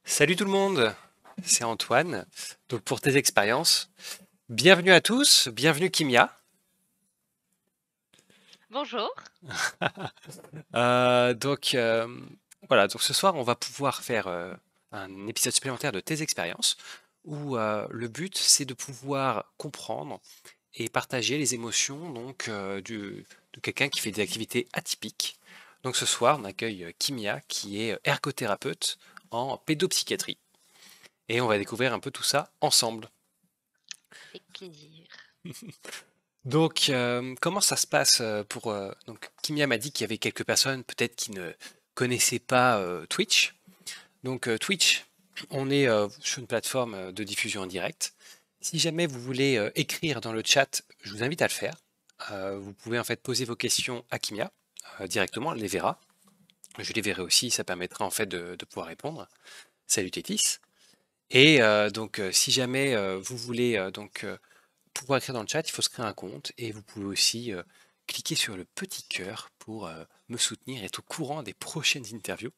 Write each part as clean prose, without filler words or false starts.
Salut tout le monde, c'est Antoine. Donc pour tes expériences, bienvenue à tous, bienvenue Kimia. Bonjour. Donc voilà, donc ce soir on va pouvoir faire un épisode supplémentaire de tes expériences où le but c'est de pouvoir comprendre et partager les émotions de quelqu'un qui fait des activités atypiques. Donc ce soir on accueille Kimia qui est ergothérapeute en pédopsychiatrie et on va découvrir un peu tout ça ensemble. Avec plaisir. Donc, comment ça se passe donc, Kimia m'a dit qu'il y avait quelques personnes peut-être qui ne connaissaient pas Twitch. Donc, Twitch, on est sur une plateforme de diffusion en direct. Si jamais vous voulez écrire dans le chat, je vous invite à le faire. Vous pouvez en fait poser vos questions à Kimia directement, elle les verra. Je les verrai aussi, ça permettra en fait de pouvoir répondre. Salut Tétis. Et si jamais vous voulez pour pouvoir écrire dans le chat, il faut se créer un compte et vous pouvez aussi cliquer sur le petit cœur pour me soutenir et être au courant des prochaines interviews.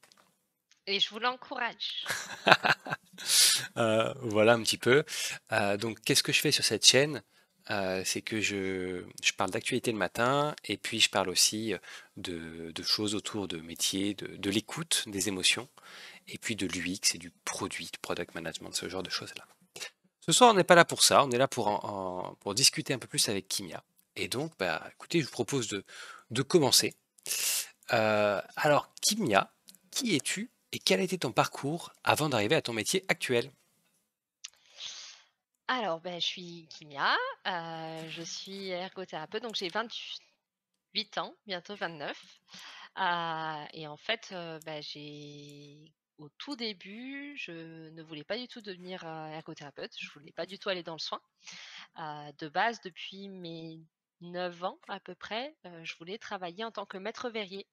Et je vous l'encourage. Voilà un petit peu. Donc, qu'est-ce que je fais sur cette chaîne? C'est que je parle d'actualité le matin et puis je parle aussi de choses autour de métiers, de l'écoute, des émotions et puis de l'UX et du produit, du product management, ce genre de choses-là. Ce soir, on n'est pas là pour ça, on est là pour, pour discuter un peu plus avec Kimia. Et donc, bah, écoutez, je vous propose de commencer. Alors, Kimia, qui es-tu et quel a été ton parcours avant d'arriver à ton métier actuel? Alors, je suis Kimia, je suis ergothérapeute, donc j'ai 28 ans, bientôt 29. Et en fait, au tout début, je ne voulais pas du tout devenir ergothérapeute, je voulais pas du tout aller dans le soin. De base, depuis mes 9 ans à peu près, je voulais travailler en tant que maître verrier.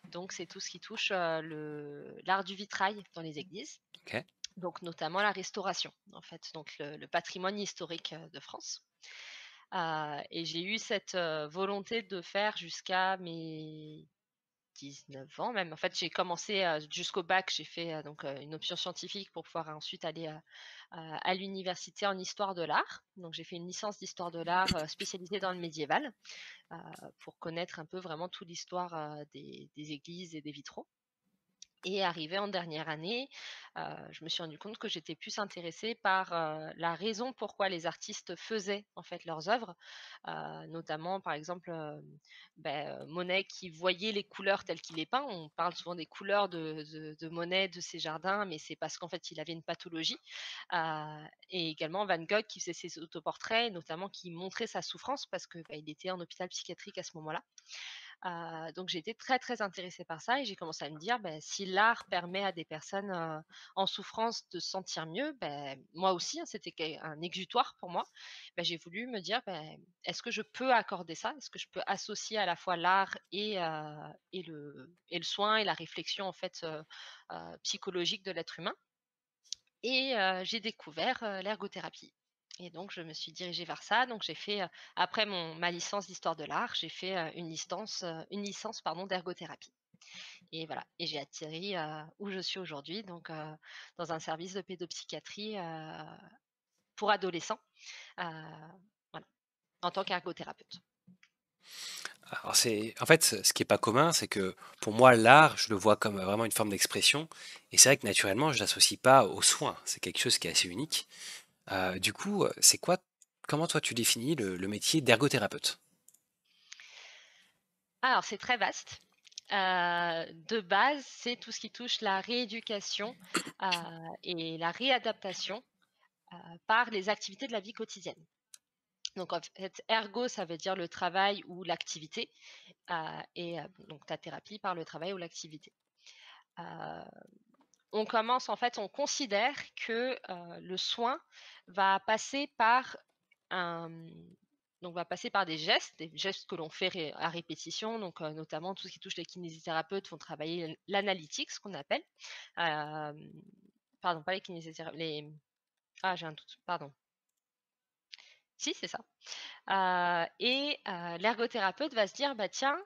Donc, c'est tout ce qui touche l'art du vitrail dans les églises. Ok. Donc notamment la restauration, en fait, donc le patrimoine historique de France. Et j'ai eu cette volonté de faire jusqu'à mes 19 ans même. En fait, j'ai commencé jusqu'au bac, j'ai fait une option scientifique pour pouvoir ensuite aller à l'université en histoire de l'art. Donc j'ai fait une licence d'histoire de l'art spécialisée dans le médiéval euh, pour connaître un peu vraiment toute l'histoire des églises et des vitraux. Et arrivé en dernière année, je me suis rendu compte que j'étais plus intéressée par, la raison pourquoi les artistes faisaient, en fait, leurs œuvres. Notamment, par exemple, Monet qui voyait les couleurs telles qu'il les peint. On parle souvent des couleurs de Monet, de ses jardins, mais c'est parce qu'en fait, il avait une pathologie. Et également Van Gogh qui faisait ses autoportraits, notamment qui montrait sa souffrance parce que, il était en hôpital psychiatrique à ce moment-là. Donc j'ai été très, très intéressée par ça et j'ai commencé à me dire: si l'art permet à des personnes, en souffrance de se sentir mieux, moi aussi, hein, c'était un exutoire pour moi. J'ai voulu me dire: est-ce que je peux accorder ça? Est-ce que je peux associer à la fois l'art et le soin et la réflexion en fait, psychologique de l'être humain? Et j'ai découvert, l'ergothérapie et donc je me suis dirigée vers ça. Donc j'ai fait, après ma licence d'histoire de l'art, j'ai fait, une licence pardon d'ergothérapie et voilà et j'ai atterri, où je suis aujourd'hui donc dans un service de pédopsychiatrie, pour adolescents, heu, voilà, en tant qu'ergothérapeute. Alors en fait, ce qui est pas commun, c'est que pour moi, l'art, je le vois comme vraiment une forme d'expression. Et c'est vrai que naturellement, je l'associe pas aux soins. C'est quelque chose qui est assez unique. C'est quoi, comment toi tu définis le métier d'ergothérapeute? Alors c'est très vaste. De base, c'est tout ce qui touche la rééducation, heu et la réadaptation par les activités de la vie quotidienne. Donc en fait, ergo, ça veut dire le travail ou l'activité, et donc ta thérapie par le travail ou l'activité. Heu, on considère que, le soin va passer par un va passer par des gestes que l'on fait à répétition, donc notamment tout ce qui touche les kinésithérapeutes vont travailler l'analytique, ce qu'on appelle. Hem, Pardon, pas les kinésithérapeutes, j'ai un doute, pardon. Si, c'est ça. L'ergothérapeute va se dire: «Bah, tiens,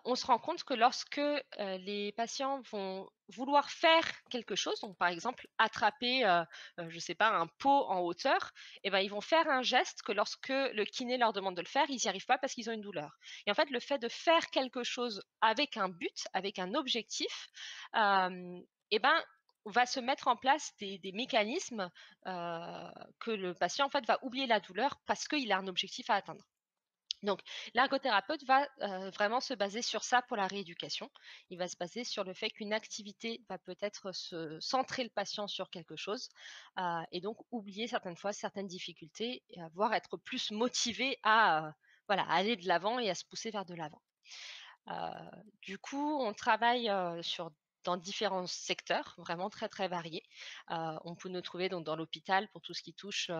on se rend compte que lorsque, les patients vont vouloir faire quelque chose, donc par exemple attraper, je sais pas, un pot en hauteur, et ben, ils vont faire un geste que lorsque le kiné leur demande de le faire, ils n'y arrivent pas parce qu'ils ont une douleur. Et en fait, le fait de faire quelque chose avec un but, avec un objectif, et ben, va se mettre en place des mécanismes, que le patient, en fait, va oublier la douleur parce qu'il a un objectif à atteindre. Donc, l'ergothérapeute va vraiment se baser sur ça pour la rééducation. Il va se baser sur le fait qu'une activité va peut-être se centrer le patient sur quelque chose et donc oublier certaines fois certaines difficultés, et voire être plus motivé à voilà, à aller de l'avant et à se pousser vers de l'avant. Du coup, on travaille dans différents secteurs, vraiment très très variés. On peut nous trouver donc dans l'hôpital pour tout ce qui touche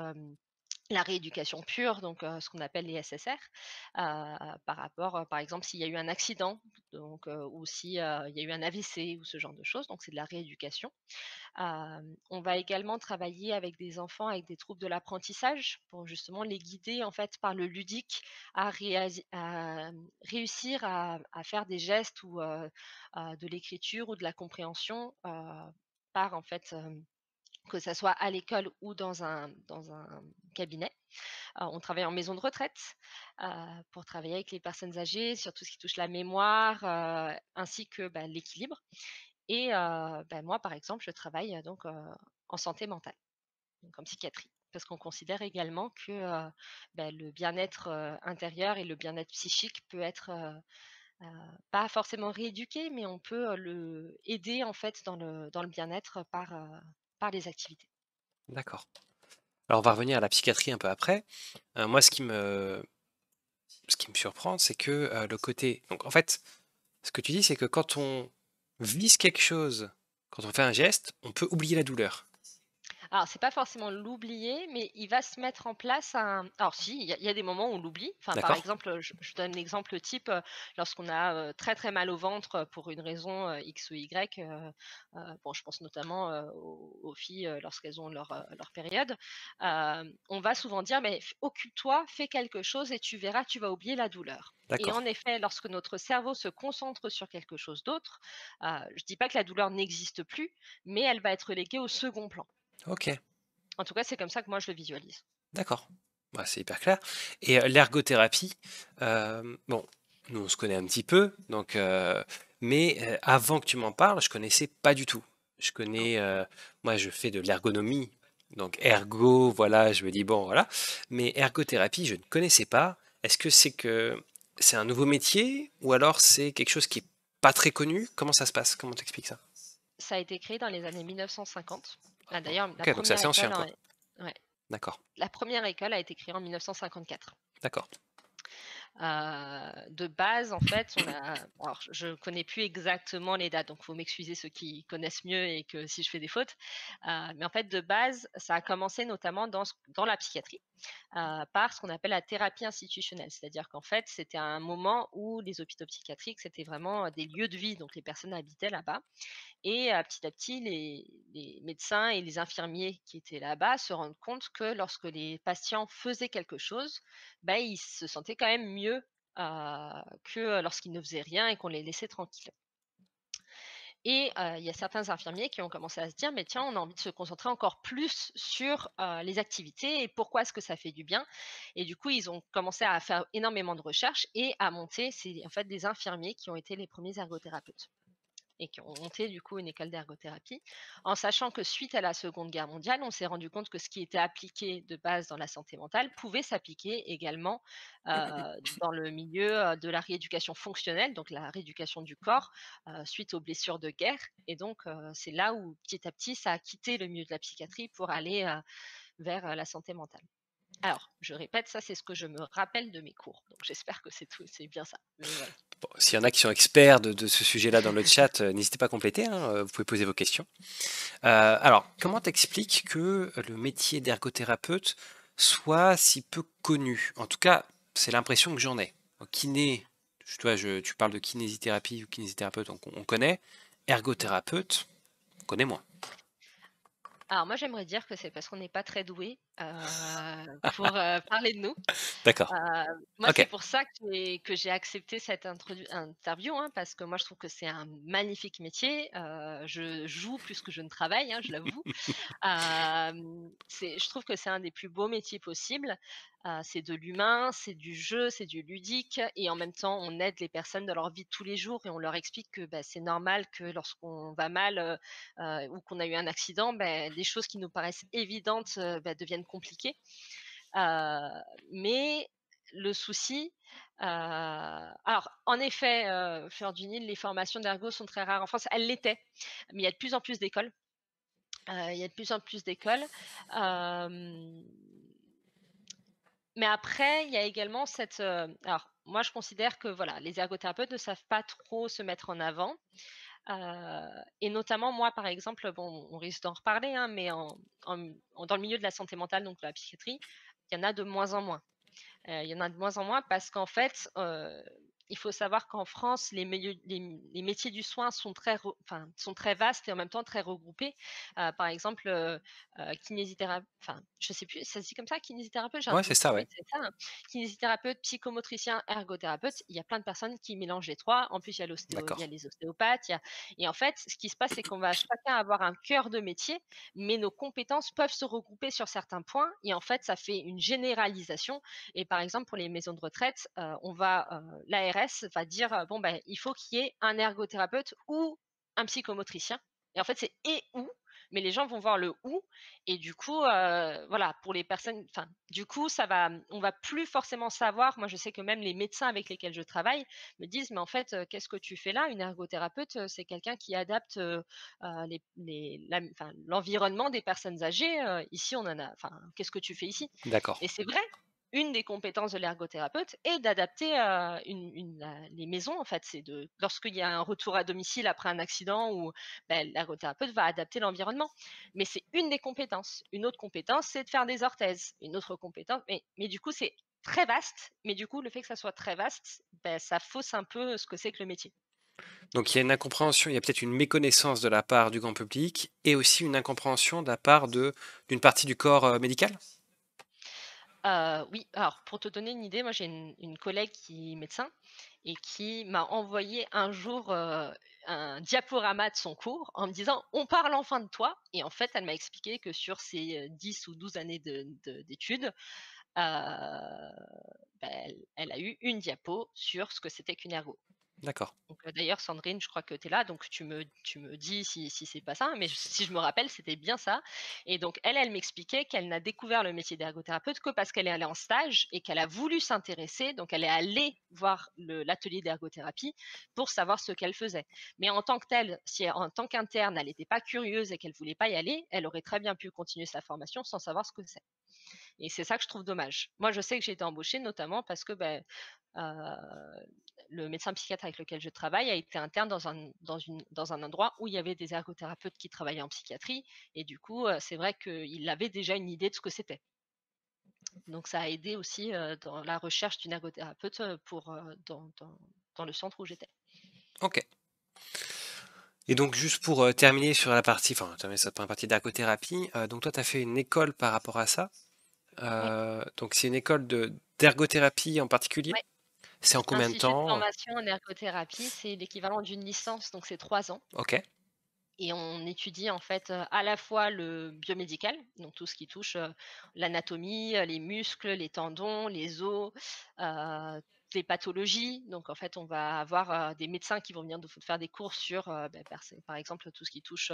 la rééducation pure, donc ce qu'on appelle les SSR, par rapport, par exemple, s'il y a eu un accident, donc ou si, il y a eu un AVC ou ce genre de choses, donc c'est de la rééducation. On va également travailler avec des enfants avec des troubles de l'apprentissage pour justement les guider, en fait, par le ludique à réussir à faire des gestes ou de l'écriture ou de la compréhension, par en fait, que ça soit à l'école ou dans un cabinet. On travaille en maison de retraite, pour travailler avec les personnes âgées sur tout ce qui touche la mémoire, ainsi que, bah, l'équilibre. Et bah, moi, par exemple, je travaille, donc en santé mentale, donc en psychiatrie. Parce qu'on considère également que, bah, le bien-être, intérieur et le bien-être psychique peut être, pas forcément rééduqué, mais on peut, le aider en fait dans le bien-être par les activités. D'accord. Alors on va revenir à la psychiatrie un peu après. Moi ce qui me surprend, c'est que, le côté donc en fait, ce que tu dis, c'est que quand on vise quelque chose, quand on fait un geste, on peut oublier la douleur. Alors, c'est pas forcément l'oublier, mais il va se mettre en place un alors si, il y a des moments où on l'oublie. Enfin, par D'accord? exemple, je donne l'exemple type, lorsqu'on a, très, très mal au ventre, pour une raison, X ou Y, bon, je pense notamment, aux filles, lorsqu'elles ont leur période. On va souvent dire: «Mais occupe-toi, fais quelque chose et tu verras, tu vas oublier la douleur». Et D'accord. en effet, lorsque notre cerveau se concentre sur quelque chose d'autre, je dis pas que la douleur n'existe plus, mais elle va être reléguée au second plan. OK, En tout cas, c'est comme ça que moi je le visualise. d'accord. Bah, c'est hyper clair et l'ergothérapie, bon, nous on se connaît un petit peu donc mais avant que tu m'en parles, je connaissais pas du tout. Je connais, OK. moi je fais de l'ergonomie, donc ergo, voilà, je me dis: «Bon, voilà», mais ergothérapie, je ne connaissais pas. Est-ce que c'est un nouveau métier ou alors c'est quelque chose qui est pas très connu? Comment ça se passe? Comment t'expliques ça? Ça a été créé dans les années 1950. Ah d'ailleurs, OK, donc c'est assez ancien, quoi. ouais, D'accord, la première école a été créée en 1954. d'accord. De base, en fait, on a alors je connais plus exactement les dates, donc faut m'excuser ceux qui connaissent mieux et que si je fais des fautes. Mais en fait, de base, ça a commencé notamment dans la psychiatrie, par ce qu'on appelle la thérapie institutionnelle. C'est-à-dire qu'en fait, c'était un moment où les hôpitaux psychiatriques, c'était vraiment des lieux de vie, donc les personnes habitaient là-bas. Et petit à petit, les médecins et les infirmiers qui étaient là-bas se rendent compte que lorsque les patients faisaient quelque chose, bah, ils se sentaient quand même mieux, que lorsqu'ils ne faisaient rien et qu'on les laissait tranquilles. Et il y a certains infirmiers qui ont commencé à se dire: «Mais tiens, on a envie de se concentrer encore plus sur, les activités et pourquoi est-ce que ça fait du bien?» Et du coup, ils ont commencé à faire énormément de recherches et à monter c'est en fait des infirmiers qui ont été les premiers ergothérapeutes et qui ont monté du coup une école d'ergothérapie, en sachant que suite à la Seconde Guerre mondiale, on s'est rendu compte que ce qui était appliqué de base dans la santé mentale pouvait s'appliquer également dans le milieu de la rééducation fonctionnelle, donc la rééducation du corps suite aux blessures de guerre. Et donc c'est là où petit à petit ça a quitté le milieu de la psychiatrie pour aller vers la santé mentale. Alors, je répète, ça c'est ce que je me rappelle de mes cours, donc j'espère que c'est tout, c'est bien ça. Mais voilà. Bon, s'il y en a qui sont experts de ce sujet-là dans le chat, n'hésitez pas à compléter, hein, vous pouvez poser vos questions. Alors, comment t'expliques que le métier d'ergothérapeute soit si peu connu? En tout cas, c'est l'impression que j'en ai. Kiné, tu parles de kinésithérapie ou kinésithérapeute, on connaît. Ergothérapeute, on connaît moins. Alors moi, j'aimerais dire que c'est parce qu'on n'est pas très doué pour, parler de nous. D'accord. Moi, c'est OK. pour ça que j'ai accepté cette interview, hein, parce que moi, je trouve que c'est un magnifique métier. Je joue plus que je ne travaille, hein, je l'avoue. Je trouve que c'est un des plus beaux métiers possibles. C'est de l'humain, c'est du jeu, c'est du ludique et en même temps, on aide les personnes dans leur vie de tous les jours et on leur explique que, bah, c'est normal que lorsqu'on va mal, ou qu'on a eu un accident, des choses qui nous paraissent évidentes, deviennent compliquées. Heu, mais le souci, alors en effet, Fleur du Nil, les formations d'ergo sont très rares en France. Elles l'étaient, mais il y a de plus en plus d'écoles. Il y a de plus en plus d'écoles. Hem, mais après, il y a également alors moi je considère que voilà, les ergothérapeutes ne savent pas trop se mettre en avant, et notamment moi par exemple, bon, on risque d'en reparler, hein, mais dans le milieu de la santé mentale, donc la psychiatrie, il y en a de moins en moins. Il y en a de moins en moins parce qu'en fait, il faut savoir qu'en France, les métiers du soin sont sont très vastes et en même temps très regroupés. Par exemple, enfin, je sais plus, ça se dit comme ça, kinésithérapeute? J'ai un Ouais, c'est doute. ça, Oui, ouais. c'est ça, hein. Kinésithérapeute, psychomotricien, ergothérapeute, il y a plein de personnes qui mélangent les 3. En plus, il y a D'accord. les ostéopathes, et en fait, ce qui se passe, c'est qu'on va chacun avoir un cœur de métier, mais nos compétences peuvent se regrouper sur certains points et en fait, ça fait une généralisation et par exemple, pour les maisons de retraite, l'ARS va dire, bon, ben, il faut qu'il y ait un ergothérapeute ou un psychomotricien et en fait, c'est «et ou», mais les gens vont voir le «ou» et du coup, voilà, pour les personnes enfin, du coup, on va plus forcément savoir. Moi, je sais que même les médecins avec lesquels je travaille me disent: «Mais en fait, qu'est-ce que tu fais là? Une ergothérapeute, c'est quelqu'un qui adapte, l'environnement des personnes âgées, ici, on en a enfin, qu'est-ce que tu fais ici?» D'accord. Et c'est vrai, une des compétences de l'ergothérapeute est d'adapter, les maisons en fait. C'est de lorsqu'il y a un retour à domicile après un accident ou l'ergothérapeute va adapter l'environnement. Mais c'est une des compétences. Une autre compétence, c'est de faire des orthèses. Une autre compétence mais du coup, c'est très vaste, mais du coup, le fait que ça soit très vaste, ça fausse un peu ce que c'est que le métier. Donc il y a une incompréhension, il y a peut-être une méconnaissance de la part du grand public et aussi une incompréhension de la part d'une partie du corps, médical? Oui, alors pour te donner une idée, moi j'ai une collègue qui est médecin et qui m'a envoyé un jour, un diaporama de son cours en me disant: «On parle enfin de toi» et en fait, elle m'a expliqué que sur ses, 10 ou 12 années d'études, elle a eu une diapo sur ce que c'était qu'une ergo. D'accord. Donc, d'ailleurs Sandrine, je crois que tu es là, donc tu me dis si c'est pas ça, mais si je me rappelle, c'était bien ça et donc elle m'expliquait qu'elle n'a découvert le métier d'ergothérapeute que parce qu'elle est allée en stage et qu'elle a voulu s'intéresser, donc elle est allée voir l'atelier d'ergothérapie pour savoir ce qu'elle faisait. Mais en tant que telle, si en tant qu'interne, elle n'était pas curieuse et qu'elle voulait pas y aller, elle aurait très bien pu continuer sa formation sans savoir ce que c'est et c'est ça que je trouve dommage. Moi, je sais que j'ai été embauchée notamment parce que, le médecin psychiatre avec lequel je travaille a été interne dans un endroit où il y avait des ergothérapeutes qui travaillaient en psychiatrie et du coup, c'est vrai qu'il avait déjà une idée de ce que c'était. Donc ça a aidé aussi, dans la recherche d'une ergothérapeute, dans le centre où j'étais. OK. Et donc juste pour, terminer sur la partie enfin terminer cette première partie d'ergothérapie, donc toi tu as fait une école par rapport à ça. Oui, Donc c'est une école d'ergothérapie en particulier? ouais. C'est en combien de Institut de temps? formation en ergothérapie, c'est l'équivalent d'une licence, donc c'est 3 ans. OK, Et on étudie en fait, à la fois le biomédical, donc tout ce qui touche, l'anatomie, les muscles, les tendons, les os, heu, les pathologies. Donc en fait, on va avoir, des médecins qui vont venir nous faire des cours sur, par exemple, tout ce qui touche,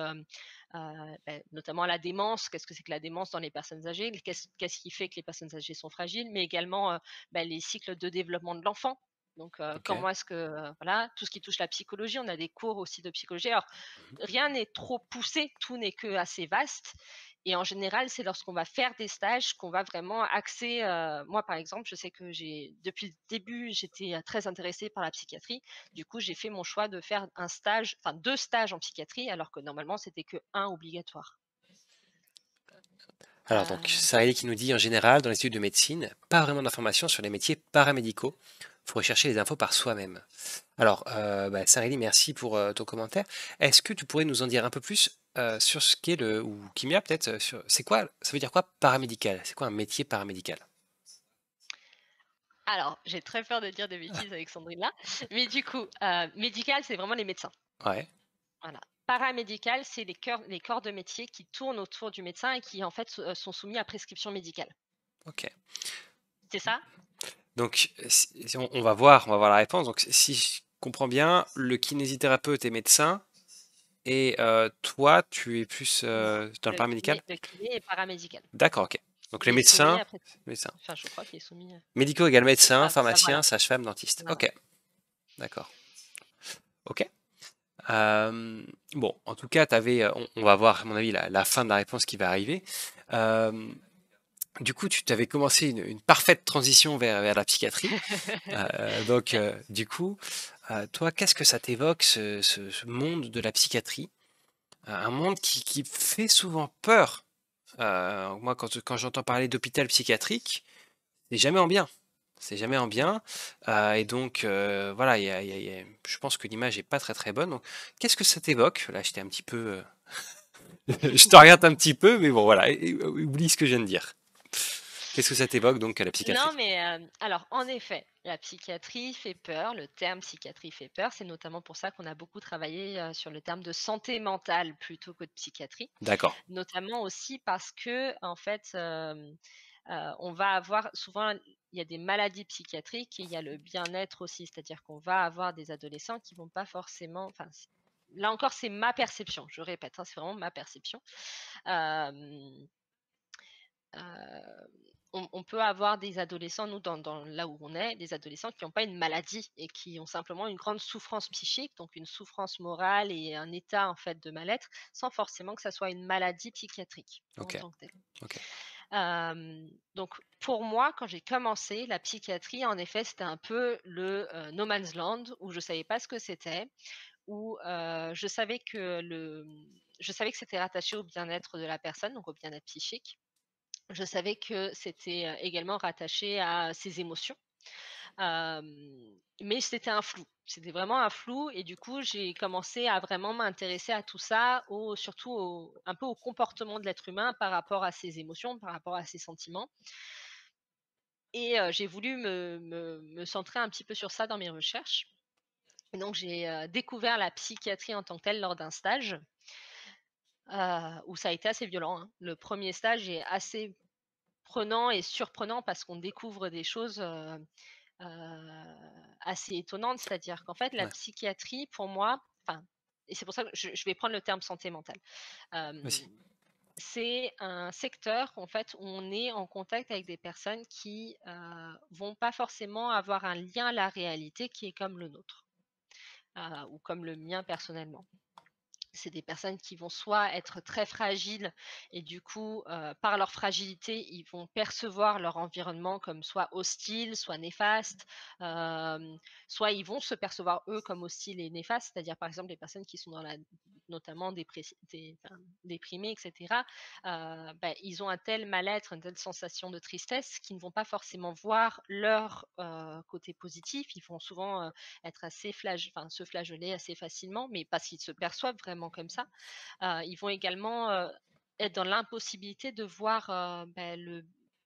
notamment à la démence. Qu'est-ce que c'est que la démence dans les personnes âgées? Qu'est-ce qui fait que les personnes âgées sont fragiles? Mais également, les cycles de développement de l'enfant. Donc OK. comment est-ce que, voilà, tout ce qui touche la psychologie, on a des cours aussi de psychologie. Alors Mmh. rien n'est trop poussé, tout n'est que assez vaste et en général, c'est lorsqu'on va faire des stages qu'on va vraiment axer, moi, par exemple, je sais que j'ai depuis le début, j'étais, très intéressée par la psychiatrie. Du coup, j'ai fait mon choix de faire un stage, enfin 2 stages en psychiatrie alors que normalement, c'était que un obligatoire. Alors donc, Heu, Sarah qui nous dit en général, dans les études de médecine, pas vraiment d'informations sur les métiers paramédicaux. Faut rechercher les infos par soi-même. Alors, Sarah merci pour ton commentaire. Est-ce que tu pourrais nous en dire un peu plus sur ce qu'est le ou Kimia peut-être, c'est quoi ça veut dire quoi paramédical? C'est quoi un métier paramédical? Alors, j'ai très peur de dire des bêtises avec Sandrine là, mais du coup, médical, c'est vraiment les médecins. Ouais, Voilà. Paramédical, c'est les corps de métier qui tournent autour du médecin et qui, en fait, sont soumis à prescription médicale. OK. C'est ça? Donc si on va voir la réponse. Donc si je comprends bien, le kinésithérapeute est médecin et toi, tu es plus, Non, dans le paramédical? le kiné est paramédical. D'accord, OK. Donc les Il est soumis médecins à prescription. médecins. Enfin, je crois qu'il est soumis, Médicaux égale médecin, voilà, pharmacien, sage-femme, dentiste. voilà. OK, d'accord. OK. Hem, bon, en tout cas, tu avais, on va voir à mon avis la fin de la réponse qui va arriver. Hem, du coup, tu avais commencé une parfaite transition vers la psychiatrie. Donc Merci. du coup, toi, qu'est-ce que ça t'évoque ce monde de la psychiatrie? Un monde qui fait souvent peur. Moi, quand j'entends parler d'hôpital psychiatrique, c'est jamais en bien. C'est jamais en Mmh. bien, et donc voilà, je pense que l'image est pas très, très bonne, donc qu'est-ce que ça t'évoque? Là, j'étais un petit peu, je t'oriente un petit peu, mais bon, voilà, oublie ce que je viens de dire. Qu'est-ce que ça t'évoque donc, la Non, psychiatrie? mais alors en effet, la psychiatrie fait peur, le terme psychiatrie fait peur. C'est notamment pour ça qu'on a beaucoup travaillé, sur le terme de santé mentale plutôt que de psychiatrie. D'accord, Notamment aussi parce que en fait, on va avoir souvent il y a des maladies psychiatriques et il y a le bien-être aussi. C'est-à-dire qu'on va avoir des adolescents qui vont pas forcément enfin, là encore, c'est ma perception, je répète, hein, c'est vraiment ma perception. Hem on peut avoir des adolescents, nous, dans là où on est, des adolescents qui n'ont pas une maladie et qui ont simplement une grande souffrance psychique, donc une souffrance morale et un état, en fait, de mal-être, sans forcément que ça soit une maladie psychiatrique en OK, tant que telle. OK. Donc pour moi, quand j'ai commencé la psychiatrie, en effet, c'était un peu le, no man's land où je savais pas ce que c'était, où, je savais que c'était rattaché au bien-être de la personne, donc au bien-être psychique. Je savais que c'était, également rattaché à ses émotions, hem, mais c'était un flou. C'était vraiment un flou et du coup, j'ai commencé à vraiment m'intéresser à tout ça, surtout un peu au comportement de l'être humain par rapport à ses émotions, par rapport à ses sentiments et j'ai voulu me centrer un petit peu sur ça dans mes recherches et donc j'ai, découvert la psychiatrie en tant que telle lors d'un stage, où ça a été assez violent, hein. Le premier stage est assez prenant et surprenant parce qu'on découvre des choses, assez étonnantes. C'est-à-dire qu'en fait, la Ouais, psychiatrie pour moi enfin et c'est pour ça que je vais prendre le terme santé mentale. vas-y. C'est un secteur en fait où on est en contact avec des personnes qui, vont pas forcément avoir un lien à la réalité qui est comme le nôtre, ou comme le mien personnellement. C'est des personnes qui vont soit être très fragiles et du coup, par leur fragilité, ils vont percevoir leur environnement comme soit hostile, soit néfaste, hem, soit ils vont se percevoir eux comme hostiles et néfastes. C'est-à-dire, par exemple, les personnes qui sont dans la notamment déprimées et cetera, ils ont un tel mal-être, une telle sensation de tristesse qu'ils ne vont pas forcément voir leur, côté positif. Ils vont souvent, être assez se flageoler assez facilement, mais parce qu'ils se perçoivent vraiment comme ça. Ils vont également, être dans l'impossibilité de voir,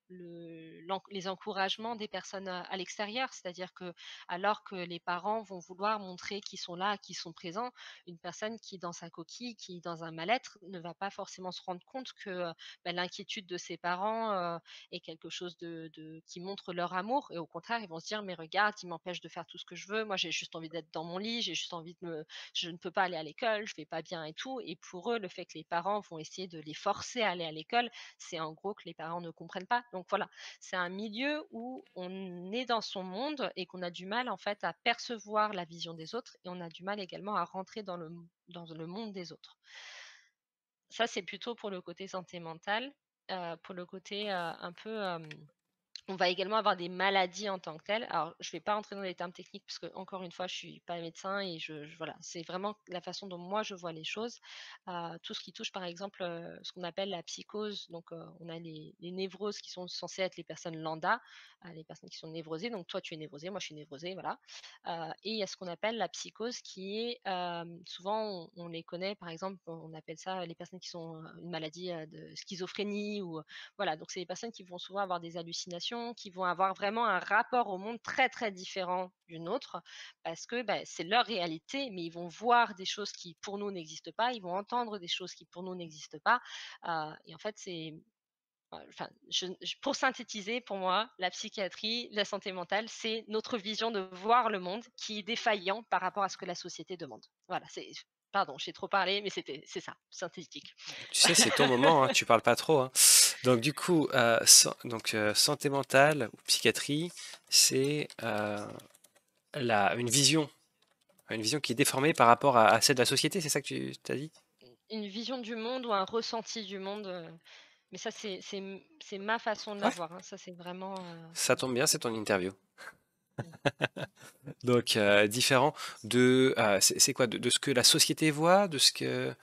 les encouragements des personnes, à l'extérieur. C'est-à-dire que alors que les parents vont vouloir montrer qu'ils sont là, qu'ils sont présents, une personne qui est dans sa coquille, qui est dans un mal-être, ne va pas forcément se rendre compte que, l'inquiétude de ses parents, est quelque chose qui montre leur amour et au contraire, ils vont se dire: «Mais regarde, il m'empêche de faire tout ce que je veux. Moi, j'ai juste envie d'être dans mon lit, j'ai juste envie je ne peux pas aller à l'école, je vais pas bien et tout» et pour eux, le fait que les parents vont essayer de les forcer à aller à l'école, c'est en gros que les parents ne comprennent pas. Donc voilà, c'est un milieu où on est dans son monde et qu'on a du mal en fait à percevoir la vision des autres et on a du mal également à rentrer dans le monde des autres. Ça, c'est plutôt pour le côté santé mentale, pour le côté, un peu, On va également avoir des maladies en tant que telles. Alors, je vais pas rentrer dans les termes techniques parce que encore une fois, je suis pas médecin et voilà, c'est vraiment la façon dont moi je vois les choses. Tout ce qui touche, par exemple, ce qu'on appelle la psychose. Donc, on a les névroses qui sont censées être les personnes lambda, les personnes qui sont névrosées. Donc, toi, tu es névrosé, moi, je suis névrosée, voilà. Et il y a ce qu'on appelle la psychose qui est, souvent, on les connaît, par exemple, on appelle ça les personnes qui sont, une maladie, de schizophrénie ou voilà, donc c'est des personnes qui vont souvent avoir des hallucinations, qui vont avoir vraiment un rapport au monde très, très différent d'une autre parce que, bah, c'est leur réalité, mais ils vont voir des choses qui, pour nous, n'existent pas. Ils vont entendre des choses qui, pour nous, n'existent pas, et en fait, enfin, pour synthétiser, pour moi, la psychiatrie, la santé mentale, c'est notre vision de voir le monde qui est défaillant par rapport à ce que la société demande. Voilà, pardon, j'ai trop parlé, mais c'est ça, synthétique. Tu sais, c'est ton moment, hein, tu parles pas trop, hein. Donc du coup, santé mentale ou psychiatrie, c'est une vision qui est déformée par rapport à celle de la société, c'est ça que tu as dit? Une vision du monde ou un ressenti du monde, mais ça c'est ma façon de la Ouais, voir, hein. Ça c'est vraiment, ça tombe bien, c'est ton interview. mmh. Donc différent de, c'est quoi? De ce que la société voit, de ce que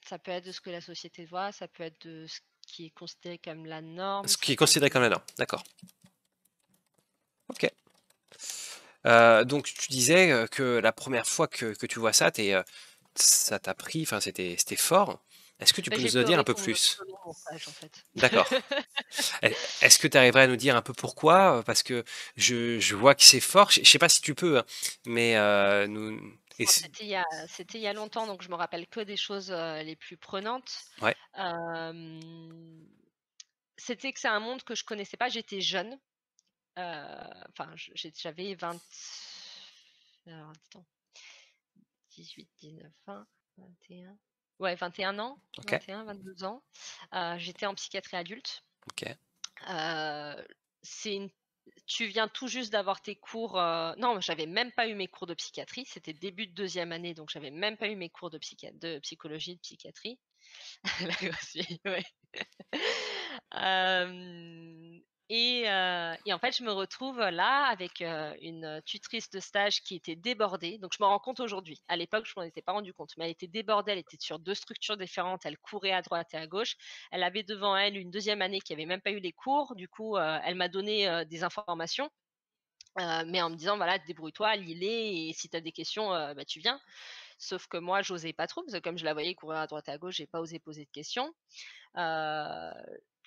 Ça peut être de ce que la société voit, ça peut être de ce qui est considéré comme la norme, ce ça qui est peut être considéré comme la de norme. D'accord, OK. Donc tu disais, que la première fois que tu vois ça, ça t'a pris, enfin c'était fort. Est-ce que tu bah, peux j'ai nous en dire un pleuré peu tout plus? au long de mon stage en fait. D'accord. Est-ce que tu arriverais à nous dire un peu pourquoi? Parce que je vois que c'est fort, je sais pas si tu peux, hein, mais nous et Bon, c c'était il y a longtemps, donc je me rappelle que des choses, les plus prenantes. ouais, Hem, C'était que c'est un monde que je connaissais pas, j'étais jeune, enfin j'avais 20, alors attends, 18, 19, 20, 21, ouais 21 ans, OK, 21-22 ans. J'étais en psychiatrie adulte. OK. Heu, c'est une Tu viens tout juste d'avoir tes cours, non, j'avais même pas eu mes cours de psychiatrie, c'était début de deuxième année, donc j'avais même pas eu mes cours de psychologie, de psychiatrie. Là aussi, ouais. Hem et en fait, je me retrouve là avec, une tutrice de stage qui était débordée. Donc je m'en rends compte aujourd'hui. À l'époque, je m'en étais pas rendu compte, mais elle était débordée, elle était sur 2 structures différentes, elle courait à droite et à gauche. Elle avait devant elle une deuxième année qui avait même pas eu les cours. Du coup, elle m'a donné, des informations, mais en me disant: «Voilà, débrouille-toi, lis-les et si tu as des questions, bah, tu viens». Sauf que moi, j'osais pas trop parce que comme je la voyais courir à droite et à gauche, j'ai pas osé poser de questions. Heu,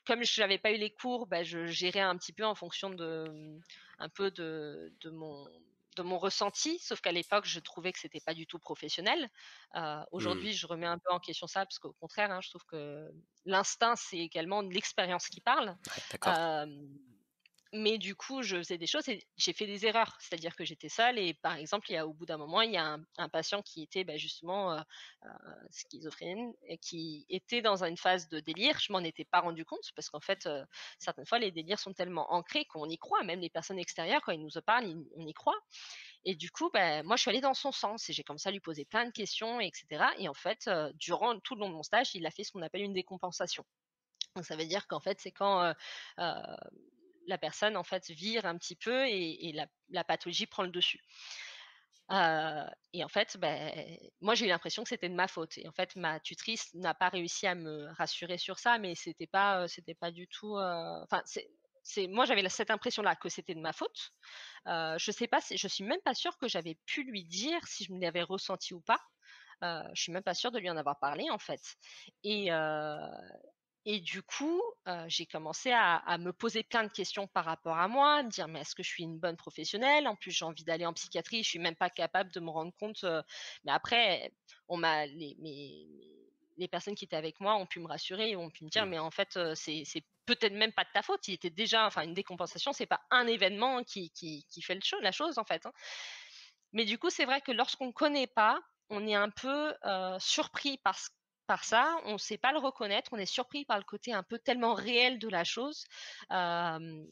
Comme je n'avais pas eu les cours, bah, je gérais un petit peu en fonction de, un peu de mon ressenti, sauf qu'à l'époque, je trouvais que c'était pas du tout professionnel. Mmh. Aujourd'hui, je remets un peu en question ça parce qu'au contraire, hein, je trouve que l'instinct, c'est également de l'expérience qui parle. Ouais, d'accord. Hem Mais du coup, je faisais des choses et j'ai fait des erreurs. C'est-à-dire que j'étais seule et par exemple, au bout d'un moment, il y a un patient qui était, bah, justement, heu, schizophrène et qui était dans une phase de délire. Je m'en étais pas rendu compte parce qu'en fait, certaines fois, les délires sont tellement ancrés qu'on y croit. Même les personnes extérieures, quand ils nous en parlent, on y croit et du coup, bah, moi, je suis allée dans son sens et j'ai commencé à lui poser plein de questions et cetera et en fait, durant tout le long de mon stage, il a fait ce qu'on appelle une décompensation. Donc ça veut dire qu'en fait, c'est quand, heu, la personne, en fait, vire un petit peu et la pathologie prend le dessus. Et en fait, beh, moi, j'ai eu l'impression que c'était de ma faute et en fait, ma tutrice n'a pas réussi à me rassurer sur ça, mais c'était pas du tout, enfin, moi, j'avais cette impression-là que c'était de ma faute. Je sais pas si je suis même pas sûre que j'avais pu lui dire si je me l'avais ressenti ou pas. Je suis même pas sûre de lui en avoir parlé, en fait et heu et du coup, j'ai commencé à me poser plein de questions par rapport à moi, à me dire: «Mais est-ce que je suis une bonne professionnelle? En plus, j'ai envie d'aller en psychiatrie, je suis même pas capable de me rendre compte», mais après, on m'a les personnes qui étaient avec moi ont pu me rassurer et ont pu me dire: Mmh. «Mais en fait, c'est peut-être même pas de ta faute, il était déjà enfin, une décompensation, c'est pas un événement qui fait la chose, en fait, hein». Mais du coup, c'est vrai que lorsqu'on connaît pas, on est un peu, surpris par ça, on ne sait pas le reconnaître, on est surpris par le côté un peu tellement réel de la chose, hem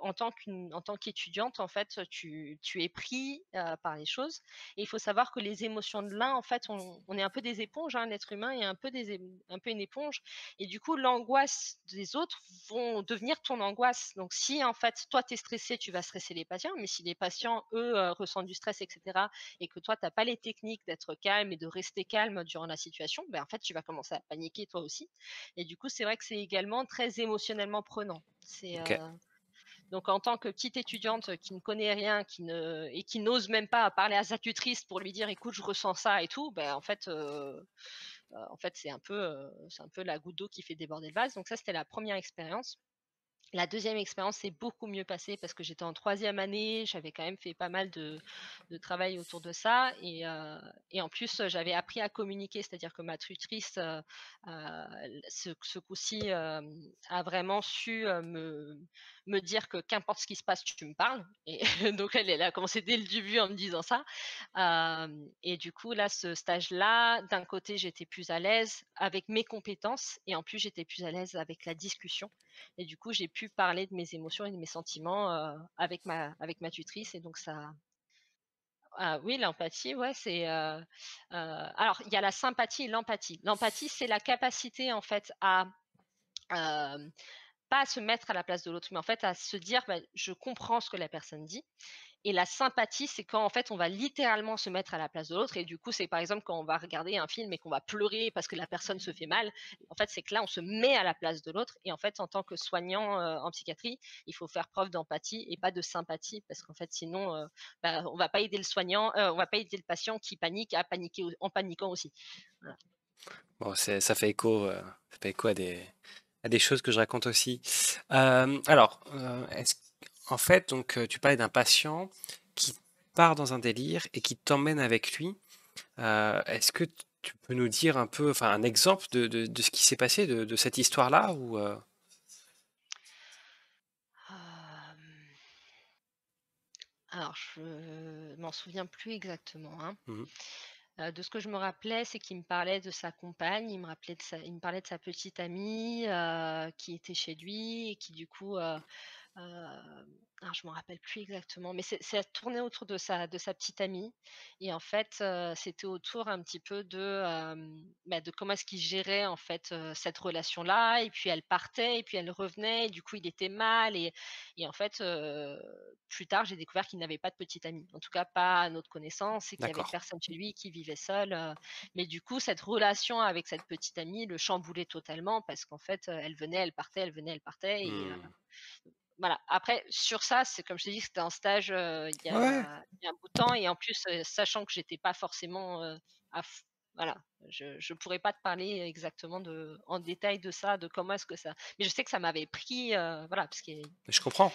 en tant qu'étudiante, en fait, tu es pris par les choses. Et il faut savoir que les émotions de l'un, en fait, on est un peu des éponges, hein, l'être humain est un peu une éponge. Et du coup, l'angoisse des autres vont devenir ton angoisse. Donc, si en fait, toi, tu es stressé, tu vas stresser les patients. Mais si les patients, eux, ressentent du stress, etc., et que toi, tu n'as pas les techniques d'être calme et de rester calme durant la situation, ben, en fait, tu vas commencer à paniquer toi aussi. Et du coup, c'est vrai que c'est également très émotionnellement prenant. Ok. Donc, en tant que petite étudiante qui ne connaît rien, et qui n'ose même pas parler à sa tutrice pour lui dire, écoute, je ressens ça et tout, ben, en fait, c'est un peu la goutte d'eau qui fait déborder le vase. Donc ça, c'était la première expérience. La deuxième expérience s'est beaucoup mieux passée parce que j'étais en troisième année, j'avais quand même fait pas mal de travail autour de ça et en plus, j'avais appris à communiquer. C'est-à-dire que ma tutrice, ce coup-ci, a vraiment su, me dire que qu'importe ce qui se passe, tu me parles et donc elle a commencé dès le début en me disant ça. Et du coup, là, ce stage-là, d'un côté, j'étais plus à l'aise avec mes compétences et en plus, j'étais plus à l'aise avec la discussion et du coup, j'ai pu parler de mes émotions et de mes sentiments, avec ma tutrice et donc ça oui, l'empathie, ouais, alors il y a la sympathie et l'empathie. L'empathie, c'est la capacité en fait à, hem, pas à se mettre à la place de l'autre, mais en fait à se dire: «Bah, je comprends ce que la personne dit». Et la sympathie, c'est quand en fait on va littéralement se mettre à la place de l'autre et du coup, c'est par exemple quand on va regarder un film et qu'on va pleurer parce que la personne se fait mal. En fait, c'est que là, on se met à la place de l'autre et en fait, en tant que soignant, en psychiatrie, il faut faire preuve d'empathie et pas de sympathie parce qu'en fait, sinon, bah, on va pas aider le soignant, on va pas aider le patient qui panique à paniquer au en paniquant aussi. Voilà. Bon, ça fait écho à des choses que je raconte aussi. Alors, en fait, donc, tu parlais d'un patient qui part dans un délire et qui t'emmène avec lui. Est-ce que tu peux nous dire un peu, enfin, un exemple de ce qui s'est passé, de cette histoire-là ou Hem, alors je m'en souviens plus exactement, hein. Mhm. De ce que je me rappelais, c'est qu'il me parlait de sa compagne, il me parlait de sa petite amie, qui était chez lui et qui du coup, alors je me rappelle plus exactement, mais c'est tourné autour de sa petite amie et en fait, c'était autour un petit peu bah, de comment est-ce qu'il gérait en fait, cette relation-là et puis elle partait et puis elle revenait et du coup il était mal et en fait, plus tard j'ai découvert qu'il n'avait pas de petite amie. En tout cas pas à notre connaissance et qu'il y avait D'accord. personne chez lui, qui vivait seul, mais du coup cette relation avec cette petite amie le chamboulait totalement parce qu'en fait, elle venait, elle partait, elle venait, elle partait et Hmm. voilà. Après sur ça, c'est comme je t'ai dit, c'était un stage, Ouais, il y a un bout de temps et en plus, sachant que j'étais pas forcément, à f voilà, je pourrais pas te parler exactement en détail de ça, de comment est-ce que ça mais je sais que ça m'avait pris, voilà, parce que je comprends.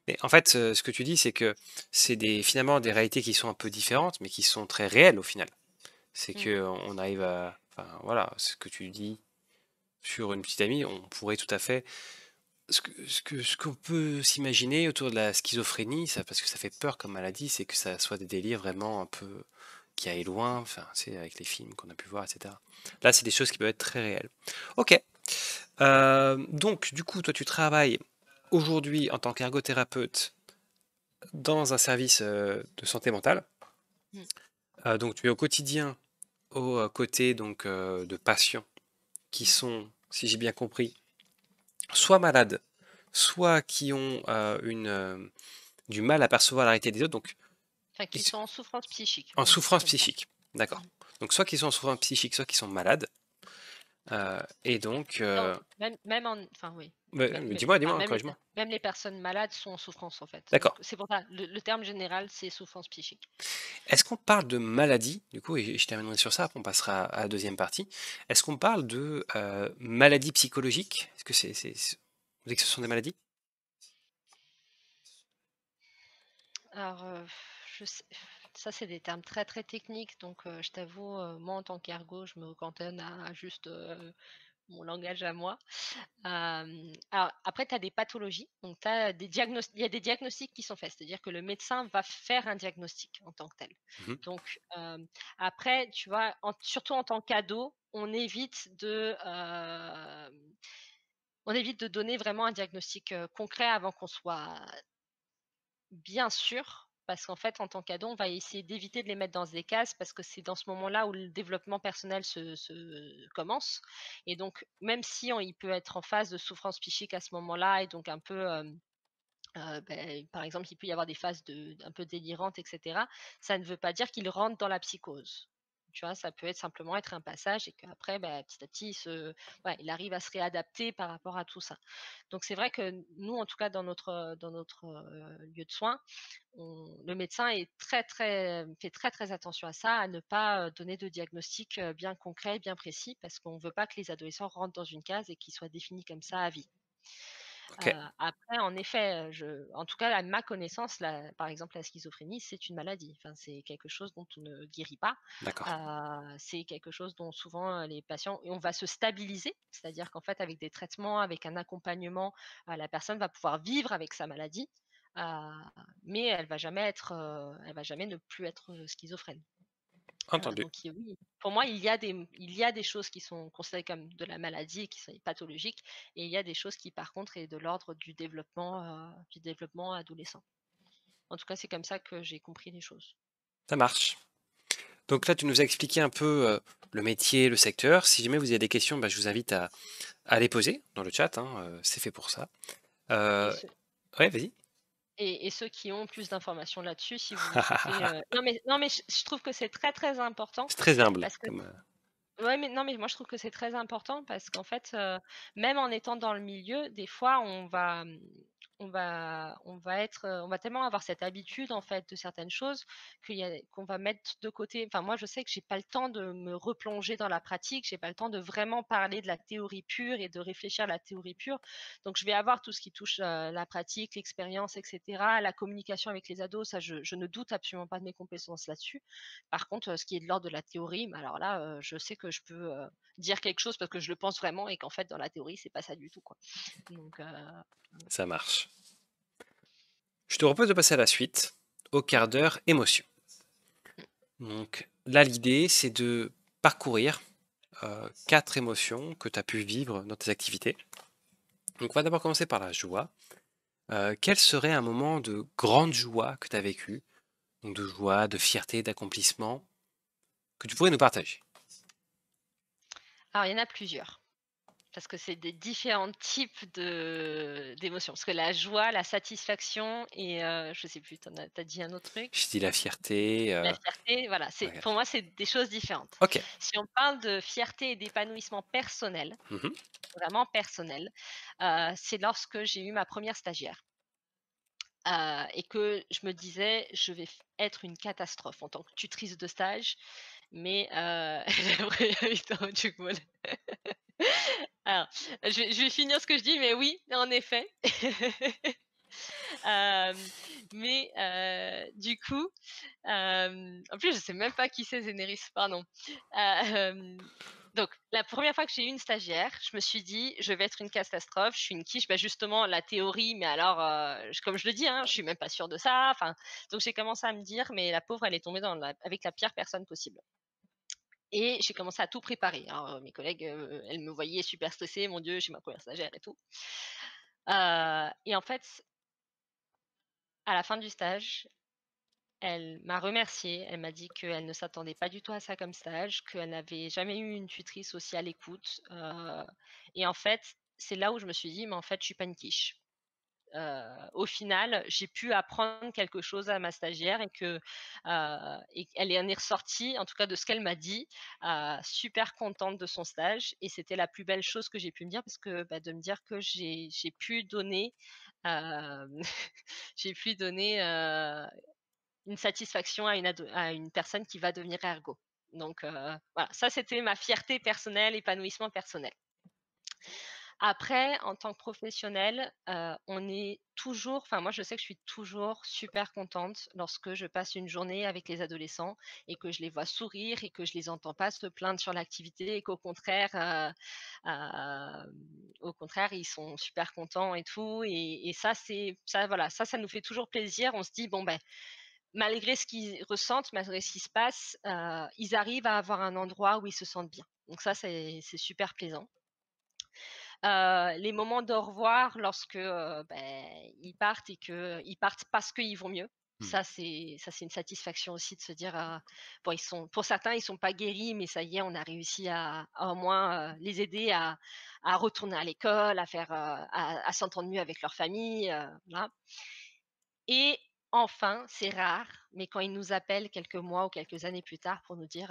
Mais en fait, ce que tu dis, c'est que c'est finalement des réalités qui sont un peu différentes, mais qui sont très réelles au final. C'est mmh, que on arrive à, enfin voilà, ce que tu dis sur une petite amie, on pourrait tout à fait, ce qu'on peut s'imaginer autour de la schizophrénie, ça, parce que ça fait peur comme maladie, c'est que ça soit des délires vraiment un peu qui aillent loin, enfin, c'est avec les films qu'on a pu voir, etc. Là, c'est des choses qui peuvent être très réelles. Ok. Donc, du coup, toi, tu travailles aujourd'hui en tant qu'ergothérapeute dans un service de santé mentale. mmh. Donc, tu es au quotidien aux côtés donc, de patients qui Mmh. sont, si j'ai bien compris, soit malades, soit qui ont du mal à percevoir la réalité des autres, donc Enfin qui qui sont sont en souffrance psychique, on en va dire ça souffrance comme ça. psychique. D'accord. Mmh. Donc soit qu'ils sont en souffrance psychique, soit qu'ils sont malades. Et donc, Non, même en enfin oui, mais dis-moi, enfin dis-moi, corrige-moi. même les personnes malades sont en souffrance en fait. Donc D'accord. c'est pour ça, le terme général, c'est souffrance psychique. Est-ce qu'on parle de maladie, du coup, et je terminerai sur ça, après on passera à la deuxième partie. Est-ce qu'on parle de maladies psychologiques? Est-ce que vous dites que ce sont des maladies? Alors, je sais ça c'est des termes très, très techniques donc je t'avoue, moi en tant qu'ergo, je me cantonne à juste, mon langage à moi. Alors après tu as des pathologies, donc il y a des diagnostics qui sont faits, c'est-à-dire que le médecin va faire un diagnostic en tant que tel. Mhm. Donc après tu vois, surtout en tant qu'ado, on évite on évite de donner vraiment un diagnostic, concret avant qu'on soit bien sûr, parce qu'en fait, en tant qu'ado, on va essayer d'éviter de les mettre dans des cases parce que c'est dans ce moment-là où le développement personnel se commence et donc même si on il peut être en phase de souffrance psychique à ce moment-là et donc un peu, par exemple, il peut y avoir des phases un peu délirantes et cetera. Ça ne veut pas dire qu'il rentre dans la psychose. Tu vois? Ça peut être simplement être un passage et qu'après, petit à petit, il arrive à se réadapter par rapport à tout ça. Donc c'est vrai que nous, en tout cas dans notre lieu de soins, le médecin est fait très, très attention à ça, à ne pas, donner de diagnostic, bien concret, bien précis, parce qu'on ne veut pas que les adolescents rentrent dans une case et qu'ils soient définis comme ça à vie. OK, Après en effet, en tout cas à ma connaissance, par exemple la schizophrénie, c'est une maladie. Enfin, c'est quelque chose dont on ne guérit pas. d'accord. C'est quelque chose dont souvent, les patients et on va se stabiliser, c'est-à-dire qu'en fait avec des traitements, avec un accompagnement, la personne va pouvoir vivre avec sa maladie, heu, mais elle va jamais ne plus être, schizophrène. Entendu. Donc oui, pour moi, il y a des choses qui sont considérées comme de la maladie et qui sont pathologiques et il y a des choses qui, par contre, est de l'ordre du développement adolescent. En tout cas, c'est comme ça que j'ai compris les choses. Ça marche. Donc là, tu nous as expliqué un peu, le métier, le secteur. Si jamais vous avez des questions, bah, je vous invite à les poser dans le chat, hein, c'est fait pour ça. Et Heu, ceux ouais, vas-y. et ceux qui ont plus d'informations là-dessus, si vous souhaitez, non mais je trouve que c'est très, très important C'est très humble parce que comme, ouais, mais non, mais moi je trouve que c'est très important parce qu'en fait, même en étant dans le milieu, des fois on va tellement avoir cette habitude en fait de certaines choses qu'on va mettre de côté. Enfin moi je sais que j'ai pas le temps de me replonger dans la pratique, j'ai pas le temps de vraiment parler de la théorie pure et de réfléchir à la théorie pure. Donc je vais avoir tout ce qui touche, la pratique, l'expérience et cetera, la communication avec les ados, ça je ne doute absolument pas de mes compétences là-dessus. Par contre, ce qui est de l'ordre de la théorie, mais alors là, je sais que je peux, dire quelque chose parce que je le pense vraiment et qu'en fait dans la théorie, c'est pas ça du tout, quoi. Donc ça marche. Je te propose de passer à la suite, au mmh, quart d'heure émotion. Donc là, l'idée, c'est de parcourir, 4 émotions que tu as pu vivre dans tes activités. Donc on va d'abord commencer par la joie. Quel serait un moment de grande joie que tu as vécu? Donc de joie, de fierté, d'accomplissement, que tu pourrais nous partager? alors il y en a plusieurs, parce que c'est des différents types d'émotions. Parce que la joie, la satisfaction et je sais plus, tu as dit un autre truc? Je dis la fierté, La fierté, voilà, OK. pour moi, c'est des choses différentes. OK. Si on parle de fierté et d'épanouissement personnel, Mmh. vraiment personnel, c'est lorsque j'ai eu ma première stagiaire. Et que je me disais: «Je vais être une catastrophe en tant que tutrice de stage», mais Attends, du coup, alors, je vais finir ce que je dis, mais oui, en effet. Hem, mais du coup, en plus, je sais même pas qui c'est Zénéris, pardon. Donc la première fois que j'ai eu une stagiaire, je me suis dit: «Je vais être une catastrophe, je suis une quiche». Bah, justement la théorie, mais alors, comme je le dis, hein, je suis même pas sûre de ça, enfin, donc j'ai commencé à me dire: «Mais la pauvre, elle est tombée avec la pire personne possible» et j'ai commencé à tout préparer. Alors, mes collègues, elles me voyaient super stressée: «Mon Dieu, j'ai ma première stagiaire et tout». Et en fait, à la fin du stage, elle m'a remerciée, elle m'a dit qu'elle ne s'attendait pas du tout à ça comme stage, qu'elle n'avait jamais eu une tutrice aussi à l'écoute, et en fait, c'est là où je me suis dit: «Mais en fait, je suis pas une quiche». Au final, j'ai pu apprendre quelque chose à ma stagiaire et qu'elle en est ressortie, en tout cas de ce qu'elle m'a dit, super contente de son stage et c'était la plus belle chose que j'ai pu me dire parce que, de me dire que j'ai pu donner, hem, j'ai pu donner, une satisfaction à une personne qui va devenir ergo. Donc voilà, ça c'était ma fierté personnelle, épanouissement personnel. Après, en tant que professionnel, on est toujours enfin moi je sais que je suis toujours super contente lorsque je passe une journée avec les adolescents et que je les vois sourire et que je les entends pas se plaindre sur l'activité et qu'au contraire, ils sont super contents et tout et ça voilà, ça nous fait toujours plaisir. On se dit: «Bon, ben malgré ce qu'ils ressentent, malgré ce qui se passe, ils arrivent à avoir un endroit où ils se sentent bien». Donc ça, c'est super plaisant. Les moments d'au revoir lorsque, ils partent et qu'ils partent parce qu'ils vont mieux. Mmh. Ça c'est une satisfaction aussi de se dire, bon ils sont pour certains ils sont pas guéris, mais ça y est, on a réussi à au moins, les aider à retourner à l'école, à faire, à s'entendre mieux avec leur famille, voilà. Et enfin, c'est rare, mais quand ils nous appellent quelques mois ou quelques années plus tard pour nous dire,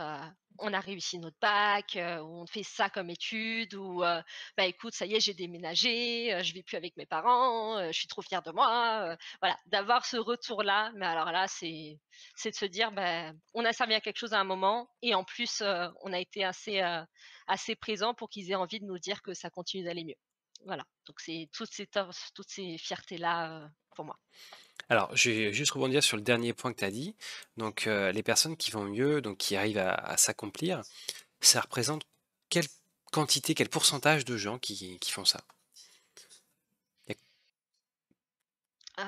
«On a réussi notre bac», ou «On fait ça comme études» ou «Bah, écoute, ça y est, j'ai déménagé, je vis plus avec mes parents, je suis trop fière de moi», voilà, d'avoir ce retour-là, mais alors là, c'est de se dire, bah, on a servi à quelque chose à un moment et en plus, on a été assez présent pour qu'ils aient envie de nous dire que ça continue d'aller mieux. Voilà, donc c'est toutes ces fiertés-là, pour moi. Alors, je vais juste rebondir sur le dernier point que tu as dit. Donc, les personnes qui vont mieux, donc qui arrivent à s'accomplir, ça représente quelle quantité, quel pourcentage de gens qui font ça? Y Heu,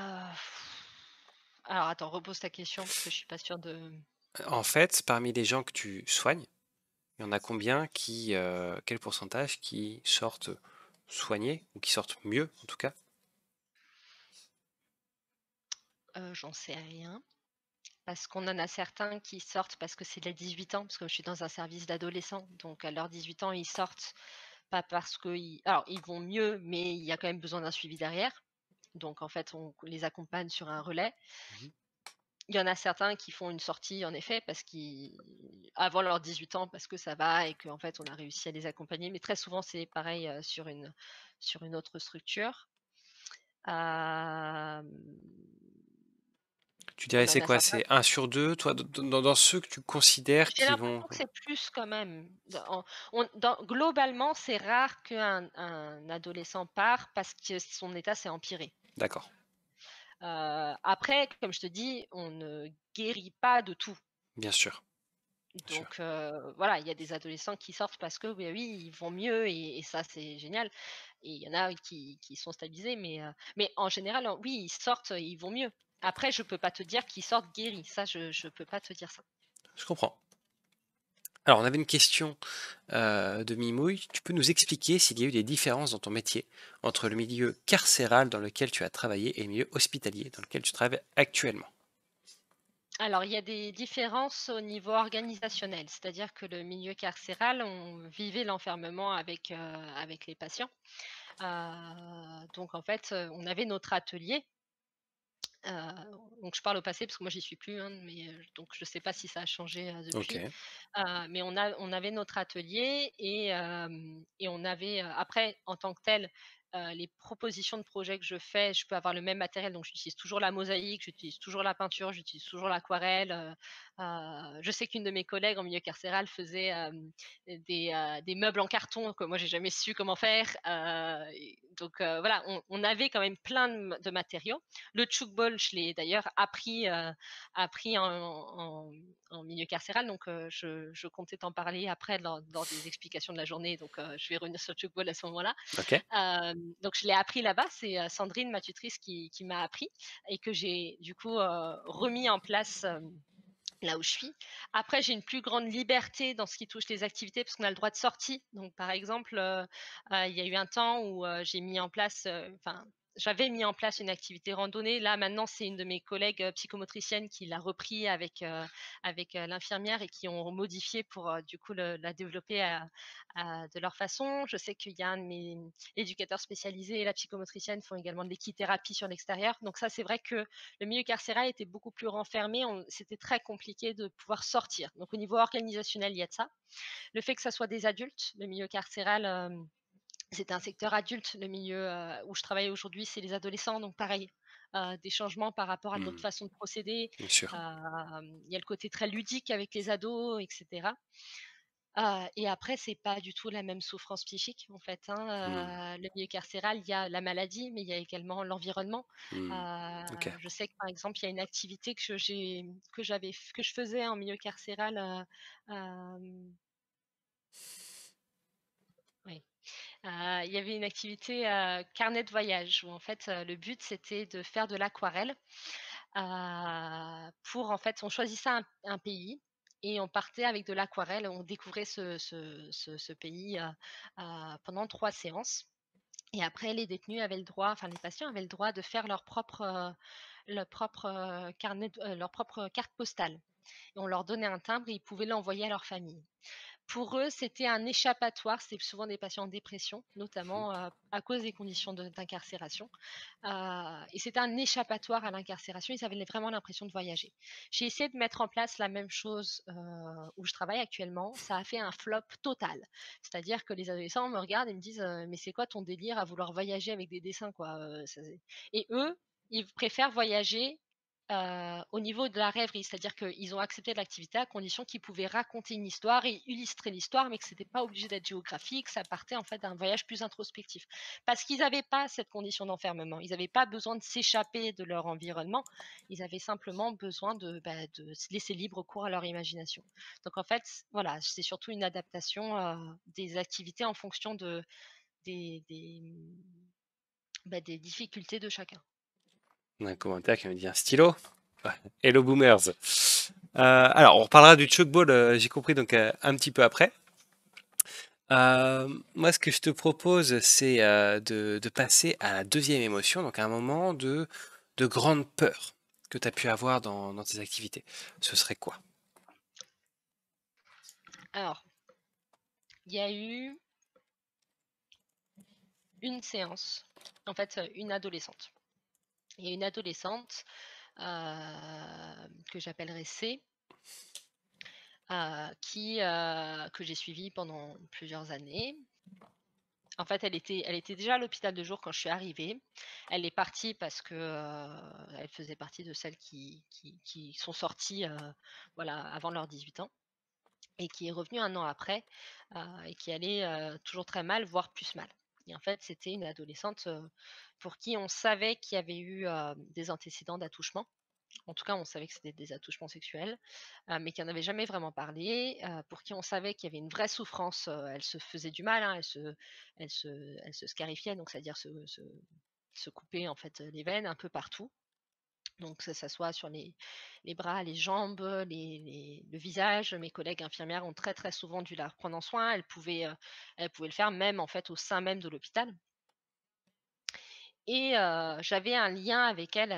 alors attends, repose ta question parce que je suis pas sûre de En fait, parmi les gens que tu soignes, il y en a combien qui, quel pourcentage qui sortent soignés ou qui sortent mieux en tout cas? j'en sais rien. Parce qu'on en a certains qui sortent parce que c'est les 18 ans, parce que je suis dans un service d'adolescents, donc à leurs 18 ans, ils sortent pas parce qu'ils alors ils vont mieux, mais il y a quand même besoin d'un suivi derrière. Donc en fait, on les accompagne sur un relais. Mmh. Il y en a certains qui font une sortie en effet parce qu'ils avant leurs 18 ans parce que ça va et qu'en fait on a réussi à les accompagner, mais très souvent c'est pareil, sur une autre structure. Hem, Tu dirais on c'est en a quoi? certains. C'est un sur 2 toi, dans ceux que tu considères J'ai qui vont l'impression que c'est plus quand même. Globalement, c'est rare qu'un adolescent part parce que son état s'est empiré. d'accord, Après, comme je te dis, on ne guérit pas de tout. bien sûr, bien sûr. Donc voilà, il y a des adolescents qui sortent parce que, oui, oui, ils vont mieux et ça, c'est génial et il y en a qui sont stabilisés mais en général, oui, ils sortent, ils vont mieux. Après, je peux pas te dire qu'ils sortent guéris. Ça, je peux pas te dire ça. Je comprends. Alors on avait une question, de Mimouille. Tu peux nous expliquer s'il y a eu des différences dans ton métier entre le milieu carcéral dans lequel tu as travaillé et le milieu hospitalier dans lequel tu travailles actuellement? Alors, il y a des différences au niveau organisationnel, c'est-à-dire que le milieu carcéral, on vivait l'enfermement avec les patients. Donc en fait, on avait notre atelier. Heu, donc je parle au passé parce que moi j'y suis plus, hein, mais donc je ne sais pas si ça a changé, depuis. OK. Mais on avait notre atelier et on avait, après en tant que tel, les propositions de projets que je fais, je peux avoir le même matériel, donc j'utilise toujours la mosaïque, j'utilise toujours la peinture, j'utilise toujours l'aquarelle. Je sais qu'une de mes collègues en milieu carcéral faisait, des meubles en carton que moi j'ai jamais su comment faire. Et donc voilà, on avait quand même plein de matériaux. Le tchoukball, je l'ai d'ailleurs appris en milieu carcéral, donc je comptais t'en parler après lors des explications de la journée, donc je vais revenir sur le tchoukball à ce moment-là. OK. Donc je l'ai appris là-bas, c'est, Sandrine, ma tutrice qui m'a appris et que j'ai du coup, remis en place, là où je suis. Après, j'ai une plus grande liberté dans ce qui touche les activités parce qu'on a le droit de sortie. Donc, par exemple, il y a eu un temps où j'ai mis en place, enfin, j'avais mis en place une activité randonnée. Là, maintenant, c'est une de mes collègues psychomotriciennes qui l'a repris avec l'infirmière et qui ont modifié pour du coup la développer de leur façon. Je sais qu'il y a un de mes éducateurs spécialisés et la psychomotricienne font également de l'équithérapie sur l'extérieur. Donc ça, c'est vrai que le milieu carcéral était beaucoup plus renfermé, c'était très compliqué de pouvoir sortir. Donc au niveau organisationnel, il y a de ça. Le fait que ça soit des adultes, le milieu carcéral, c'est un secteur adulte. Le milieu, où je travaille aujourd'hui, c'est les adolescents, donc pareil, des changements par rapport à notre Mmh. façon de procéder. Bien sûr. Il y a le côté très ludique avec les ados et cetera. Et après, c'est pas du tout la même souffrance psychique, en fait, Mmh. hein. Le milieu carcéral, il y a la maladie, mais il y a également l'environnement. Mmh. OK. Je sais que, par exemple, il y a une activité que je faisais en milieu carcéral, oui, il y avait une activité, carnet de voyage où, en fait, le but, c'était de faire de l'aquarelle. Pour en fait, on choisissait un pays et on partait avec de l'aquarelle, on découvrait ce pays, pendant 3 séances. Et après, les détenus avaient le droit, enfin les patients avaient le droit de faire leur propre carnet, leur propre carte postale. Et on leur donnait un timbre et ils pouvaient l'envoyer à leur famille. Pour eux, c'était un échappatoire. C'est souvent des patients en dépression, Mhm. notamment à cause des conditions d'incarcération. Et c'était un échappatoire à l'incarcération. Ils avaient vraiment l'impression de voyager. J'ai essayé de mettre en place la même chose où je travaille actuellement. Ça a fait un flop total. C'est-à-dire que les adolescents me regardent et me disent mais c'est quoi ton délire à vouloir voyager avec des dessins quoi Et eux, ils préfèrent voyager au niveau de la rêverie, c'est-à-dire qu'ils ont accepté l'activité à condition qu'ils pouvaient raconter une histoire et illustrer l'histoire, mais que c'était pas obligé d'être géographique, ça partait en fait d'un voyage plus introspectif. Parce qu'ils n'avaient pas cette condition d'enfermement, ils n'avaient pas besoin de s'échapper de leur environnement, ils avaient simplement besoin de se laisser libre cours à leur imagination. Donc en fait, voilà, c'est surtout une adaptation des activités en fonction des, des, des difficultés de chacun. On a un commentaire qui me dit un stylo. Ouais. Hello boomers. Alors, on reparlera du chalkball, j'ai compris, donc un petit peu après. Moi, ce que je te propose, c'est de passer à la deuxième émotion, donc un moment de grande peur que tu as pu avoir dans tes activités. Ce serait quoi? Alors, il y a eu une séance, en fait, une adolescente. Il y a une adolescente que j'appellerais C, que j'ai suivie pendant plusieurs années. En fait, elle était déjà à l'hôpital de jour quand je suis arrivée. Elle est partie parce que elle faisait partie de celles qui sont sorties voilà, avant leurs 18 ans et qui est revenue un an après et qui allait toujours très mal, voire plus mal. Et en fait, c'était une adolescente pour qui on savait qu'il y avait eu des antécédents d'attouchement. En tout cas, on savait que c'était des attouchements sexuels, mais qui n'en avait jamais vraiment parlé, pour qui on savait qu'il y avait une vraie souffrance. Elle se faisait du mal, hein, elle se scarifiait, donc c'est-à-dire se couper en fait les veines un peu partout. Donc que ça soit sur les bras, les jambes, le visage. Mes collègues infirmières ont très très souvent dû la prendre en soin. Elles pouvaient le faire même en fait au sein même de l'hôpital. Et j'avais un lien avec elle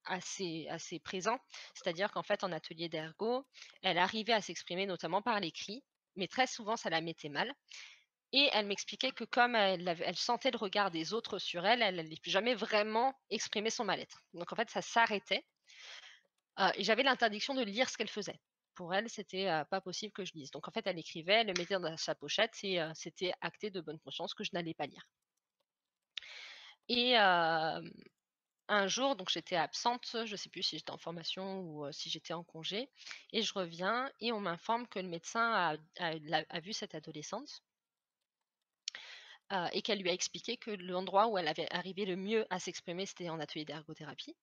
assez présent. C'est-à-dire qu'en fait, en atelier d'ergo, elle arrivait à s'exprimer notamment par l'écrit, mais très souvent, ça la mettait mal. Et elle m'expliquait que comme elle sentait le regard des autres sur elle, elle n'allait jamais vraiment exprimer son mal-être. Donc en fait, ça s'arrêtait. Et j'avais l'interdiction de lire ce qu'elle faisait. Pour elle, c'était pas possible que je lise. Donc en fait, elle écrivait, elle le mettait dans sa pochette et c'était acté de bonne conscience que je n'allais pas lire. Et un jour, donc j'étais absente, je ne sais plus si j'étais en formation ou si j'étais en congé, et je reviens et on m'informe que le médecin a vu cette adolescente et qu'elle lui a expliqué que l'endroit où elle avait arrivé le mieux à s'exprimer, c'était en atelier d'ergothérapie.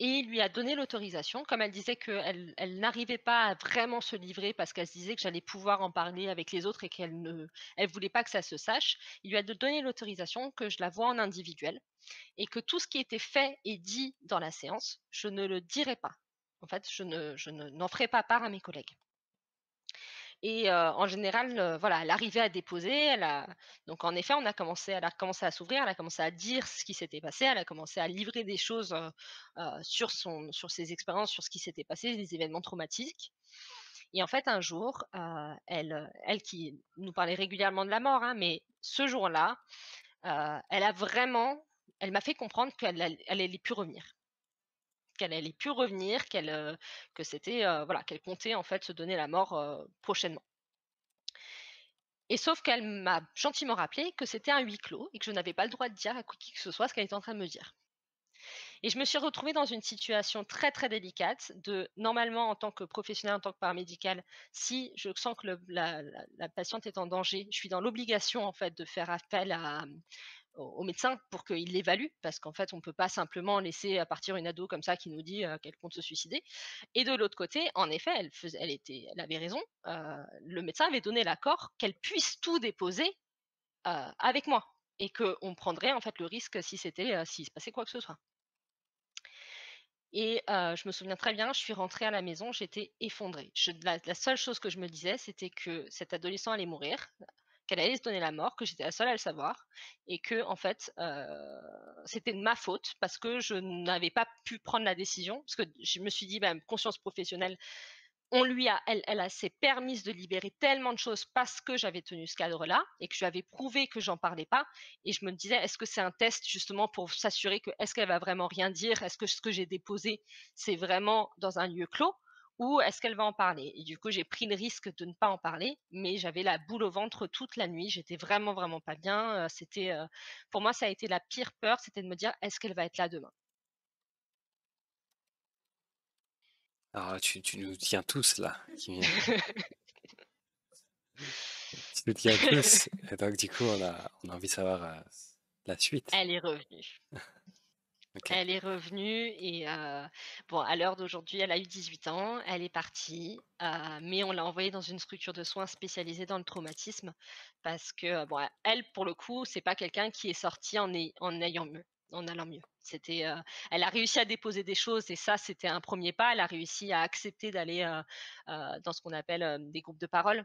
Et il lui a donné l'autorisation, comme elle disait qu'elle n'arrivait pas à vraiment se livrer parce qu'elle se disait que j'allais pouvoir en parler avec les autres et qu'elle voulait pas que ça se sache. Il lui a donné l'autorisation que je la vois en individuel et que tout ce qui était fait et dit dans la séance, je ne le dirai pas. En fait, n'en ferai pas part à mes collègues. Et en général, voilà, elle arrivait à déposer, donc en effet, elle a commencé à s'ouvrir, elle a commencé à dire ce qui s'était passé, elle a commencé à livrer des choses, sur ses expériences, sur ce qui s'était passé, des événements traumatiques. Et en fait, un jour, elle qui nous parlait régulièrement de la mort, hein, mais ce jour-là, elle m'a fait comprendre elle allait plus revenir. Qu'elle allait plus revenir, que c'était, voilà, qu'elle comptait en fait se donner la mort, prochainement. Et sauf qu'elle m'a gentiment rappelé que c'était un huis clos et que je n'avais pas le droit de dire à qui que ce soit ce qu'elle était en train de me dire. Et je me suis retrouvée dans une situation très, très délicate normalement, en tant que professionnelle, en tant que paramédicale, si je sens que la patiente est en danger, je suis dans l'obligation, en fait, de faire appel au médecin pour qu'il l'évalue, parce qu'en fait, on ne peut pas simplement laisser partir une ado comme ça qui nous dit qu'elle compte se suicider. Et de l'autre côté, en effet, elle avait raison. Le médecin avait donné l'accord qu'elle puisse tout déposer avec moi et qu'on prendrait en fait le risque si s'il se passait quoi que ce soit. Et je me souviens très bien, je suis rentrée à la maison, j'étais effondrée. La seule chose que je me disais, c'était que cet adolescent allait mourir, qu'elle allait se donner la mort, que j'étais la seule à le savoir et que en fait, c'était de ma faute parce que je n'avais pas pu prendre la décision. Parce que je me suis dit: «Bah, conscience professionnelle, elle s'est permise de libérer tellement de choses parce que j'avais tenu ce cadre-là et que je lui avais prouvé que j'en parlais pas et je me disais: «Est-ce que c'est un test justement pour s'assurer que est-ce qu'elle va vraiment rien dire? Est-ce que ce que j'ai déposé, c'est vraiment dans un lieu clos ou est-ce qu'elle va en parler?» Et du coup, j'ai pris le risque de ne pas en parler, mais j'avais la boule au ventre toute la nuit. J'étais vraiment, vraiment pas bien, pour moi, ça a été la pire peur, c'était de me dire: «Est-ce qu'elle va être là demain?» Alors, tu nous tiens tous là, Kimia. Tu nous tiens tous. Et donc, du coup, on a envie de savoir la suite. Elle est revenue. Ok. Elle est revenue et bon, à l'heure d'aujourd'hui, elle a eu 18 ans, elle est partie, mais on l'a envoyée dans une structure de soins spécialisée dans le traumatisme parce que, bon, elle, pour le coup, c'est pas quelqu'un qui est sorti en ayant mieux en allant mieux. Elle a réussi à déposer des choses et ça, c'était un premier pas. Elle a réussi à accepter d'aller, dans ce qu'on appelle, des groupes de parole,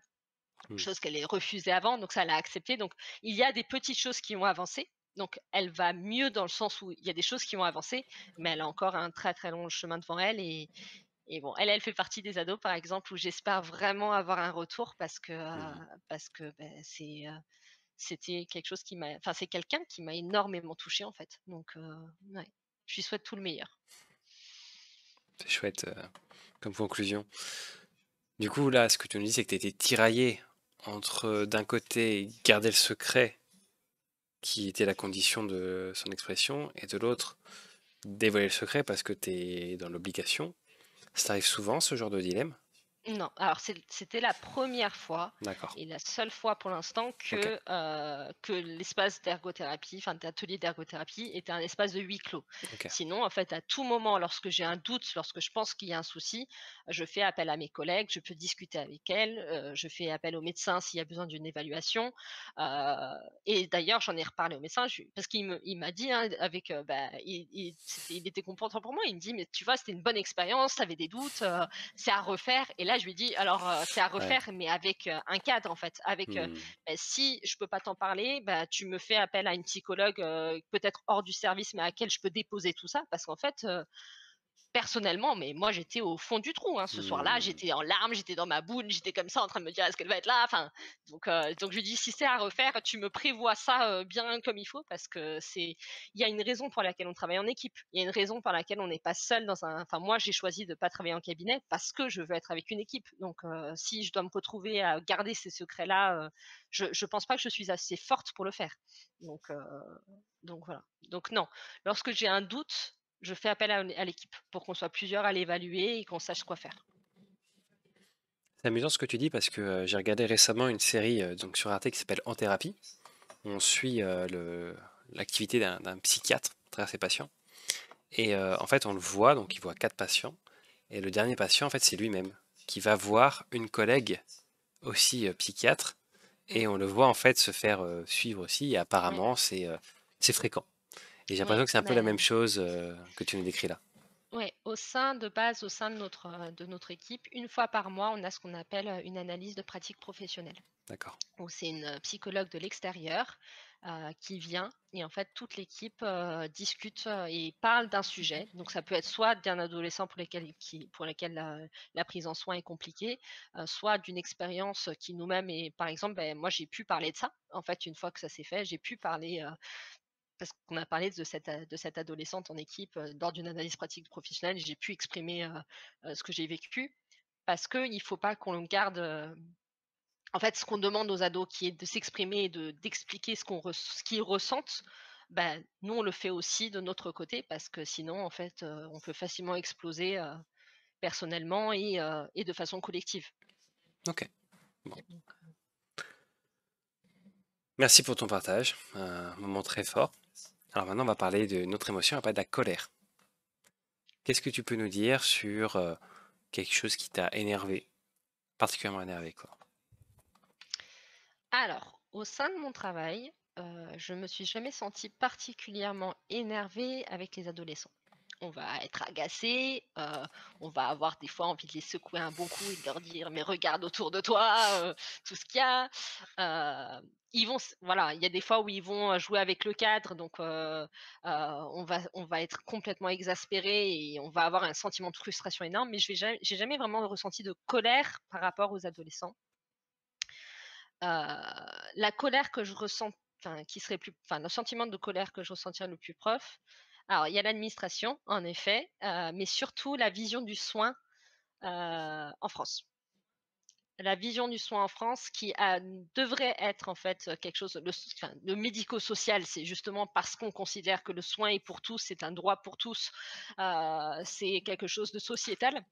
Hmm. chose qu'elle ait refusée avant, donc ça, elle a accepté. Donc il y a des petites choses qui ont avancé. Donc elle va mieux dans le sens où il y a des choses qui ont avancé, mais elle a encore un très, très long chemin devant elle et bon, elle fait partie des ados, par exemple, où j'espère vraiment avoir un retour Mhm. parce que, c'était quelque chose c'est quelqu'un qui m'a énormément touchée, en fait. Donc ouais, je lui souhaite tout le meilleur. C'est chouette comme conclusion. Du coup, là, ce que tu nous dis, c'est que tu étais tiraillé entre, d'un côté, garder le secret, qui était la condition de son expression, et de l'autre, dévoiler le secret parce que tu es dans l'obligation. Ça arrive souvent, ce genre de dilemme? Non, alors c'était la première fois D'accord. et la seule fois pour l'instant Ok. que l'espace d'ergothérapie, enfin d'atelier d'ergothérapie était un espace de huis clos. Ok. Sinon, en fait, à tout moment, lorsque j'ai un doute, lorsque je pense qu'il y a un souci, je fais appel à mes collègues, je peux discuter avec elles, je fais appel au médecin s'il y a besoin d'une évaluation, et d'ailleurs, j'en ai reparlé au médecin, parce il m'a dit, hein, avec, il était content pour moi, il me dit: «Mais tu vois, c'était une bonne expérience, tu avais des doutes, c'est à refaire et là je lui dis alors c'est à Ouais. refaire mais avec un cadre en fait avec Hmm. si je peux pas t'en parler bah tu me fais appel à une psychologue peut-être hors du service mais à laquelle je peux déposer tout ça parce qu'en fait personnellement, mais moi j'étais au fond du trou, hein. Ce soir-là, Hmm. j'étais en larmes, j'étais dans ma boune, j'étais comme ça en train de me dire: «Est-ce qu'elle va être là?» Enfin, donc je lui dis: «Si c'est à refaire, tu me prévois ça, bien comme il faut» parce que il y a une raison pour laquelle on travaille en équipe. Il y a une raison pour laquelle on n'est pas seul moi j'ai choisi de pas travailler en cabinet parce que je veux être avec une équipe. Donc si je dois me retrouver à garder ces secrets-là, je pense pas que je suis assez forte pour le faire. Donc heu, donc voilà. Donc non, lorsque j'ai un doute, je fais appel à l'équipe pour qu'on soit plusieurs à l'évaluer et qu'on sache quoi faire. C'est amusant ce que tu dis parce que j'ai regardé récemment une série donc sur Arte qui s'appelle En thérapie. On suit l'activité d'un psychiatre à travers ses patients. Et en fait, on le voit, donc il voit 4 patients. Et le dernier patient, en fait, c'est lui-même qui va voir une collègue aussi psychiatre. Mmh. Et on le voit en fait se faire suivre aussi. Et Ouais, apparemment, c'est fréquent. Et j'ai ouais, l'impression que c'est un peu la même chose que tu nous décris là. ouais, au sein de notre équipe, une fois par mois, on a ce qu'on appelle, une analyse de pratique professionnelle. D'accord. Où c'est une, psychologue de l'extérieur, qui vient et en fait toute l'équipe, discute, et parle d'un sujet. Donc ça peut être soit d'un adolescent pour lequel la prise en soin est compliquée, soit d'une expérience qui nous-mêmes est par exemple, moi j'ai pu parler de ça. En fait, une fois que ça s'est fait, j'ai pu parler, parce qu'on a parlé de cette adolescente en équipe, lors d'une analyse pratique professionnelle. J'ai pu exprimer, ce que j'ai vécu parce qu'il ne faut pas qu'on le garde, en fait, ce qu'on demande aux ados qui est de s'exprimer et d'expliquer ce qu'ils ressentent, nous on le fait aussi de notre côté parce que sinon en fait, on peut facilement exploser, personnellement et de façon collective. Ok. Bon. Merci pour ton partage. Un moment très fort. Alors maintenant, on va parler d'une autre émotion, on va parler de la colère. Qu'est-ce que tu peux nous dire sur quelque chose qui t'a énervé, particulièrement énervé, quoi? Alors, au sein de mon travail, je me suis jamais sentie particulièrement énervée avec les adolescents. on va être agacé, on va avoir des fois envie de les secouer un bon coup et de leur dire: «Mais regarde autour de toi, tout ce qu'il y a». Ils vont s Voilà, il y a des fois où ils vont, jouer avec le cadre, donc on va être complètement exaspéré et on va avoir un sentiment de frustration énorme, mais j'ai jamais vraiment ressenti de colère par rapport aux adolescents. La colère que je ressens, enfin, qui serait plus enfin, le sentiment de colère que je ressentirais le plus prof, alors il y a l'administration en effet, mais surtout la vision du soin, en France. La vision du soin en France qui devrait être en fait, quelque chose, le médico-social, c'est justement parce qu'on considère que le soin est pour tous, c'est un droit pour tous, c'est quelque chose de sociétal.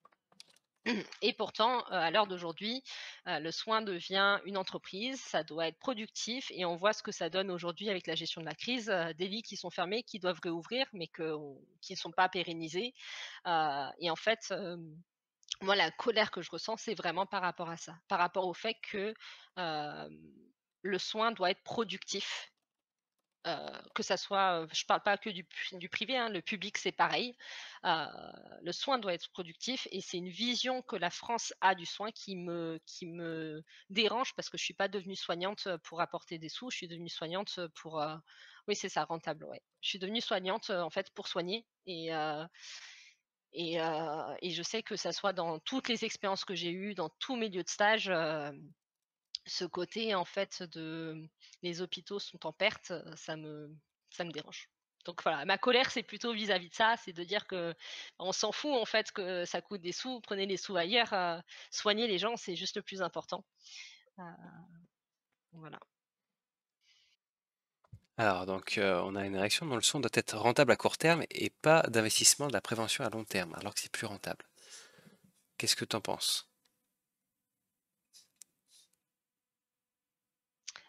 Et pourtant, à l'heure d'aujourd'hui, le soin devient une entreprise, ça doit être productif et on voit ce que ça donne aujourd'hui avec la gestion de la crise, des lits qui sont fermés, qui doivent réouvrir, mais qui ne sont pas pérennisés. Et en fait, moi, la colère que je ressens, c'est vraiment par rapport à ça, par rapport au fait que, hem, le soin doit être productif. Que ça soit, je parle pas que du privé, hein, le public, c'est pareil. Heu, le soin doit être productif et c'est une vision que la France a du soin qui me dérange parce que je suis pas devenue soignante, pour apporter des sous. Je suis devenue soignante, pour, oui, c'est ça, rentable, ouais. Je suis devenue soignante, en fait, pour soigner et je sais que ça soit dans toutes les expériences que j'ai eues, dans tous mes lieux de stage, ce côté en fait de les hôpitaux sont en perte, ça me dérange. Donc voilà, ma colère, c'est plutôt vis-à-vis de ça, c'est de dire que on s'en fout en fait que ça coûte des sous, prenez les sous ailleurs, soignez les gens, c'est juste le plus important. Heu, voilà. Alors, donc, on a une réaction dont le son doit être rentable à court terme et pas d'investissement de la prévention à long terme, alors que c'est plus rentable. Qu'est-ce que tu en penses?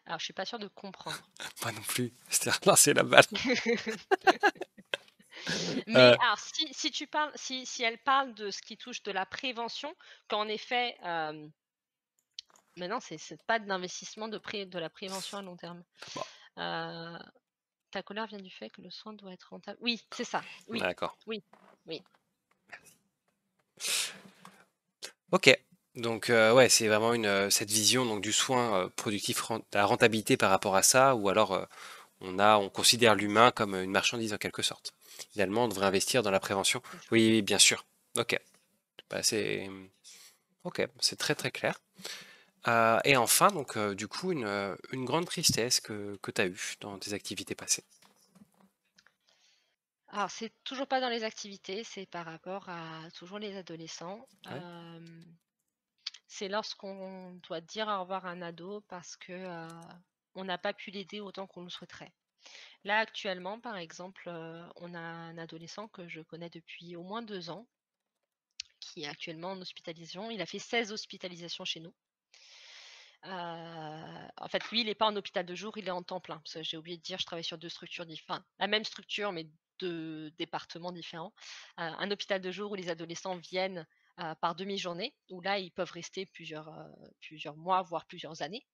Alors je suis pas sûre de comprendre. Moi non plus, c'était relancer la balle. Mais Euh, alors si tu parles si elle parle de ce qui touche de la prévention, qu'en effet, mais non, c'est pas de l'investissement de la prévention à long terme. bon, Heu Ta colère vient du fait que le soin doit être rentable. Oui, c'est ça. Oui, d'accord. oui, oui. Ok. Donc, ouais, c'est vraiment cette vision donc, du soin productif, la rentabilité par rapport à ça, ou alors on considère l'humain comme une marchandise en quelque sorte. Idéalement, on devrait investir dans la prévention. C'est ça. Oui, oui, bien sûr. Ok. Bah, ok, c'est très très clair. Et enfin, donc, du coup, une grande tristesse que tu as eue dans tes activités passées. Alors, c'est toujours pas dans les activités, c'est par rapport à toujours les adolescents. Ouais. C'est lorsqu'on doit dire au revoir à un ado parce que, on n'a pas pu l'aider autant qu'on le souhaiterait. Là, actuellement, par exemple, on a un adolescent que je connais depuis au moins 2 ans, qui est actuellement en hospitalisation. Il a fait 16 hospitalisations chez nous. En fait, lui, il est pas en hôpital de jour, il est en temps plein. Parce que j'ai oublié de dire, je travaille sur 2 structures enfin, la même structure, mais 2 départements différents. Un hôpital de jour où les adolescents viennent, par demi-journée, où là, ils peuvent rester plusieurs mois, voire plusieurs années,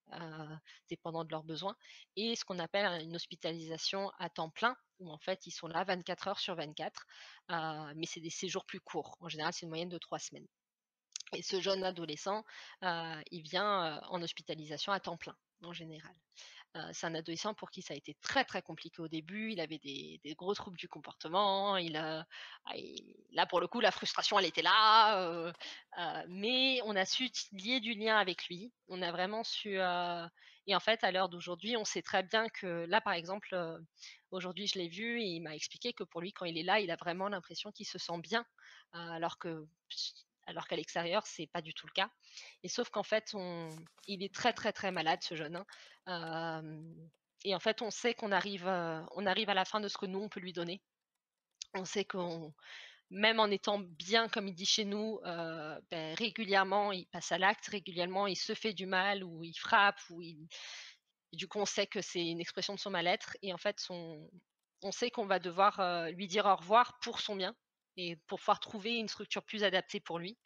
dépendant de leurs besoins. Et ce qu'on appelle une hospitalisation à temps plein, où en fait, ils sont là 24 heures sur 24, mais c'est des séjours plus courts. En général, c'est une moyenne de 3 semaines. Et ce jeune adolescent, il vient, en hospitalisation à temps plein, en général. C'est un adolescent pour qui ça a été très, très compliqué au début. Il avait des gros troubles du comportement. Là, pour le coup, la frustration, elle était là, mais on a su lier du lien avec lui. On a vraiment su, et en fait, à l'heure d'aujourd'hui, on sait très bien que là, par exemple, aujourd'hui, je l'ai vu et il m'a expliqué que pour lui, quand il est là, il a vraiment l'impression qu'il se sent bien, alors qu'à l'extérieur, c'est pas du tout le cas. Et sauf qu'en fait, il est très, très, très malade, ce jeune, hein. Et en fait, on arrive à la fin de ce que nous, on peut lui donner. On sait qu'on même en étant bien, comme il dit chez nous, régulièrement, il passe à l'acte, régulièrement, il se fait du mal ou il frappe ou il et du coup, on sait que c'est une expression de son mal-être et en fait, on sait qu'on va devoir, lui dire au revoir pour son bien et pour pouvoir trouver une structure plus adaptée pour lui.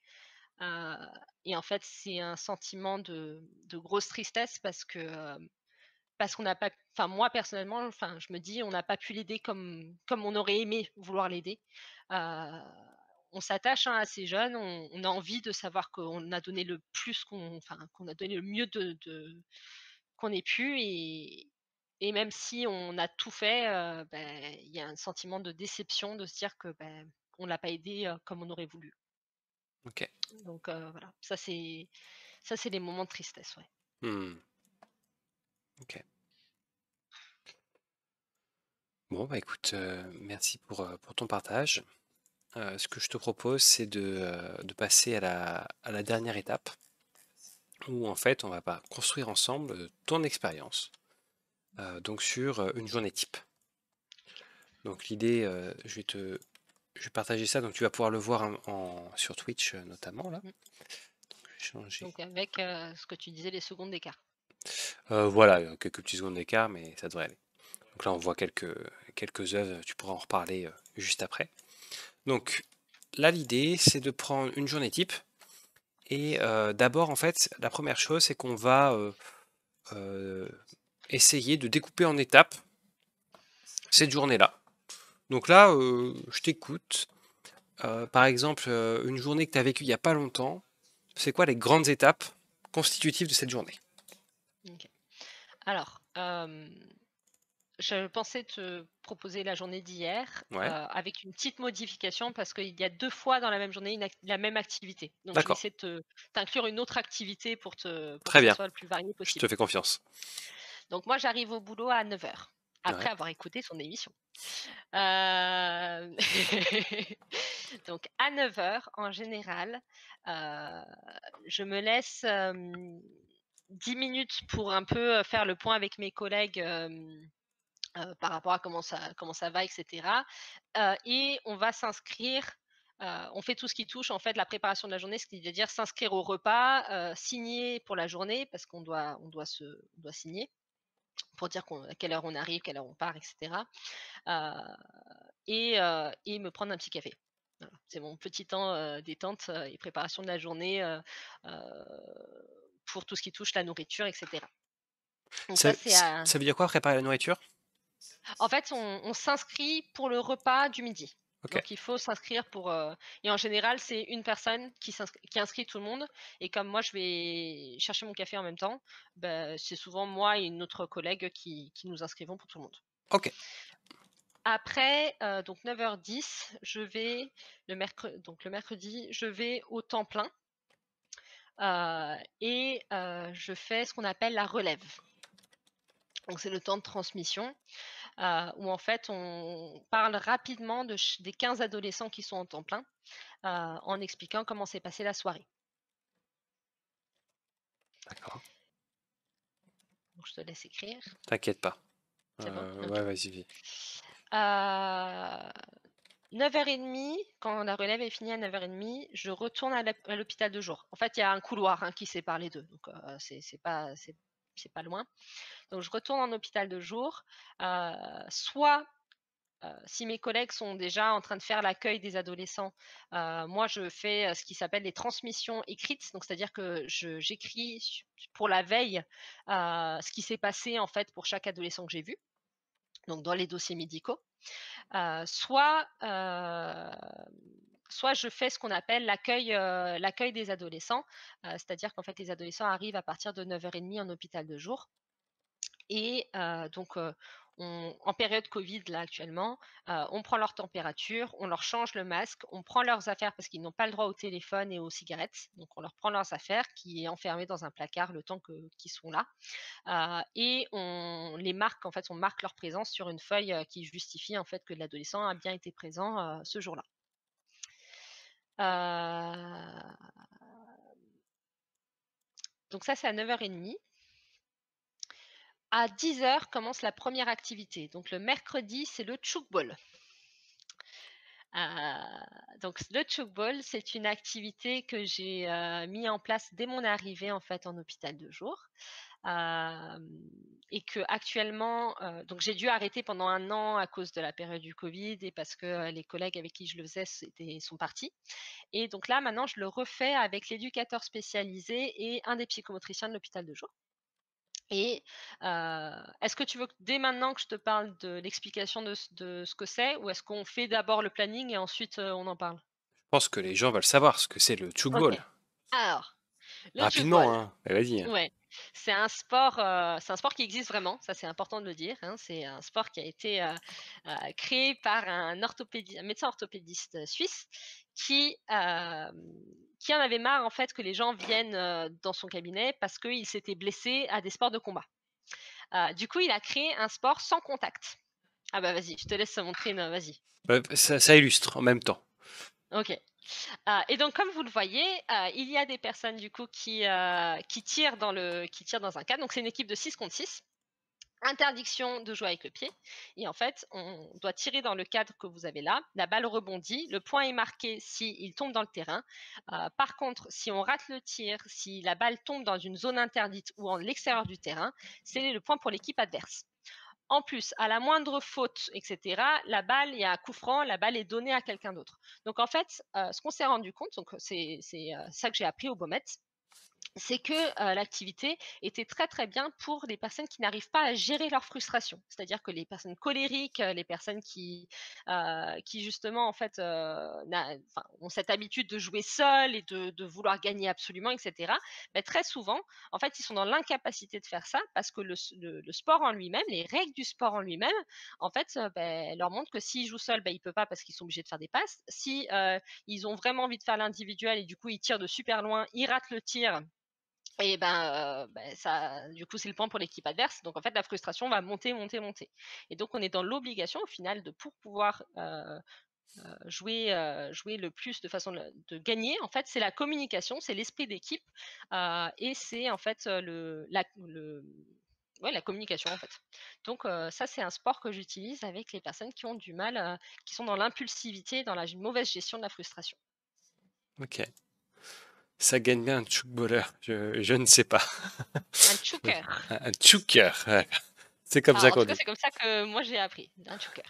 Heu et en fait, c'est un sentiment de grosse tristesse parce qu'on n'a pas enfin moi personnellement, enfin je me dis: «On n'a pas pu l'aider comme on aurait aimé vouloir l'aider». Heu, on s'attache, hein, à ces jeunes, on a envie de savoir qu'on a donné le plus qu'on a donné le mieux de qu'on ait pu et même si on a tout fait, il y a un sentiment de déception de se dire que, on l'a pas aidé, comme on aurait voulu. OK. Donc voilà, ça c'est les moments de tristesse, ouais. Mmh. OK. Bon, bah, écoute, merci pour ton partage. Ce que je te propose, c'est de passer à la dernière étape où, en fait, on va pas construire ensemble, ton expérience, donc sur, une journée type. OK. Donc l'idée, je vais partager ça, donc tu vas pouvoir le voir sur Twitch, notamment là. Mmh. Je vais changer. Donc avec, ce que tu disais, les secondes d'écart. Voilà, quelques petites secondes d'écart, mais ça devrait aller. Donc là, on voit quelques œuvres, tu pourras en reparler, juste après. Donc là, l'idée, c'est de prendre une journée type et d'abord, en fait, la première chose, c'est qu'on va, heu, essayer de découper en étapes cette journée-là. Donc là, je t'écoute. Par exemple, une journée que tu as vécue il y a pas longtemps, c'est quoi les grandes étapes constitutives de cette journée? OK. Alors, je pensais te proposer la journée d'hier, Ouais, avec une petite modification parce qu'il y a 2 fois dans la même journée la même activité. Donc je vais d'accord, essayer de t'inclure une autre activité pour que très ça bien, soit le plus varié je te possible. fais confiance. Donc moi, j'arrive au boulot à 9 heures Ouais, après avoir écouté son émission. Heu, donc à 9 heures en général, heu, je me laisse, 10 minutes pour un peu, faire le point avec mes collègues, par rapport à comment ça va et cetera. Et on va s'inscrire, on fait tout ce qui touche en fait la préparation de la journée, ce qui veut dire s'inscrire au repas, signer pour la journée parce qu'on doit signer pour dire à quelle heure on arrive, quelle heure on part et cetera. Heu et me prendre un petit café. Voilà, c'est mon petit temps, détente, et préparation de la journée, heu, pour tout ce qui touche la nourriture et cetera. Donc ça ça, c'est à ça veut dire quoi préparer la nourriture? en fait, on s'inscrit pour le repas du midi. OK, Donc il faut s'inscrire pour, et en général, c'est une personne qui inscrit tout le monde et comme moi, je vais chercher mon café en même temps, c'est souvent moi et une autre collègue qui nous inscrivons pour tout le monde. OK, Après, donc 9h10, le mercredi, je vais au temps plein, je fais ce qu'on appelle la relève. Donc c'est le temps de transmission, où en fait on parle rapidement des 15 adolescents qui sont en temps plein, en expliquant comment s'est passée la soirée. d'accord, Donc je te laisse écrire. t'inquiète pas. C'est bon? OK. Ouais, vas-y, vas-y. 9h30, quand la relève est finie à 9h30, je retourne à l'hôpital de jour. En fait, il y a un couloir, hein, qui sépare les 2, donc c'est pas loin. Donc je retourne en hôpital de jour, soit, si mes collègues sont déjà en train de faire l'accueil des adolescents, moi je fais, ce qui s'appelle les transmissions écrites. Donc c'est-à-dire que j'écris pour la veille, ce qui s'est passé en fait pour chaque adolescent que j'ai vu, donc dans les dossiers médicaux. Soit je fais ce qu'on appelle l'accueil des adolescents, c'est-à-dire qu'en fait les adolescents arrivent à partir de 9h30 en hôpital de jour et en période covid là actuellement, on prend leur température, on leur change le masque, on prend leurs affaires parce qu'ils n'ont pas le droit au téléphone et aux cigarettes, donc on leur prend leurs affaires qui est enfermé dans un placard le temps qu'ils sont là. Et on les marque, en fait, on marque leur présence sur une feuille, qui justifie, en fait, que l'adolescent a bien été présent, ce jour-là. Heu, donc ça, c'est à 9h30. À 10 heures commence la première activité. Donc le mercredi, c'est le tchoukball. Donc le tchoukball, c'est une activité que j'ai, mis en place dès mon arrivée, en fait, en hôpital de jour. Hem Et qu'actuellement, donc j'ai dû arrêter pendant 1 an à cause de la période du covid et parce que, les collègues avec qui je le faisais sont partis et donc là, maintenant, je le refais avec l'éducateur spécialisé et un des psychomotriciens de l'hôpital de jour. Et est-ce que tu veux que dès maintenant que je te parle de l'explication de ce que c'est ou est-ce qu'on fait d'abord le planning et ensuite, on en parle? Je pense que les gens veulent savoir ce que c'est le OK. tchoukball. Alors, le Rapidement, tchoukball, hein. Vas-y, hein. ouais, c'est un sport qui existe vraiment, ça c'est important de le dire, hein. C'est un sport qui a été, créé par un médecin orthopédiste, suisse qui, qui en avait marre en fait que les gens viennent, dans son cabinet parce qu'ils s'étaient blessés à des sports de combat. Du coup, il a créé un sport sans contact. Ah bah, vas-y, je te laisse montrer une, vas-y. Bah, ça illustre en même temps. OK. Et donc comme vous le voyez, il y a des personnes du coup qui tirent dans un cadre. Donc c'est une équipe de 6 contre 6. Interdiction de jouer avec le pied et en fait, on doit tirer dans le cadre que vous avez là. La balle rebondit, le point est marqué s'il tombe dans le terrain. Par contre, si on rate le tir, si la balle tombe dans une zone interdite ou en l'extérieur du terrain, c'est le point pour l'équipe adverse. En plus, à la moindre faute, et cetera, la balle, il y a un coup franc, la balle est donnée à quelqu'un d'autre. Donc en fait, ce qu'on s'est rendu compte, donc c'est ça que j'ai appris au Beaumet, c'est que, l'activité était très, très bien pour les personnes qui n'arrivent pas à gérer leur frustration. C'est-à-dire que les personnes colériques, les personnes qui justement en fait, ont cette habitude de jouer seules et de vouloir gagner absolument et cetera. Très souvent, en fait, ils sont dans l'incapacité de faire ça parce que le sport en lui-même, les règles du sport en lui-même, en fait, leur montrent que s'ils jouent seuls, ils peuvent pas parce qu'ils sont obligés de faire des passes. Si, ils ont vraiment envie de faire l'individuel et du coup ils tirent de super loin, ils ratent le tir et ça du coup, c'est le point pour l'équipe adverse. Donc en fait, la frustration va monter, monter, monter. Et donc on est dans l'obligation au final de pour pouvoir, jouer le plus de façon de gagner, en fait, c'est la communication, c'est l'esprit d'équipe, et c'est en fait, ouais, la communication, en fait. Donc ça, c'est un sport que j'utilise avec les personnes qui ont du mal, qui sont dans l'impulsivité, dans la mauvaise gestion de la frustration. Ok. Ça gagne bien un tchoukballeur. Je ne sais pas. Un choker. Un tchouker. Ouais. C'est comme ça Ah, en qu'on tout cas, dit. c'est comme ça que moi j'ai appris, un choker.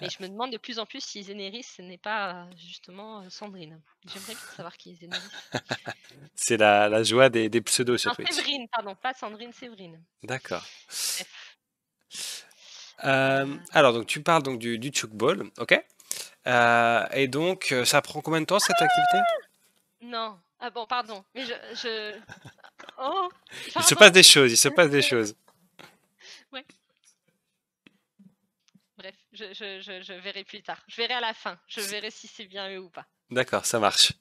Mais je me demande de plus en plus si Zénéris, ce n'est pas, justement, Sandrine. J'aimerais bien savoir qui est Zénéris. C'est la joie des pseudos sur Non, Twitch. Séverine, pardon, pas Sandrine, Séverine. D'accord. Bref, heu, Alors, donc, tu parles donc du tchoukball, ok? Et donc, ça prend combien de temps cette activité? non. Ah bon, pardon, mais je oh, Il se passe pardon. des choses, il se passe des choses. Ouais, bref, je verrai plus tard. Je verrai à la fin. Je verrai si c'est bien eux ou pas. D'accord, ça marche.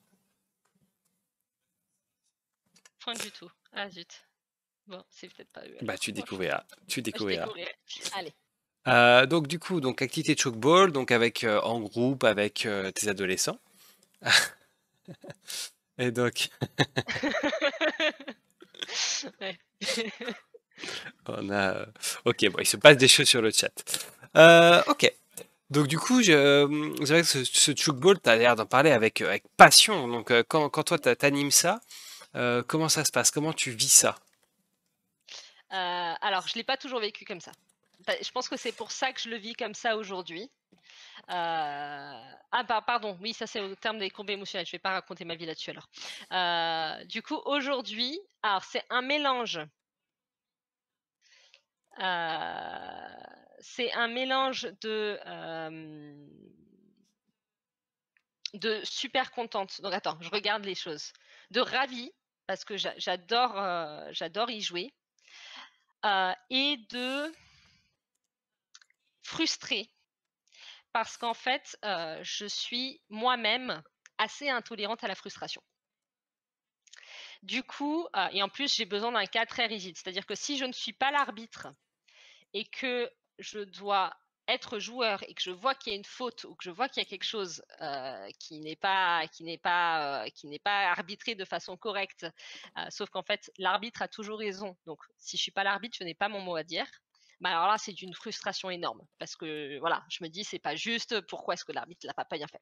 Point du tout. Ah zut. Bon, c'est peut-être pas eux Bah, alors. tu Bon, découvriras. Tu je découvriras. découvrirai. Allez. Donc, du coup, donc, activité de tchoukball, donc avec en groupe avec tes adolescents. Et donc, Ouais. on a. Ok, bon, il se passe des choses sur le chat. Ok. Donc du coup, c'est vrai que ce tchoukball, tu as l'air d'en parler avec passion. Donc quand toi, t'animes ça, comment ça se passe? Comment tu vis ça? Alors je l'ai pas toujours vécu comme ça. Je pense que c'est pour ça que je le vis comme ça aujourd'hui. Pardon, oui, ça c'est au terme des courbes émotionnelles, je vais pas raconter ma vie là-dessus alors. Du coup aujourd'hui, alors c'est un mélange de super contente, donc attends, je regarde les choses. De ravie, parce que j'adore y jouer, et de frustrée parce qu'en fait, je suis moi-même assez intolérante à la frustration. Du coup, et en plus, j'ai besoin d'un cas très rigide. C'est-à-dire que si je ne suis pas l'arbitre et que je dois être joueur et que je vois qu'il y a une faute ou que je vois qu'il y a quelque chose, qui n'est pas arbitré de façon correcte, sauf qu'en fait, l'arbitre a toujours raison. Donc si je suis pas l'arbitre, je n'ai pas mon mot à dire. Alors là, c'est d'une frustration énorme parce que voilà, je me dis: «C'est pas juste, pourquoi est-ce que l'arbitre l'a pas bien fait?»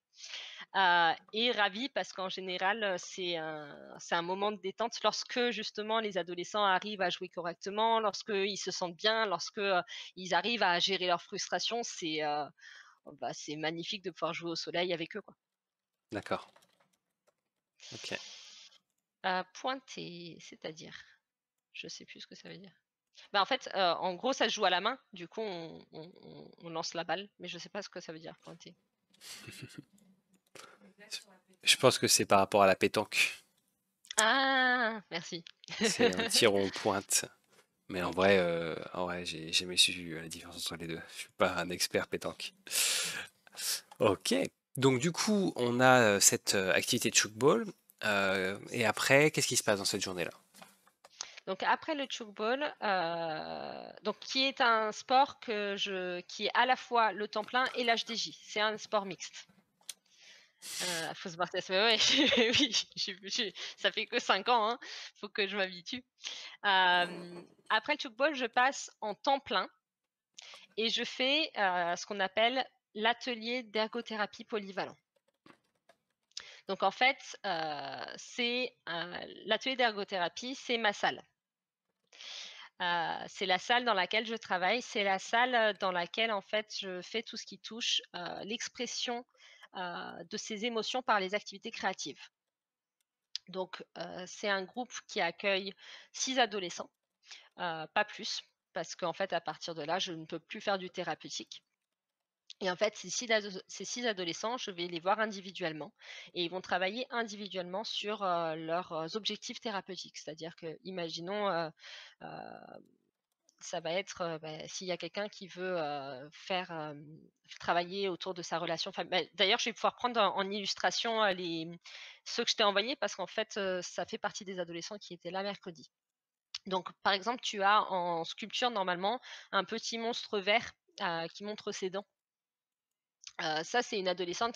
Et ravie parce qu'en général, c'est un moment de détente lorsque justement les adolescents arrivent à jouer correctement, lorsqu'ils se sentent bien, lorsque, ils arrivent à gérer leur frustration, c'est magnifique de pouvoir jouer au soleil avec eux, quoi. D'accord. Ok. Pointer, c'est-à-dire? Je sais plus ce que ça veut dire. Bah, en fait, en gros, ça se joue à la main. Du coup, on lance la balle, mais je sais pas ce que ça veut dire pointer. Je pense que c'est par rapport à la pétanque. Ah! Merci. C'est un tir où on pointe. Mais OK. en vrai, j'ai jamais su la différence entre les deux. Je suis pas un expert pétanque. Ok. Donc du coup, on a cette activité de shootball. Et après, qu'est-ce qui se passe dans cette journée-là? Donc après le tchoukball, donc qui est un sport qui est à la fois le temps plein et l'HDJ. C'est un sport mixte. Faut se voir ça ouais, oui, ça fait que 5 ans, hein, faut que je m'habitue. Après le tchoukball, je passe en temps plein et je fais, ce qu'on appelle l'atelier d'ergothérapie polyvalent. Donc en fait, l'atelier d'ergothérapie, c'est ma salle. C'est la salle dans laquelle je travaille, c'est la salle, dans laquelle en fait je fais tout ce qui touche, l'expression, de ses émotions par les activités créatives. Donc, c'est un groupe qui accueille 6 adolescents, pas plus, parce qu'en fait à partir de là, je ne peux plus faire du thérapeutique. Et en fait, ces 6 adolescents, je vais les voir individuellement et ils vont travailler individuellement sur, leurs, objectifs thérapeutiques. C'est-à-dire que, imaginons, heu, ça va être, s'il y a quelqu'un qui veut, travailler autour de sa relation d'ailleurs, je vais pouvoir prendre en illustration, ceux que je t'ai envoyés parce qu'en fait, ça fait partie des adolescents qui étaient là mercredi. Donc, par exemple, tu as en sculpture, normalement, un petit monstre vert, qui montre ses dents. Ça, c'est une adolescente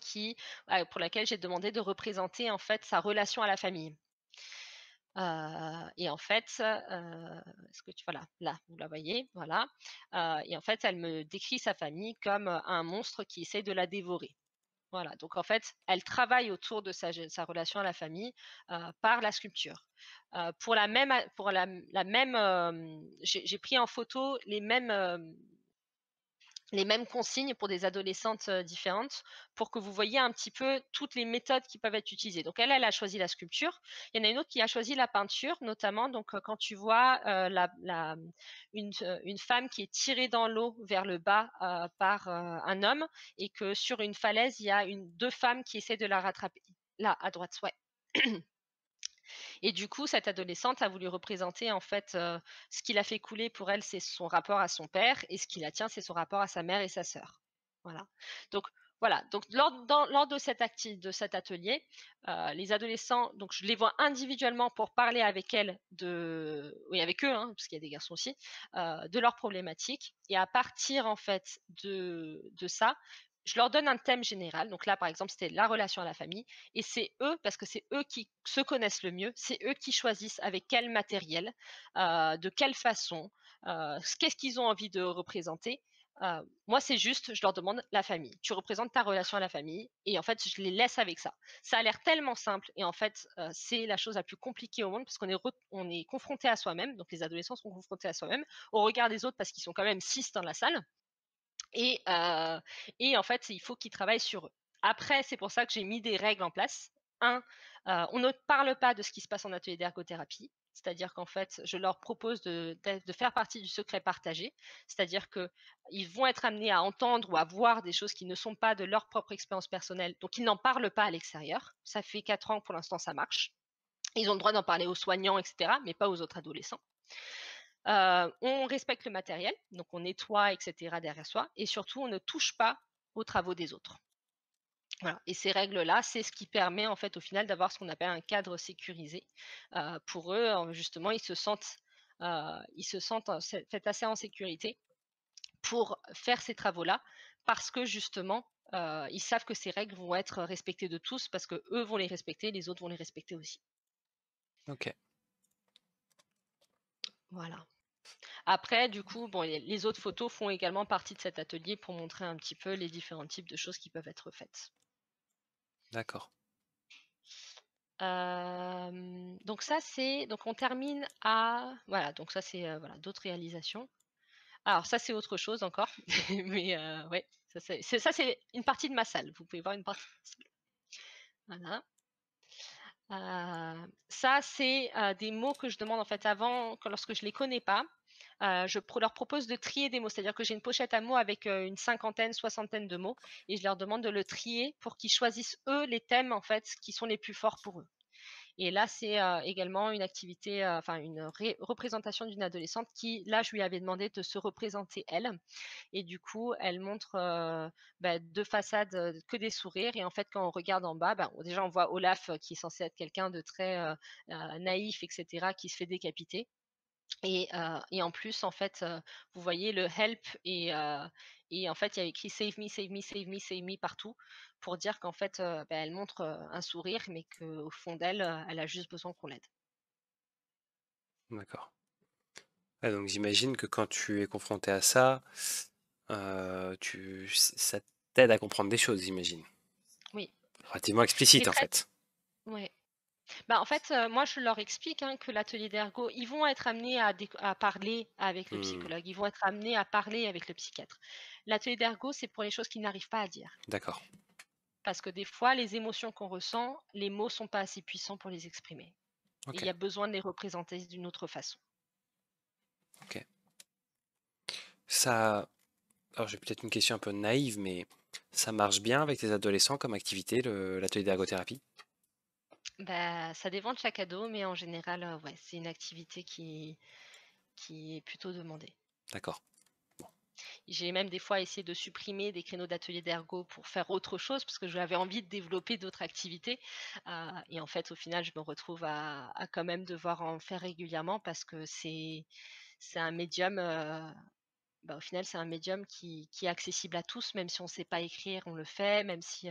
pour laquelle j'ai demandé de représenter, en fait, sa relation à la famille. Et en fait, est-ce que voilà, là, vous la voyez, voilà. Et en fait, elle me décrit sa famille comme, un monstre qui essaie de la dévorer. Voilà, donc en fait, elle travaille autour de sa relation à la famille, par la sculpture. Pour la même, j'ai pris en photo les mêmes consignes pour des adolescentes, différentes, pour que vous voyez un petit peu toutes les méthodes qui peuvent être utilisées. Donc elle, elle a choisi la sculpture. Il y en a une autre qui a choisi la peinture, notamment donc, quand tu vois, une femme qui est tirée dans l'eau vers le bas, par, un homme et que sur une falaise, il y a 2 femmes qui essaient de la rattraper. Là, à droite, ouais. Et du coup, cette adolescente a voulu représenter en fait, ce qui l'a fait couler pour elle, c'est son rapport à son père et ce qui la tient, c'est son rapport à sa mère et sa sœur. Voilà. Donc voilà, donc lors de cet atelier, les adolescents, donc je les vois individuellement pour parler avec elles oui avec eux, hein, parce qu'il y a des garçons aussi, de leurs problématiques et à partir en fait de ça, je leur donne un thème général. Donc là, par exemple, c'était la relation à la famille et c'est eux, parce que c'est eux qui se connaissent le mieux, c'est eux qui choisissent avec quel matériel, de quelle façon, qu'est-ce qu'ils ont envie de représenter. Moi, c'est juste, je leur demande la famille. Tu représentes ta relation à la famille et en fait, je les laisse avec ça. Ça a l'air tellement simple et en fait, c'est la chose la plus compliquée au monde parce on est confronté à soi-même, donc les adolescents sont confrontés à soi-même, au regard des autres parce qu'ils sont quand même 6 dans la salle et en fait, il faut qu'ils travaillent sur eux. Après, c'est pour ça que j'ai mis des règles en place. 1, on ne parle pas de ce qui se passe en atelier d'ergothérapie. C'est-à-dire qu'en fait, je leur propose de faire partie du secret partagé. C'est-à-dire qu'ils vont être amenés à entendre ou à voir des choses qui ne sont pas de leur propre expérience personnelle, donc ils n'en parlent pas à l'extérieur. Ça fait 4 ans, pour l'instant, ça marche. Ils ont le droit d'en parler aux soignants et cetera, mais pas aux autres adolescents. On respecte le matériel, donc on nettoie et cetera derrière soi et surtout on ne touche pas aux travaux des autres. Voilà et ces règles-là, c'est ce qui permet en fait au final d'avoir ce qu'on appelle un cadre sécurisé. Pour eux, justement, ils se sentent fait assez en sécurité pour faire ces travaux-là parce que justement, ils savent que ces règles vont être respectées de tous parce qu'eux vont les respecter, les autres vont les respecter aussi. Ok. Voilà. Après, du coup, bon, les autres photos font également partie de cet atelier pour montrer un petit peu les différents types de choses qui peuvent être faites. D'accord. Donc ça, donc on termine voilà, donc ça c'est, voilà, d'autres réalisations. Alors ça, c'est autre chose encore, mais ouais, ça c'est une partie de ma salle. Vous pouvez voir une partie de ma salle. Voilà. Ça, c'est, des mots que je demande en fait avant, que lorsque je les connais pas, leur propose de trier des mots. C'est-à-dire que j'ai une pochette à mots avec, une cinquantaine, soixantaine de mots et je leur demande de le trier pour qu'ils choisissent eux les thèmes en fait qui sont les plus forts pour eux. Et là, c'est, également une activité, enfin une représentation d'une adolescente qui là, je lui avais demandé de se représenter elle et du coup, elle montre, de façade, que des sourires et en fait, quand on regarde en bas, déjà on voit Olaf, qui est censé être quelqu'un de très, naïf et cetera, qui se fait décapiter et en plus, en fait, vous voyez le help et en fait, il y a écrit «Save me, save me, save me, save me» partout pour dire qu'en fait, elle montre, un sourire mais qu'au fond d'elle, elle a juste besoin qu'on l'aide. D'accord. Ouais, donc j'imagine que quand tu es confronté à ça, ça t'aide à comprendre des choses, j'imagine. Oui, Relativement c'est explicite, en très fait. ouais. En fait, moi, je leur explique, hein, que l'atelier d'ergo, ils vont être amenés à parler avec le Hmm, psychologue, ils vont être amenés à parler avec le psychiatre. L'atelier d'ergo, c'est pour les choses qu'ils n'arrivent pas à dire. d'accord. Parce que des fois, les émotions qu'on ressent, les mots sont pas assez puissants pour les exprimer. Et il Ok, y a besoin de les représenter d'une autre façon. ok. Ça, alors j'ai peut-être une question un peu naïve, mais ça marche bien avec les adolescents comme activité, l'atelier d'ergothérapie? Ça dépend de chaque ado, mais en général, ouais, c'est une activité qui est plutôt demandée. D'accord. J'ai même des fois essayé de supprimer des créneaux d'atelier d'ergo pour faire autre chose, parce que j'avais envie de développer d'autres activités. Et en fait, au final, je me retrouve à quand même devoir en faire régulièrement parce que c'est un médium, au final, c'est un médium qui est accessible à tous, même si on ne sait pas écrire, on le fait, même si,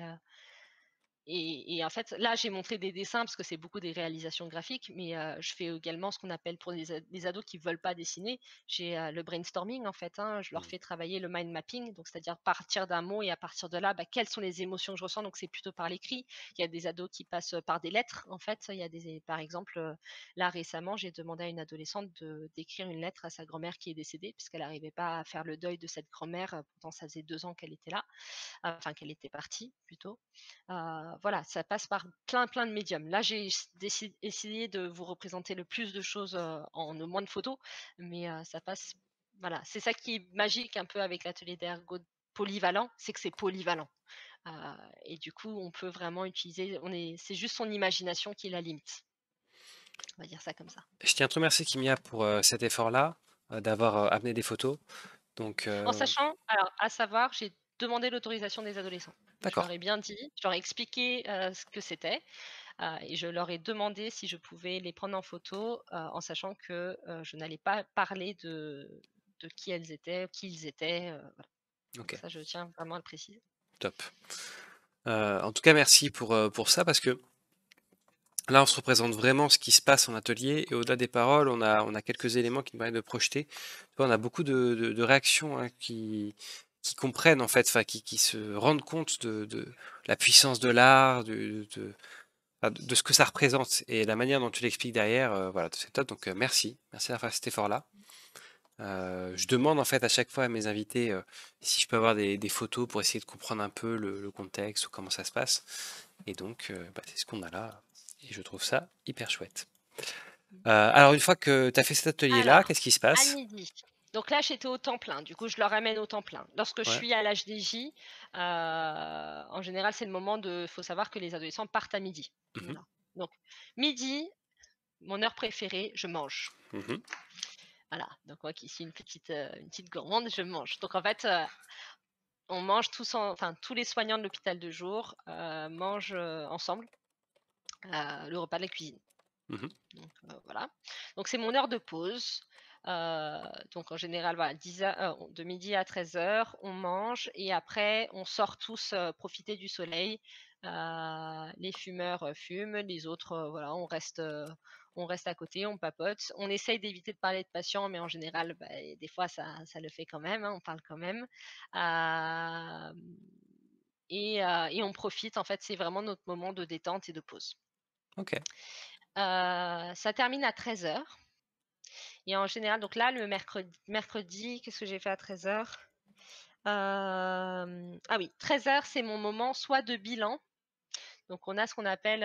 et en fait, là, j'ai montré des dessins parce que c'est beaucoup des réalisations graphiques, mais je fais également ce qu'on appelle pour les ados qui ne veulent pas dessiner, j'ai, le brainstorming en fait, hein. Je leur Hmm, fais travailler le mind mapping, donc c'est-à-dire partir d'un mot et à partir de là, quelles sont les émotions que je ressens? Donc c'est plutôt par l'écrit. Il y a des ados qui passent, par des lettres en fait. Il y a des par exemple, là récemment, j'ai demandé à une adolescente d'écrire une lettre à sa grand-mère qui est décédée puisqu'elle n'arrivait pas à faire le deuil de cette grand-mère, pourtant ça faisait 2 ans qu'elle était là, enfin qu'elle était partie plutôt. Voilà, ça passe par plein de médiums. Là, j'ai essayé de vous représenter le plus de choses, en le moins de photos, mais ça passe voilà, c'est ça qui est magique un peu avec l'atelier d'ergo polyvalent, c'est que c'est polyvalent. Heu et du coup, on peut vraiment utiliser c'est juste son imagination qui est la limite. On va dire ça comme ça. Je tiens à te remercier, Kimia, pour cet effort-là, d'avoir amené des photos. Donc, En sachant alors à savoir, j'ai demandé l'autorisation des adolescents. Je leur d'accord. ai bien dit, je leur ai expliqué, ce que c'était. Et je leur ai demandé si je pouvais les prendre en photo, en sachant que, je n'allais pas parler de qui ils étaient, voilà. Donc Ok, ça, je tiens vraiment à le préciser. top. En tout cas, merci pour ça, parce que là, on se représente vraiment ce qui se passe en atelier, et au-delà des paroles, on a quelques éléments qui nous permettent de projeter. Tu vois, on a beaucoup de réactions, hein, qui comprennent, en fait, enfin, qui se rendent compte de la puissance de l'art, enfin, de ce que ça représente, et la manière dont tu l'expliques derrière, voilà, c'est top. Donc, merci d'avoir fait cet effort-là. Je demande en fait à chaque fois à mes invités, si je peux avoir des photos pour essayer de comprendre un peu le contexte ou comment ça se passe. Et donc, c'est ce qu'on a là. Et je trouve ça hyper chouette. Alors, une fois que tu as fait cet atelier-là, Alors, qu'est-ce qui se à passe? midi. Donc là, j'étais au temps plein. Du coup, je leur amène au temps plein. Lorsque je Ouais. suis à l'HDJ, en général, c'est le moment de faut savoir que les adolescents partent à midi. Mhm, Voilà. Donc midi, mon heure préférée, je mange. mhm, Voilà, donc moi qui suis une petite gourmande, je mange. Donc en fait, on mange tous les soignants de l'hôpital de jour, mangent, ensemble, le repas de la cuisine. mhm. Donc voilà. Donc c'est mon heure de pause. Donc en général, voilà, 10 heures, de midi à 13 heures, on mange et après on sort tous, profiter du soleil. Les fumeurs, fument, les autres, voilà, on reste à côté, on papote. On essaye d'éviter de parler de patients, mais en général, des fois ça le fait quand même, hein, on parle quand même. Hem et on profite, en fait, c'est vraiment notre moment de détente et de pause. Ok. Ça termine à 13 heures. Et en général, donc là, le mercredi, qu'est-ce que j'ai fait à 13 heures? Ah oui, 13 heures, c'est mon moment soit de bilan, Donc on a ce qu'on appelle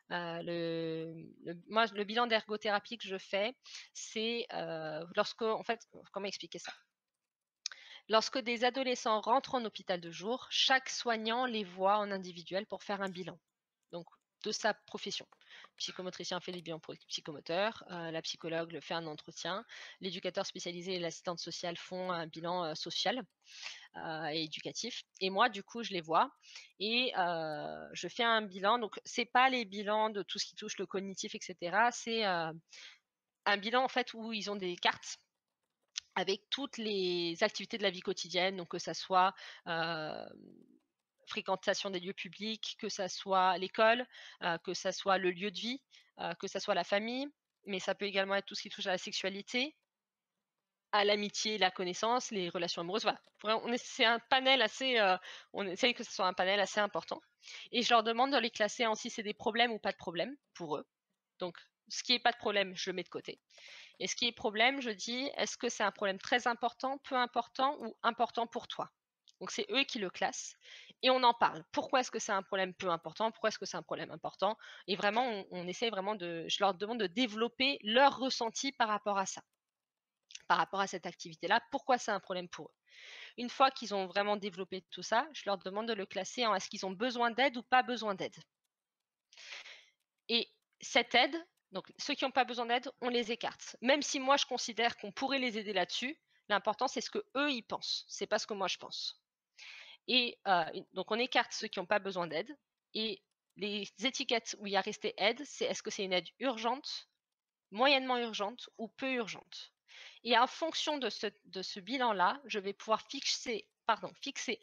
moi, le bilan d'ergothérapie que je fais, c'est lorsque, en fait, comment expliquer ça? Lorsque des adolescents rentrent en hôpital de jour, chaque soignant les voit en individuel pour faire un bilan, donc de sa profession. Le psychomotricien fait les bilans psychomoteurs, la psychologue le fait un entretien, l'éducateur spécialisé et l'assistante sociale font un bilan social et éducatif. Et moi, du coup, je les vois et je fais un bilan. Donc, c'est pas les bilans de tout ce qui touche le cognitif, etc. C'est un bilan en fait où ils ont des cartes avec toutes les activités de la vie quotidienne, donc que ça soit fréquentation des lieux publics, que ça soit l'école, que ça soit le lieu de vie, que ça soit la famille, mais ça peut également être tout ce qui touche à la sexualité, à l'amitié, la connaissance, les relations amoureuses, voilà. C'est un panel assez, on essaye que ce soit un panel assez important et je leur demande de les classer en si c'est des problèmes ou pas de problèmes pour eux. Donc ce qui est pas de problème, je le mets de côté et ce qui est problème, je dis: «Est-ce que c'est un problème très important, peu important ou important pour toi?» Donc c'est eux qui le classent et on en parle. Pourquoi est-ce que c'est un problème peu important? Pourquoi est-ce que c'est un problème important? Et vraiment on essaye vraiment je leur demande de développer leur ressenti par rapport à ça, par rapport à cette activité-là, pourquoi c'est un problème pour eux. Une fois qu'ils ont vraiment développé tout ça, je leur demande de le classer en est-ce qu'ils ont besoin d'aide ou pas besoin d'aide. Et cette aide, donc ceux qui n'ont pas besoin d'aide, on les écarte. Même si moi je considère qu'on pourrait les aider là-dessus, l'important c'est ce que eux ils pensent, c'est pas ce que moi je pense. Et donc on écarte ceux qui n'ont pas besoin d'aide. Et les étiquettes où il y a resté aide, c'est est-ce que c'est une aide urgente, moyennement urgente ou peu urgente. Et en fonction de ce bilan-là, je vais pouvoir fixer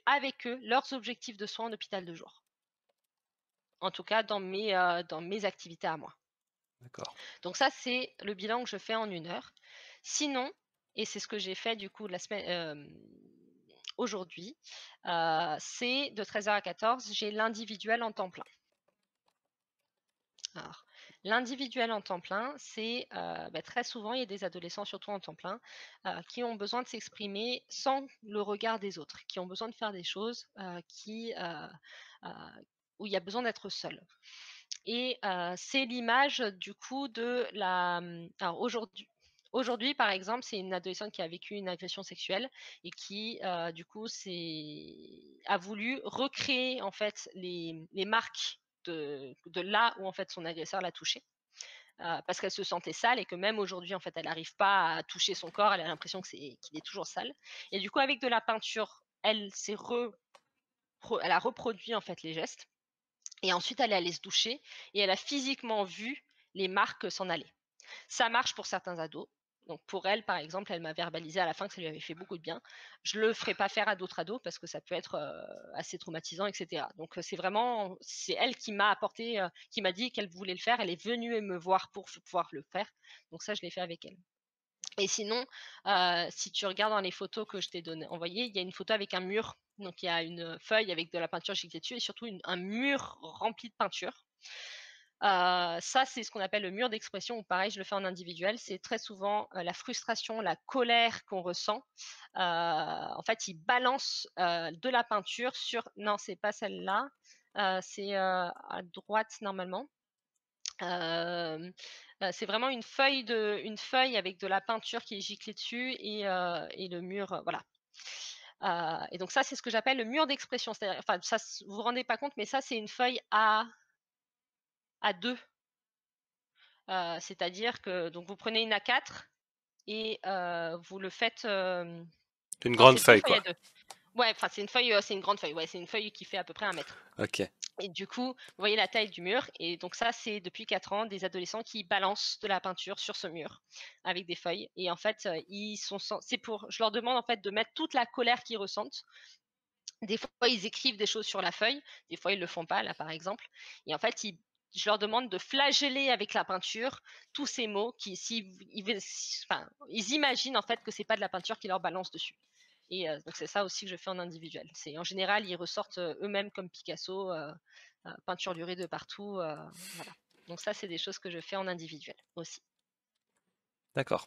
avec eux leurs objectifs de soins en hôpital de jour. En tout cas, dans mes activités à moi. D'accord. Donc ça, c'est le bilan que je fais en 1 heure. Sinon, et c'est ce que j'ai fait du coup la semaine aujourd'hui, c'est de 13h à 14h, j'ai l'individuel en temps plein. Alors, l'individuel en temps plein, c'est très souvent, il y a des adolescents, surtout en temps plein, qui ont besoin de s'exprimer sans le regard des autres, qui ont besoin de faire des choses où il y a besoin d'être seul. Et c'est l'image du coup de la. Alors aujourd'hui, par exemple, c'est une adolescente qui a vécu une agression sexuelle et qui, du coup, a voulu recréer en fait les marques de là où en fait son agresseur l'a touchée. Parce qu'elle se sentait sale et que même aujourd'hui, en fait, elle n'arrive pas à toucher son corps, elle a l'impression qu'il est toujours sale. Et du coup, avec de la peinture, elle a reproduit en fait les gestes. Et ensuite, elle est allée se doucher et elle a physiquement vu les marques s'en aller. Ça marche pour certains ados. Donc pour elle, par exemple, elle m'a verbalisé à la fin que ça lui avait fait beaucoup de bien. Je le ferai pas faire à d'autres ados parce que ça peut être assez traumatisant, etc. Donc c'est elle qui m'a apporté, qui m'a dit qu'elle voulait le faire. Elle est venue me voir pour pouvoir le faire. Donc ça, je l'ai fait avec elle. Et sinon, si tu regardes dans les photos que je t'ai envoyées, il y a une photo avec un mur. Donc il y a une feuille avec de la peinture giclée dessus et surtout un mur rempli de peinture. Ça, c'est ce qu'on appelle le mur d'expression, ou pareil, je le fais en individuel. C'est très souvent la frustration, la colère qu'on ressent. En fait, il balance de la peinture sur. Non, c'est pas celle-là. C'est à droite normalement. C'est vraiment une feuille avec de la peinture qui est giclée dessus et le mur, voilà. Et donc ça, c'est ce que j'appelle le mur d'expression. C'est-à-dire, enfin, ça, vous vous rendez pas compte, mais ça, c'est une feuille A2. C'est-à-dire que donc vous prenez une A4 et vous le faites. Une Non, grande c'est deux feuille, feuilles quoi. A2. Ouais, enfin c'est une feuille, c'est une grande feuille. Ouais, c'est une feuille qui fait à peu près 1 mètre. Ok. Et du coup, vous voyez la taille du mur. Et donc ça, c'est depuis 4 ans des adolescents qui balancent de la peinture sur ce mur avec des feuilles. Et en fait, je leur demande en fait de mettre toute la colère qu'ils ressentent. Des fois, ils écrivent des choses sur la feuille. Des fois, ils le font pas, là, par exemple. Et en fait, je leur demande de flageller avec la peinture tous ces mots ils imaginent en fait que c'est pas de la peinture qui leur balance dessus. Et donc c'est ça aussi que je fais en individuel. C'est en général, ils ressortent eux-mêmes comme Picasso, peinture durée de partout, voilà. Donc ça, c'est des choses que je fais en individuel aussi. D'accord.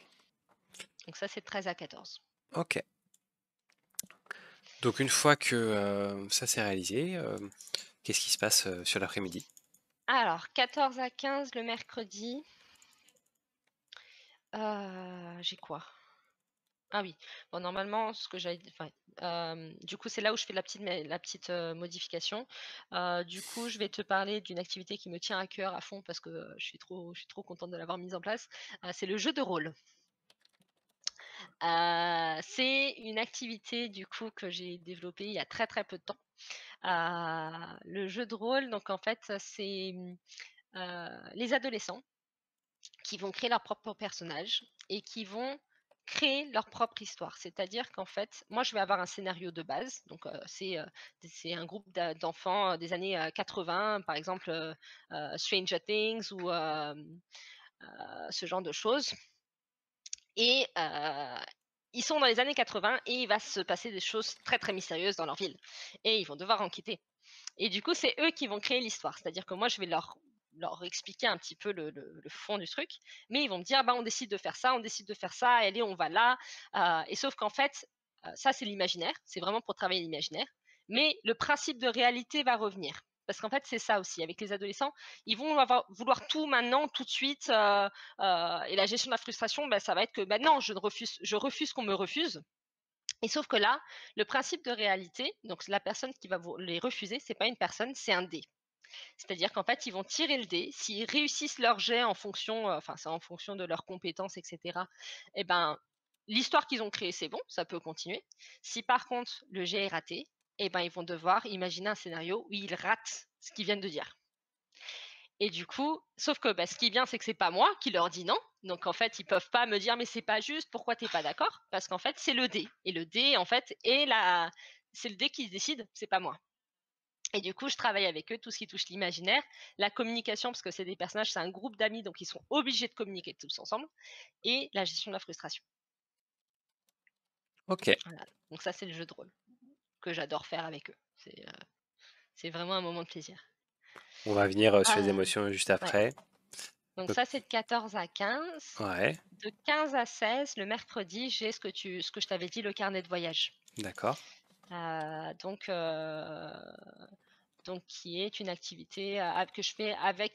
Donc ça, c'est de 13 à 14. Ok. Donc une fois que ça c'est réalisé, Qu'est-ce qui se passe sur l'après-midi? Alors 14 à 15 le mercredi, j'ai quoi? Ah oui, bon normalement ce que j'avais enfin, du coup c'est là où je fais la petite modification. Du coup, je vais te parler d'une activité qui me tient à cœur à fond parce que, je suis trop contente de l'avoir mise en place. C'est le jeu de rôle. C'est une activité du coup que j'ai développée il y a très, très peu de temps. Le jeu de rôle donc en fait, c'est, les adolescents qui vont créer leur propre personnage et qui vont créer leur propre histoire. C'est-à-dire qu'en fait, moi, je vais avoir un scénario de base. Donc, c'est un groupe d'enfants des années 80, par exemple, Stranger Things ou ce genre de choses. Et ils sont dans les années 80 et il va se passer des choses très, très mystérieuses dans leur ville. Et ils vont devoir en quitter. Et du coup, c'est eux qui vont créer l'histoire. C'est-à-dire que moi, je vais leur expliquer un petit peu le fond du truc, mais ils vont me dire: «Bah, on décide de faire ça, on décide de faire ça, allez, on va là». Et sauf qu'en fait, ça, c'est l'imaginaire, c'est vraiment pour travailler l'imaginaire, mais le principe de réalité va revenir. Parce qu'en fait, c'est ça aussi, avec les adolescents, ils vont vouloir tout maintenant, tout de suite, et la gestion de la frustration, bah, ça va être que: «Bah, non, je refuse qu'on me refuse». Et sauf que là, le principe de réalité, donc la personne qui va vous les refuser, c'est pas une personne, c'est un dé. C'est-à-dire qu'en fait, ils vont tirer le dé. S'ils réussissent leur jet en fonction, enfin, c'est en fonction de leurs compétences, et cetera, et ben, l'histoire qu'ils ont créée, c'est bon, ça peut continuer. Si par contre le jet est raté, et ben, ils vont devoir imaginer un scénario où ils ratent ce qu'ils viennent de dire. Et du coup, sauf que, bah, ce qui est bien, c'est que c'est pas moi qui leur dis non. Donc en fait, ils peuvent pas me dire: «Mais c'est pas juste, pourquoi tu es pas d'accord?» Parce qu'en fait, c'est le dé et le dé, en fait, c'est le dé qui décide, c'est pas moi. Et du coup, je travaille avec eux, tout ce qui touche l'imaginaire, la communication, parce que c'est des personnages, c'est un groupe d'amis, donc ils sont obligés de communiquer tous ensemble, et la gestion de la frustration. Ok, Voilà, donc ça, c'est le jeu de rôle que j'adore faire avec eux. C'est vraiment un moment de plaisir. on va venir sur les Ah, émotions juste ouais, après. donc Donc, ça, c'est de 14 à 15. ouais, De 15 à 16, le mercredi, j'ai ce que je t'avais dit, le carnet de voyage. d'accord. Donc qui est une activité, que je fais avec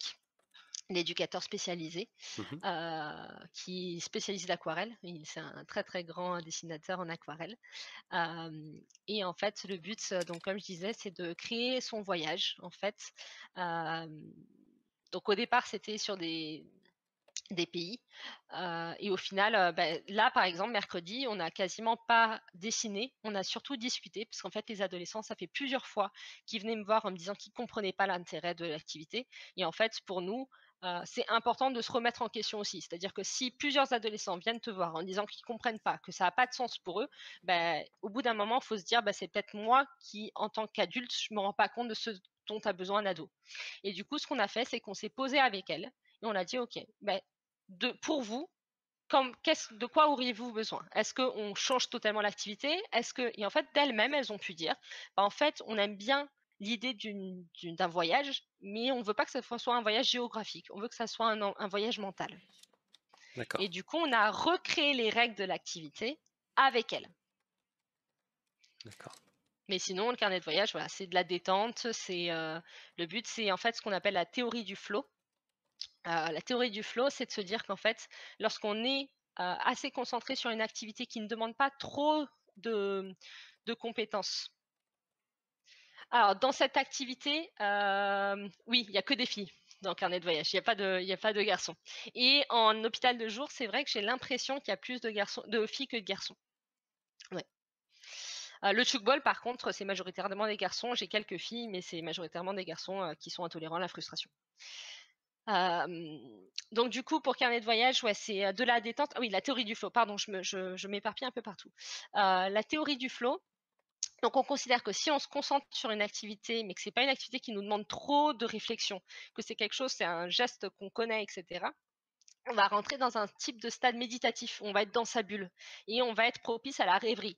l'éducateur spécialisé, Mhm. qui est spécialisé d'aquarelle. C'est un très, très grand dessinateur en aquarelle. Et en fait, le but, donc comme je disais, c'est de créer son voyage, en fait. Hem, donc au départ, c'était sur des pays, et au final, là, par exemple, mercredi, on n'a quasiment pas dessiné, on a surtout discuté parce qu'en fait, les adolescents, ça fait plusieurs fois qu'ils venaient me voir en me disant qu'ils ne comprenaient pas l'intérêt de l'activité et en fait, pour nous, c'est important de se remettre en question aussi. C'est-à-dire que si plusieurs adolescents viennent te voir en disant qu'ils ne comprennent pas, que ça a pas de sens pour eux, au bout d'un moment, il faut se dire: «C'est peut-être moi qui, en tant qu'adulte, je me rends pas compte de ce dont a besoin un ado». Et du coup, ce qu'on a fait, c'est qu'on s'est posé avec elle et on a dit: «OK, pour vous, de quoi auriez-vous besoin? Est-ce qu'on change totalement l'activité? Et en fait, d'elles-mêmes, elles ont pu dire, en fait, on aime bien l'idée d'un voyage, mais on ne veut pas que ça soit un voyage géographique. On veut que ça soit un voyage mental. D'accord, Et du coup, on a recréé les règles de l'activité avec elles. d'accord. Mais sinon, le carnet de voyage, voilà, c'est de la détente. Le but, c'est en fait ce qu'on appelle la théorie du flow. La théorie du flow, c'est de se dire qu'en fait, lorsqu'on est, assez concentré sur une activité qui ne demande pas trop de compétences. Alors dans cette activité, oui, il y a que des filles dans le carnet de voyage, il y a pas de garçons et en hôpital de jour, c'est vrai que j'ai l'impression qu'il y a plus de filles que de garçons. Ouais. Le tchoukball par contre, c'est majoritairement des garçons. J'ai quelques filles, mais c'est majoritairement des garçons, qui sont intolérants à la frustration. Hem, donc du coup, pour carnet de voyage, ouais, c'est, de la détente. Ah oui, la théorie du flow, pardon, je m'éparpille un peu partout. La théorie du flow, donc on considère que si on se concentre sur une activité, mais que c'est pas une activité qui nous demande trop de réflexion, que c'est un geste qu'on connaît et cetera, on va rentrer dans un type de stade méditatif. On va être dans sa bulle et on va être propice à la rêverie.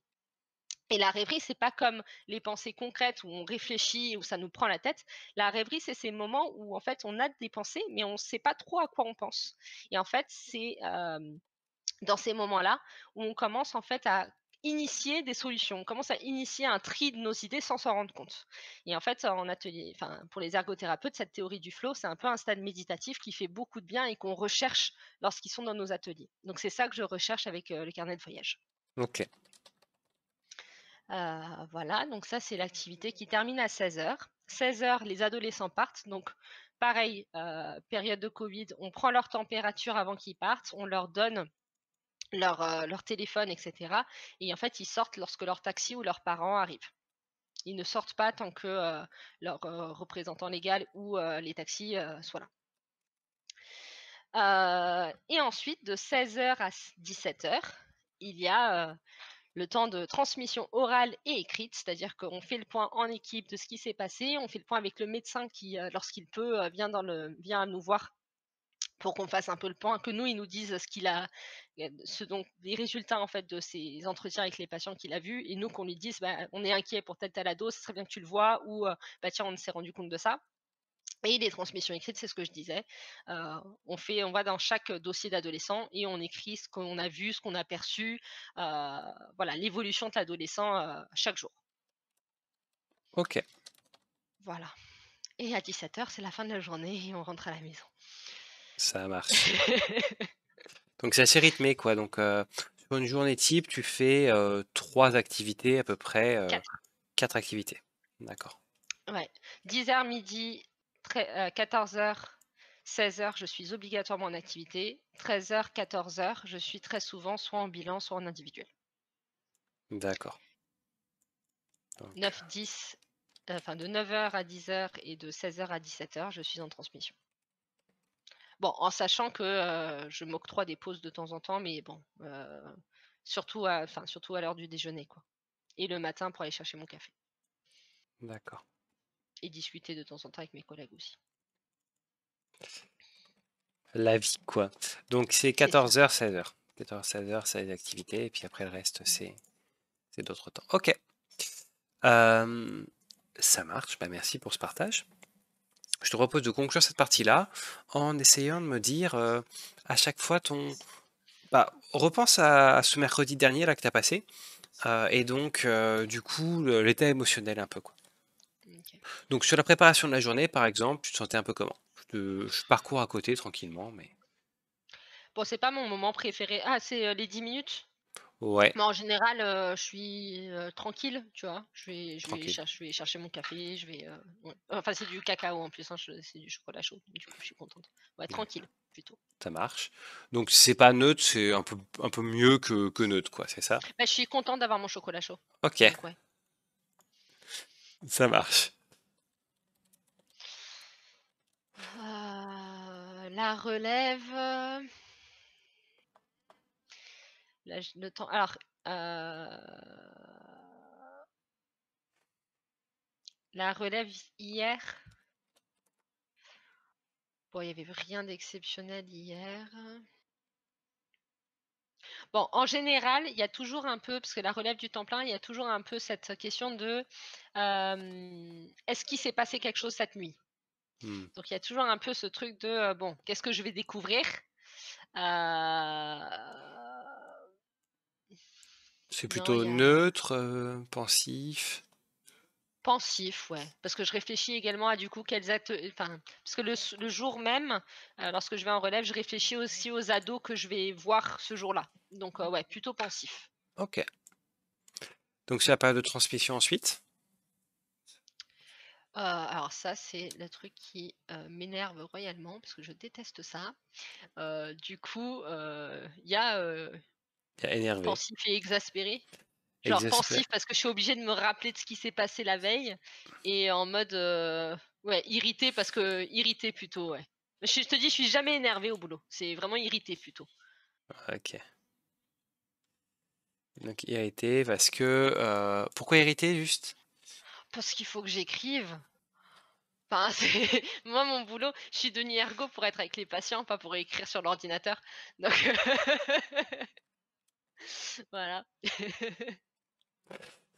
Et la rêverie, c'est pas comme les pensées concrètes où on réfléchit, où ça nous prend la tête. La rêverie, c'est ces moments où en fait on a des pensées, mais on ne sait pas trop à quoi on pense. Et en fait, c'est dans ces moments-là où on commence en fait à initier des solutions. On commence à initier un tri de nos idées sans s'en rendre compte. Et en fait, en atelier, enfin, pour les ergothérapeutes, cette théorie du flow, c'est un peu un stade méditatif qui fait beaucoup de bien et qu'on recherche lorsqu'ils sont dans nos ateliers. Donc c'est ça que je recherche avec le carnet de voyage. Ok. Voilà, donc ça, c'est l'activité qui termine à 16h. 16h, les adolescents partent. Donc, pareil, période de Covid, on prend leur température avant qu'ils partent, on leur donne leur téléphone, etc. Et en fait, ils sortent lorsque leur taxi ou leurs parents arrivent. Ils ne sortent pas tant que leur représentant légal ou les taxis soient là. Et ensuite, de 16h à 17h, il y a le temps de transmission orale et écrite, c'est-à-dire qu'on fait le point en équipe de ce qui s'est passé, on fait le point avec le médecin qui, lorsqu'il peut, vient nous voir pour qu'on fasse un peu le point, que nous, il nous dise ce dont les résultats en fait de ces entretiens avec les patients qu'il a vus, et nous qu'on lui dise, bah, on est inquiet pour tel ado, ce serait bien que tu le vois, ou bah tiens, on s'est rendu compte de ça. Et les transmissions écrites, c'est ce que je disais. On va dans chaque dossier d'adolescent et on écrit ce qu'on a vu, ce qu'on a perçu, voilà, l'évolution de l'adolescent chaque jour. Ok. Voilà. Et à 17h, c'est la fin de la journée et on rentre à la maison. Ça marche. Donc c'est assez rythmé, quoi. Donc sur une journée type, tu fais 3 activités à peu près, 4. 4 activités. D'accord. Ouais. 10h midi, 14h, 16h, je suis obligatoirement en activité. 13h, 14h, je suis très souvent soit en bilan, soit en individuel. D'accord. Donc, 9-10, enfin de 9h à 10h et de 16h à 17h, je suis en transmission. Bon, en sachant que je m'octroie des pauses de temps en temps, mais bon, surtout à l'heure du déjeuner, quoi. Et le matin pour aller chercher mon café. d'accord. Et discuter de temps en temps avec mes collègues aussi. La vie, quoi. Donc c'est C'est ça. 14h, 16h. 14h, 16h, c'est les activités, et puis après le reste, c'est d'autres temps. Ok. Euh, Ça marche. Bah, merci pour ce partage. Je te propose de conclure cette partie-là en essayant de me dire à chaque fois Bah, repense à ce mercredi dernier là que tu as passé, et donc du coup l'état émotionnel un peu, quoi. Ok. Donc sur la préparation de la journée par exemple, tu te sentais un peu comment? Je parcours à côté tranquillement, mais Bon, c'est pas mon moment préféré. Ah, c'est les 10 minutes? ouais, Mais en général, je suis tranquille, tu vois. tranquille, Je vais chercher mon café, ouais. Enfin, c'est du cacao en plus, hein, c'est du chocolat chaud. Du coup, je suis contente. Ouais, d'accord, tranquille, plutôt. ça marche. Donc c'est pas neutre, c'est un peu mieux que neutre, quoi, c'est ça? Bah, je suis contente d'avoir mon chocolat chaud. Ok, Donc, ouais. ça marche. La relève, le temps. Alors, la relève hier. Bon, il y avait rien d'exceptionnel hier. Bon, en général, il y a toujours un peu, parce que la relève du temps plein, il y a toujours un peu cette question de est-ce qu'il s'est passé quelque chose cette nuit? Hmm. Donc il y a toujours un peu ce truc de bon, qu'est-ce que je vais découvrir? Euh, C'est Non, il plutôt y a neutre, pensif. pensif, ouais. Parce que je réfléchis également à du coup quels actes, enfin, parce que le jour même, lorsque je vais en relève, je réfléchis aussi aux ados que je vais voir ce jour-là. Donc ouais, plutôt pensif. Ok. Donc c'est la période de transmission ensuite. Alors ça, c'est le truc qui, m'énerve royalement parce que je déteste ça. Du coup, il y a, Il y a énervé, pensif et exaspéré. Genre exaspéré. pensif parce que je suis obligée de me rappeler de ce qui s'est passé la veille, et en mode, ouais, irritée parce que irritée plutôt, ouais. Je te dis, je suis jamais énervée au boulot. C'est vraiment irritée plutôt. Ok. Donc irrité parce que pourquoi irrité juste? Parce qu'il faut que j'écrive. Enfin, c'est moi mon boulot, je suis devenue ergo pour être avec les patients, pas pour écrire sur l'ordinateur. Donc voilà.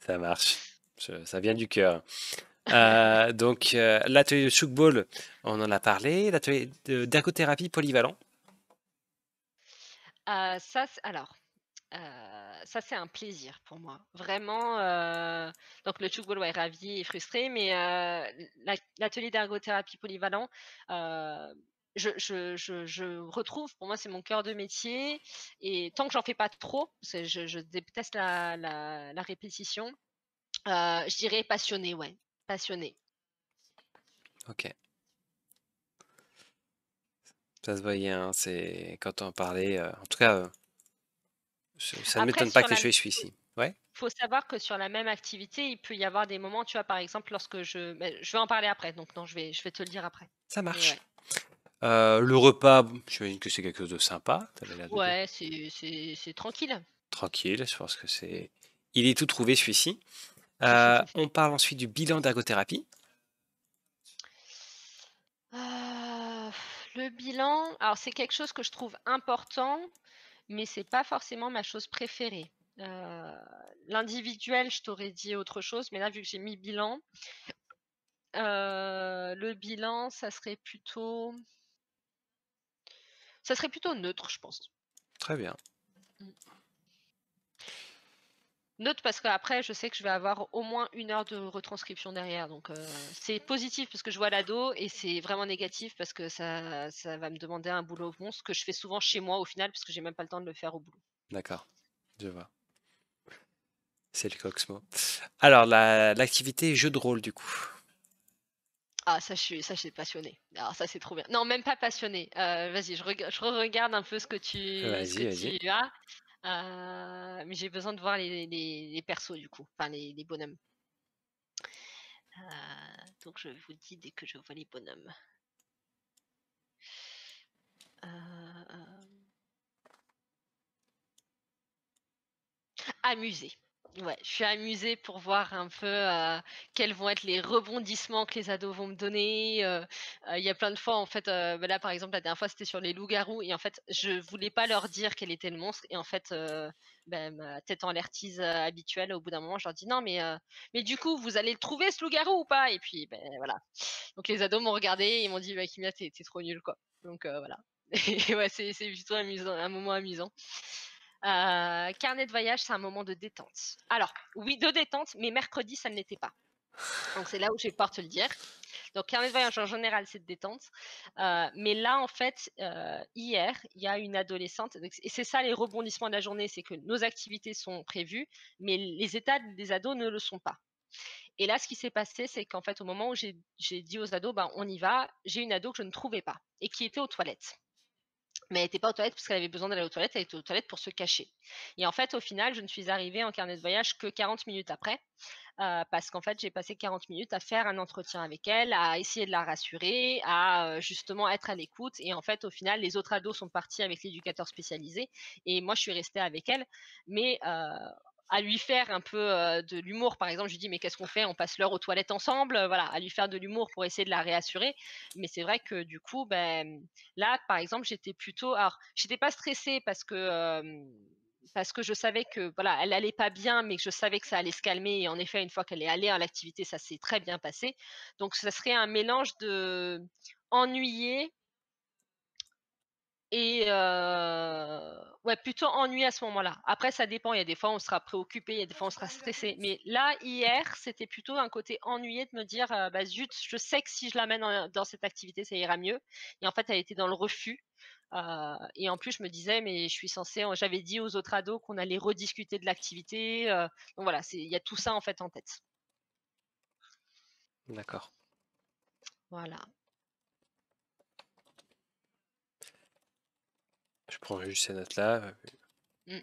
Ça marche. Ça vient du cœur. Donc l'atelier de shookball, on en a parlé. L'atelier d'ergothérapie polyvalent. Ça, alors, ça c'est un plaisir pour moi. Vraiment, donc le Tchouk-Gaulois est ravi et frustré, mais l'atelier d'ergothérapie polyvalent, heu, je retrouve pour moi, c'est mon cœur de métier et tant que j'en fais pas trop, c'est je déteste la répétition, je dirais passionné, ouais, passionné. Ok, ça se voyait, hein, c'est quand on parlait. En tout cas, ça ne Après m'étonne pas sur que la tu es celui-ci. Ouais, faut savoir que sur la même activité, il peut y avoir des moments, tu vois, par exemple, lorsque je vais en parler après, donc non, je vais te le dire après. ça Mais marche. ouais. Le repas, bon, j'imagine que c'est quelque chose de sympa. Tu avais l'air de dire. Ouais, c'est tranquille. Tranquille, je pense que Mmh. c'est. Il est tout trouvé celui-ci. On parle ensuite du bilan d'ergothérapie. Heu, le bilan, alors c'est quelque chose que je trouve important, mais c'est pas forcément ma chose préférée. L'individuel, je t'aurais dit autre chose, mais là, vu que j'ai mis bilan, le bilan, ça serait plutôt neutre, je pense. Très bien. Mmh. Neutre parce qu'après, je sais que je vais avoir au moins 1 heure de retranscription derrière, donc c'est positif parce que je vois l'ado et c'est vraiment négatif parce que ça va me demander un boulot monstre que je fais souvent chez moi au final parce que j'ai même pas le temps de le faire au boulot. D'accord, je vois. C'est le Coxmo. Alors, l'activité jeu de rôle, du coup. Ah ça je suis passionnée. Alors ça, c'est trop bien. Non, même pas passionnée, vas-y, je regarde un peu ce que Vas-y, vas-y. tu as, mais j'ai besoin de voir les persos du coup, enfin les bonhommes. Donc je vous dis dès que je vois les bonhommes. Heu Amusée. Ouais, je suis amusée pour voir un peu, quels vont être les rebondissements que les ados vont me donner, il y a plein de fois en fait, bah, là par exemple la dernière fois c'était sur les loups-garous et en fait je voulais pas leur dire quel était le monstre et en fait, bah, ma tête en l'air tease, habituelle au bout d'un moment je leur dis: «Non mais du coup vous allez le trouver ce loup-garou ou pas?» et puis, beh, voilà. Donc les ados m'ont regardé et ils m'ont dit: «Bah Kimia tu es trop nulle quoi». Donc voilà. Et ouais c'est plutôt amusant, un moment amusant. Carnet de voyage, c'est un moment de détente. Alors, oui, de détente, mais mercredi, ça ne l'était pas. Donc, c'est là où je vais pouvoir te le dire. Donc, carnet de voyage, en général, c'est de détente. Mais là, en fait, hier, il y a une adolescente, et c'est ça les rebondissements de la journée, c'est que nos activités sont prévues, mais les états des ados ne le sont pas. Et là, ce qui s'est passé, c'est qu'en fait, au moment où j'ai dit aux ados, ben, on y va, j'ai une ado que je ne trouvais pas et qui était aux toilettes. Mais elle était pas aux toilettes parce qu'elle avait besoin d'aller aux toilettes, elle était aux toilettes pour se cacher. Et en fait, au final, je ne suis arrivée en carnet de voyage que 40 minutes après, parce qu'en fait, j'ai passé 40 minutes à faire un entretien avec elle, à essayer de la rassurer, à, justement être à l'écoute et en fait, au final, les autres ados sont partis avec l'éducateur spécialisé et moi, je suis restée avec elle. Mais, à lui faire un peu, de l'humour, par exemple, je lui dis: «Mais qu'est-ce qu'on fait? On passe l'heure aux toilettes ensemble?» Voilà, à lui faire de l'humour pour essayer de la réassurer. Mais c'est vrai que du coup, là, par exemple, j'étais pas stressée parce que je savais que, voilà, elle allait pas bien, mais que je savais que ça allait se calmer et en effet, une fois qu'elle est allée à l'activité, ça s'est très bien passé. Donc ça serait un mélange de ennuyé et ouais, plutôt ennuyé à ce moment-là. Après ça dépend, il y a des fois on sera préoccupé, il y a des fois on sera stressé. Mais là, hier, c'était plutôt un côté ennuyé de me dire, «Bah zut, je sais que si je l'amène dans cette activité, ça ira mieux» et en fait, elle était dans le refus, et en plus je me disais: «Mais je suis censée» j'avais dit aux autres ados qu'on allait rediscuter de l'activité, donc voilà, il y a tout ça en fait en tête. D'accord. Voilà. Je prends juste ces notes-là. Mmh.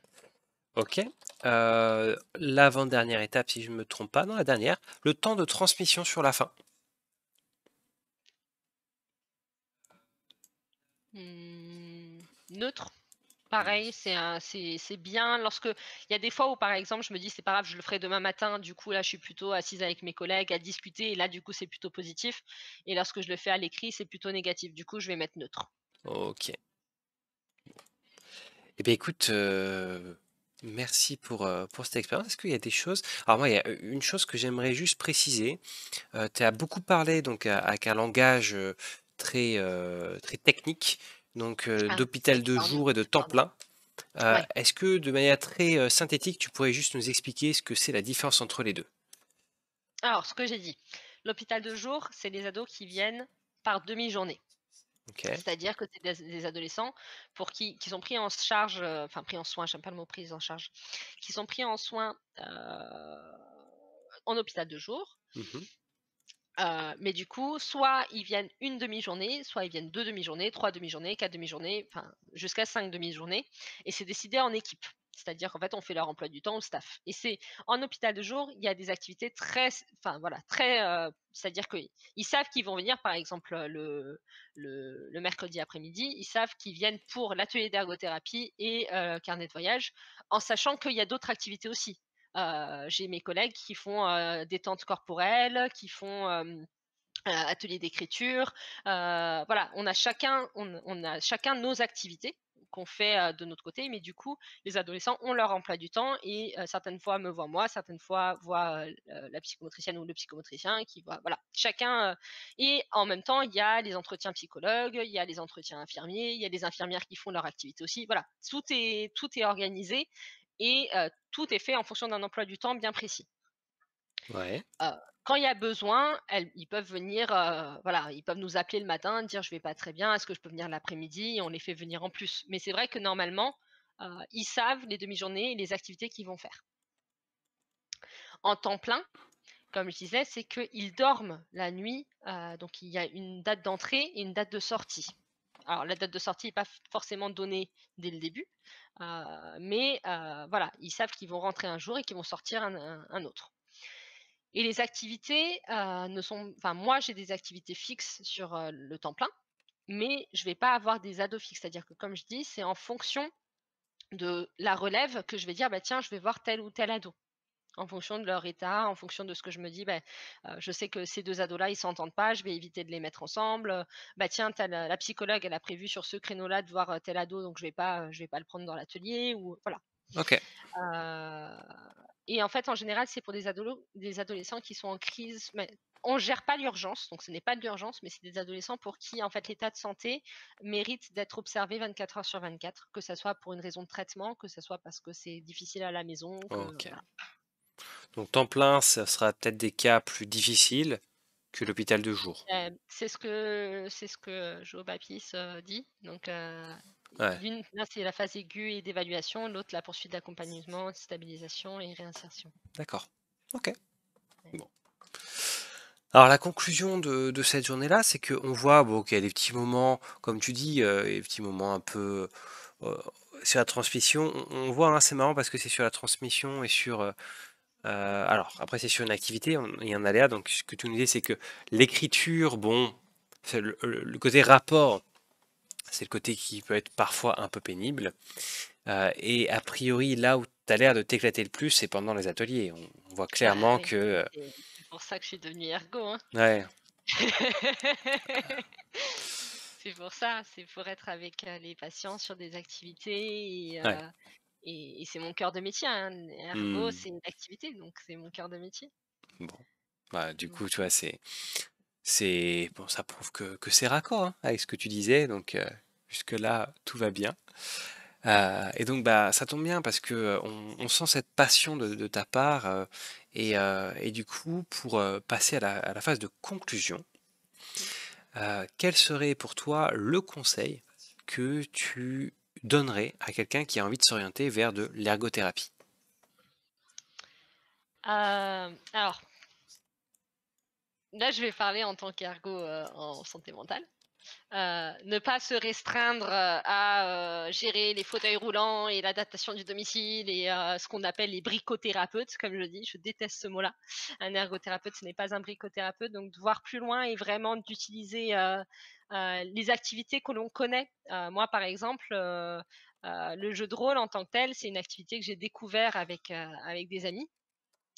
Ok. L'avant-dernière étape, si je ne me trompe pas, non, la dernière, le temps de transmission sur la fin. Neutre. Pareil, c'est bien lorsque il y a des fois où, par exemple, je me dis: «C'est pas grave, je le ferai demain matin». Du coup, là, je suis plutôt assise avec mes collègues à discuter et là, du coup, c'est plutôt positif et lorsque je le fais à l'écrit, c'est plutôt négatif. Du coup, je vais mettre neutre. Ok. Eh bien, écoute, merci pour cette expérience. Est-ce qu'il y a des choses... Alors moi, il y a une chose que j'aimerais juste préciser. Tu as beaucoup parlé donc avec un langage très technique, donc Ah, d'hôpital OK, de pardon, jour et de temps pardon. plein. Ouais. Est-ce que de manière très, synthétique, tu pourrais juste nous expliquer ce que c'est la différence entre les 2? Alors, ce que j'ai dit, l'hôpital de jour, c'est les ados qui viennent par demi-journée. OK. C'est-à-dire que c'est des adolescents pour qui sont pris en charge, enfin pris en soin, j'aime pas le mot prise en charge, qui sont pris en soin, en hôpital de jour. Mmh. Mais du coup, soit ils viennent une demi-journée, soit ils viennent 2 demi-journées, 3 demi-journées, 4 demi-journées, enfin jusqu'à 5 demi-journées et c'est décidé en équipe. C'est-à-dire qu'en fait, on fait leur emploi du temps au staff et c'est en hôpital de jour, il y a des activités très enfin voilà, très, c'est-à-dire qu'ils savent qu'ils vont venir, par exemple, le mercredi après-midi, ils savent qu'ils viennent pour l'atelier d'ergothérapie et carnet de voyage, en sachant qu'il y a d'autres activités aussi. J'ai mes collègues qui font, détente corporelle, qui font, atelier d'écriture, voilà, on a chacun nos activités qu'on fait, de notre côté, mais du coup, les adolescents ont leur emploi du temps et certaines fois me voient moi, certaines fois voient, la psychomotricienne ou le psychomotricien qui voit voilà, chacun, et en même temps, il y a les entretiens psychologues, il y a les entretiens infirmiers, il y a les infirmières qui font leur activité aussi. Voilà, tout est organisé et tout est fait en fonction d'un emploi du temps bien précis. Ouais. Heu, Quand il y a besoin, ils peuvent venir, voilà, ils peuvent nous appeler le matin, dire: «Je vais pas très bien, est-ce que je peux venir l'après-midi?» et on les fait venir en plus. Mais c'est vrai que normalement, ils savent les demi-journées et les activités qu'ils vont faire. En temps plein, comme je disais, c'est qu'ils dorment la nuit, donc il y a une date d'entrée et une date de sortie. Alors la date de sortie n'est pas forcément donnée dès le début, mais voilà, ils savent qu'ils vont rentrer un jour et qu'ils vont sortir un autre. Et les activités, ne sont enfin moi j'ai des activités fixes sur, le temps plein, mais je vais pas avoir des ados fixes. C'est-à-dire que comme je dis, c'est en fonction de la relève que je vais dire: «Bah tiens, je vais voir tel ou tel ado». En fonction de leur état, en fonction de ce que je me dis, je sais que ces 2 ados-là, ils s'entendent pas, je vais éviter de les mettre ensemble, bah tiens, tu la psychologue, elle a prévu sur ce créneau-là de voir, tel ado, donc je vais pas le prendre dans l'atelier ou voilà. OK. Heu et en fait, en général, c'est pour des adolescents qui sont en crise, mais on gère pas l'urgence, donc ce n'est pas de l'urgence, mais c'est des adolescents pour qui, en fait, l'état de santé mérite d'être observé 24 heures sur 24, que ça soit pour une raison de traitement, que ça soit parce que c'est difficile à la maison, que OK. voilà. Donc temps plein, ça sera peut-être des cas plus difficiles que l'hôpital de jour. C'est ce que Joe Baptiste, dit, donc Ouais, l'un, c'est la phase aiguë et d'évaluation, l'autre, la poursuite d'accompagnement, de stabilisation et réinsertion. d'accord. OK. Ouais. Bon. Alors la conclusion de cette journée-là, c'est qu'on voit, bon, qu'il y a des petits moments, comme tu dis, des petits moments un peu, heu, sur la transmission. On voit, hein, c'est marrant parce que c'est sur la transmission et sur, alors après c'est sur une activité, il y a un aléa, donc ce que tu nous disais, c'est que l'écriture, bon, c'est le côté rapport, c'est le côté qui peut être parfois un peu pénible, et a priori, là où tu as l'air de t'éclater le plus, c'est pendant les ateliers. On voit Bah, clairement oui, que, c'est pour ça que je suis devenue ergo, hein. ouais, C'est pour ça, c'est pour être avec, les patients sur des activités ouais. et c'est mon cœur de métier, hein. Ergo, Mmh. c'est une activité, donc c'est mon cœur de métier. Bon, bah, du Mmh. coup, tu vois, c'est bon, ça prouve que c'est raccord, hein, avec ce que tu disais, donc jusque-là, tout va bien. Et donc, bah, ça tombe bien parce que, on sent cette passion de ta part, et du coup, pour, passer à la phase de conclusion, Mmh. quel serait pour toi le conseil que tu donnerais à quelqu'un qui a envie de s'orienter vers de l'ergothérapie? Alors, là, je vais parler en tant qu'ergo, en santé mentale. Ne pas se restreindre, à, gérer les fauteuils roulants et l'adaptation du domicile et ce qu'on appelle les bricothérapeutes, comme je dis. Je déteste ce mot-là. Un ergothérapeute, ce n'est pas un bricothérapeute, donc de voir plus loin et vraiment d'utiliser, les activités que l'on connaît. Moi, par exemple, le jeu de rôle en tant que tel, c'est une activité que j'ai découvert avec des amis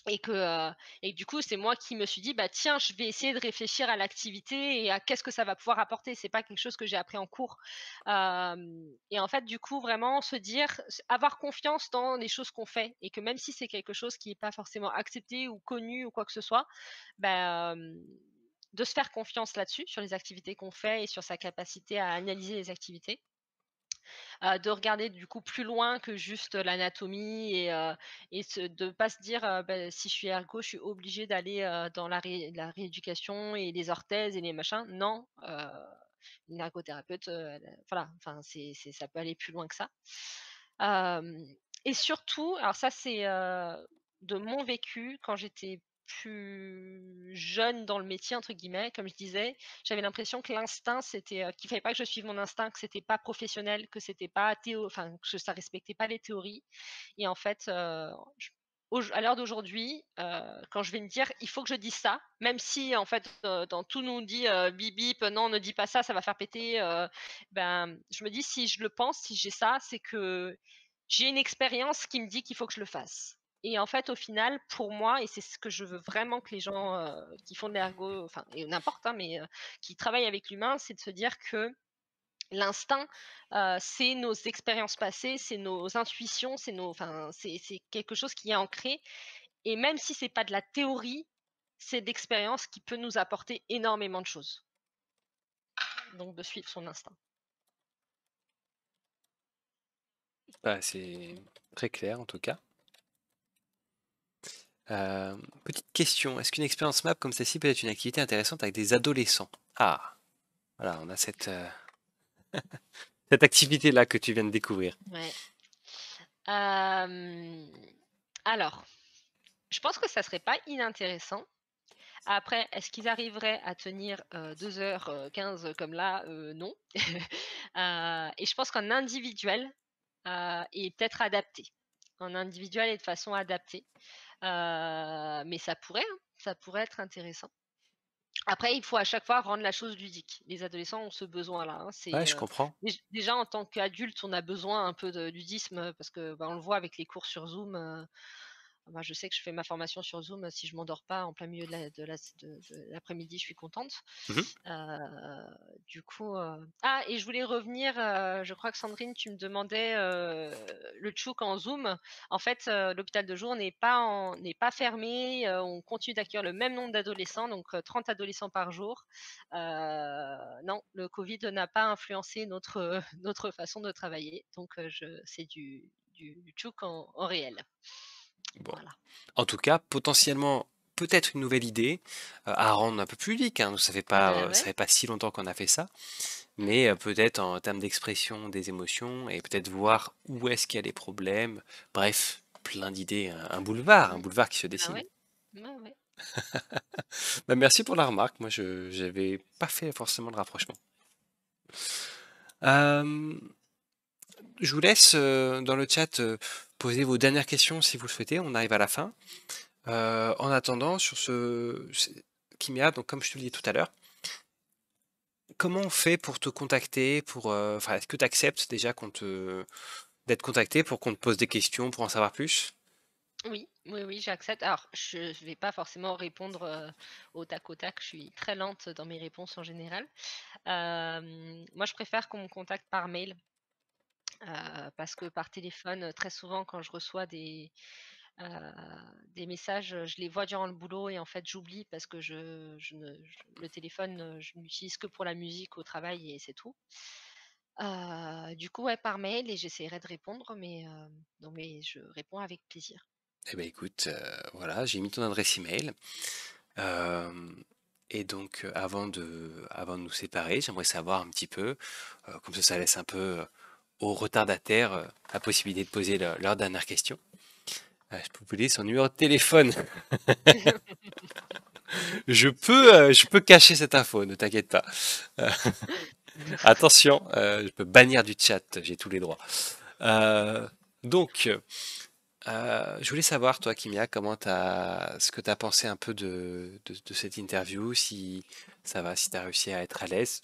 et du coup, c'est moi qui me suis dit: «Bah, tiens, je vais essayer de réfléchir à l'activité et à qu'est-ce que ça va pouvoir apporter». C'est pas quelque chose que j'ai appris en cours. Et en fait, du coup, vraiment se dire avoir confiance dans les choses qu'on fait et que même si c'est quelque chose qui est pas forcément accepté ou connu ou quoi que ce soit, bah, de se faire confiance là-dessus, sur les activités qu'on fait et sur sa capacité à analyser les activités. de regarder du coup plus loin que juste l'anatomie et de pas se dire, «Beh, si je suis ergo, je suis obligée d'aller, dans la rééducation et les orthèses et les machins». Non, une ergothérapeute, voilà, enfin c'est ça peut aller plus loin que ça. Hem et surtout, alors ça c'est, de mon vécu quand j'étais plus «jeune dans le métier» entre guillemets, comme je disais, j'avais l'impression que l'instinct c'était, qu'il fallait pas que je suive mon instinct, que c'était pas professionnel, que c'était pas enfin que ça respectait pas les théories et en fait, j à l'heure d'aujourd'hui, quand je vais me dire: «Il faut que je dise ça», même si en fait, dans tout nous dit, «Bip bip, non ne dis pas ça, ça va faire péter», ben, je me dis: «Si je le pense, si j'ai ça, c'est que j'ai une expérience qui me dit qu'il faut que je le fasse» et en fait, au final, pour moi et c'est ce que je veux vraiment que les gens, qui font de l'ergo, enfin et n'importe, hein, mais qui travaillent avec l'humain, c'est de se dire que l'instinct, c'est nos expériences passées, c'est nos intuitions, c'est nos enfin, c'est quelque chose qui est ancré et même si c'est pas de la théorie, c'est d'expérience qui peut nous apporter énormément de choses. Donc de suivre son instinct. Bah, c'est très clair en tout cas. Petite question, est-ce qu'une expérience map comme celle-ci peut être une activité intéressante avec des adolescents? Ah, voilà, on a cette activité-là que tu viens de découvrir. Ouais. Hem, alors, je pense que ça serait pas inintéressant. Après, est-ce qu'ils arriveraient à tenir, 2 heures, 15 comme là? Non. Et je pense qu'en individuel, et peut-être adapté. En individuel et de façon adaptée. Mais ça pourrait, hein, ça pourrait être intéressant. Après, il faut à chaque fois rendre la chose ludique. Les adolescents ont ce besoin-là, hein. Ouais, je comprends. Déjà en tant qu'adulte, on a besoin un peu de ludisme, parce que, bah, on le voit avec les cours sur Zoom, moi, je sais que je fais ma formation sur Zoom, si je m'endors pas en plein milieu de l'après-midi, je suis contente. Mhm. Du coup, et je voulais revenir, je crois que Sandrine, tu me demandais, le Tchouk en Zoom. En fait, l'hôpital de jour n'est pas fermé, on continue d'accueillir le même nombre d'adolescents, donc 30 adolescents par jour. Non, le covid n'a pas influencé notre, notre façon de travailler, donc c'est du Tchouk en réel. Bon. Voilà. En tout cas, potentiellement, peut-être une nouvelle idée à rendre un peu plus ludique, hein. Nous, Bah, ça ouais. fait pas si longtemps qu'on a fait ça, Mmh. mais peut-être en termes d'expression des émotions et peut-être voir où est-ce qu'il y a les problèmes. Bref, plein d'idées, un Mmh. boulevard qui se Bah, dessine. ouais. Ouais, ouais. Bah, merci pour la remarque. Moi, je j'avais pas fait forcément le rapprochement. Euh, je vous laisse dans le chat poser vos dernières questions si vous le souhaitez. On arrive à la fin. En attendant, Kimia, donc comme je te le disais tout à l'heure, comment on fait pour te contacter, enfin, est-ce que tu acceptes déjà d'être contacté pour qu'on te pose des questions pour en savoir plus? Oui, oui, oui, j'accepte. Alors, je ne vais pas forcément répondre, au tac au tac, je suis très lente dans mes réponses en général. Moi, je préfère qu'on me contacte par mail, parce que par téléphone, très souvent quand je reçois heu, des messages, je les vois durant le boulot et en fait, j'oublie parce que je ne je le téléphone, je ne l'utilise que pour la musique au travail et c'est tout. Du coup, ouais, par mail et j'essaierai de répondre, mais non, mais je réponds avec plaisir. Eh ben écoute, voilà, j'ai mis ton adresse email. Euh, et donc, avant de nous séparer, j'aimerais savoir un petit peu, comme ça laisse un peu aux retardataires la possibilité de poser leur dernière question. Je peux vous donner son numéro de téléphone. Je peux cacher cette info, ne t'inquiète pas. Euh, attention, je peux bannir du chat, j'ai tous les droits. Euh, donc, je voulais savoir, toi, Kimia, ce que tu as pensé un peu de cette interview, si ça va, si tu as réussi à être à l'aise.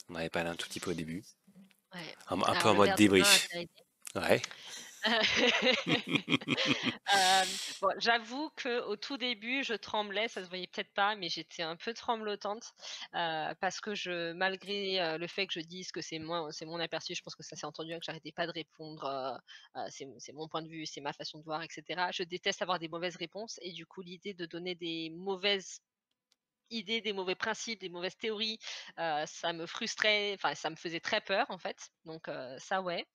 On en avait parlé un tout petit peu au début, Ouais. un peu Alors en le mode verre de vin a débrief. bien aidé. Ouais. Bon, j'avoue qu'au tout début, je tremblais, ça se voyait peut-être pas, mais j'étais un peu tremblotante, parce que malgré, le fait que je dise que c'est mon aperçu, je pense que ça s'est entendu, hein, que j'arrêtais pas de répondre, c'est mon point de vue, c'est ma façon de voir et cetera. Je déteste avoir des mauvaises réponses et du coup, l'idée de donner des mauvaises idées, des mauvais principes, des mauvaises théories. Ça me frustrait, enfin ça me faisait très peur en fait. Donc ça ouais.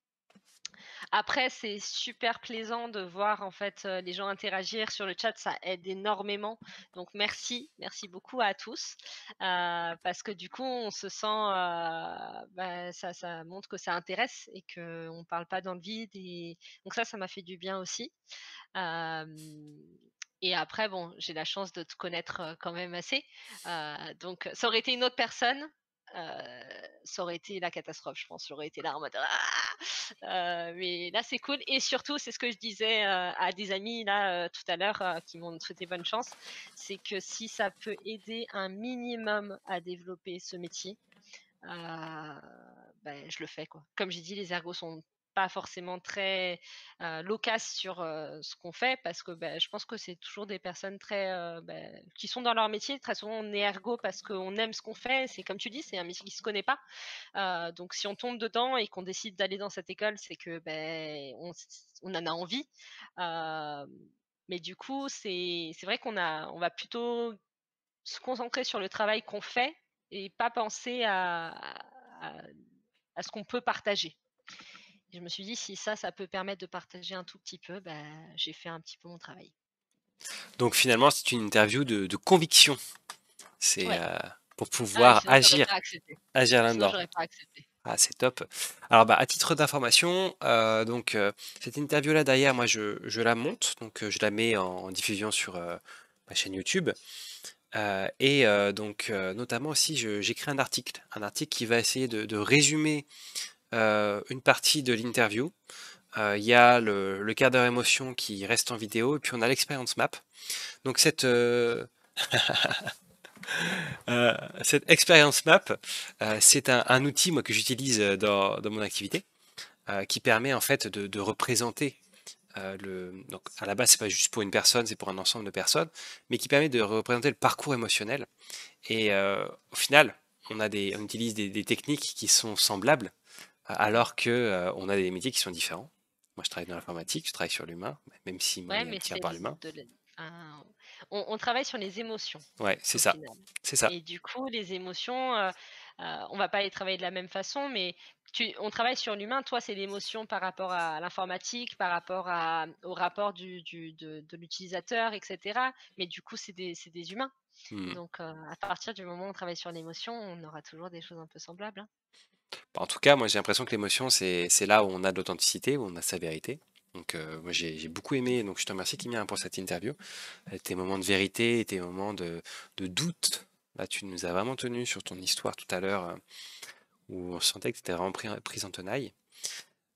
Après, c'est super plaisant de voir en fait, les gens interagir sur le chat, ça aide énormément. Donc merci, merci beaucoup à tous, parce que du coup, on se sent, bah, ça montre que ça intéresse et qu'on parle pas dans le vide et donc ça m'a fait du bien aussi. Hem et après bon, j'ai la chance de te connaître, quand même assez, donc ça aurait été une autre personne, ça aurait été la catastrophe, je pense. J'aurais été là en mode: «Ah!» mais là, c'est cool et surtout, c'est ce que je disais, à des amis là, tout à l'heure, qui m'ont souhaité bonne chance, c'est que si ça peut aider un minimum à développer ce métier, je le fais, quoi. Comme j'ai dit, les ergos sont pas forcément très, loquaces sur, ce qu'on fait parce que, je pense que c'est toujours des personnes très, qui sont dans leur métier. Très souvent, on est ergo parce qu'on aime ce qu'on fait. C'est comme tu dis, c'est un métier qui se connaît pas. Donc si on tombe dedans et qu'on décide d'aller dans cette école, c'est que, on en a envie. Hem, mais du coup, c'est vrai on va plutôt se concentrer sur le travail qu'on fait et pas penser à à ce qu'on peut partager. Et je me suis dit: «Si ça peut permettre de partager un tout petit peu, j'ai fait un petit peu mon travail». Donc finalement, c'est une interview de conviction. C'est, Ouais. pour Ah et pouvoir sinon j'aurais agir pas accepté. agir Sinon là-dedans. j'aurais pas accepté. Ah, c'est top. Alors, bah, à titre d'information, cette interview-là, derrière, moi, je la monte, donc je la mets en diffusion sur, ma chaîne YouTube, notamment aussi, j'écris un article qui va essayer de résumer, une partie de l'interview. Il y a le quart d'heure émotion qui reste en vidéo et puis on a l'expérience map. Donc cette expérience map, c'est un outil moi que j'utilise, dans mon activité, qui permet en fait de représenter, donc à la base c'est pas juste pour une personne, c'est pour un ensemble de personnes, mais qui permet de représenter le parcours émotionnel. Et au final, on utilise des techniques qui sont semblables, alors que on a des métiers qui sont différents. Moi, je travaille dans l'informatique, je travaille sur l'humain, même si mon Ouais, nez est mais attiré c'est par l'humain. de l enfin, on travaille sur les émotions, Ouais, c'est au ça, final c'est ça. et du coup, les émotions, on va pas les travailler de la même façon, mais on travaille sur l'humain. Toi, c'est l'émotion par rapport à l'informatique, par rapport au rapport de l'utilisateur et cetera, mais du coup, c'est des humains Mmh. donc à partir du moment où on travaille sur l'émotion, on aura toujours des choses un peu semblables, hein. Bah, en tout cas, moi j'ai l'impression que l'émotion, c'est là où on a de l'authenticité, où on a sa vérité. Donc moi j'ai beaucoup aimé, donc je te remercie Kimia, hein, pour cette interview. Tes moments de vérité et tes moments de doute. Là, tu nous as vraiment tenu sur ton histoire tout à l'heure, où on sentait que tu étais vraiment prise en tenaille.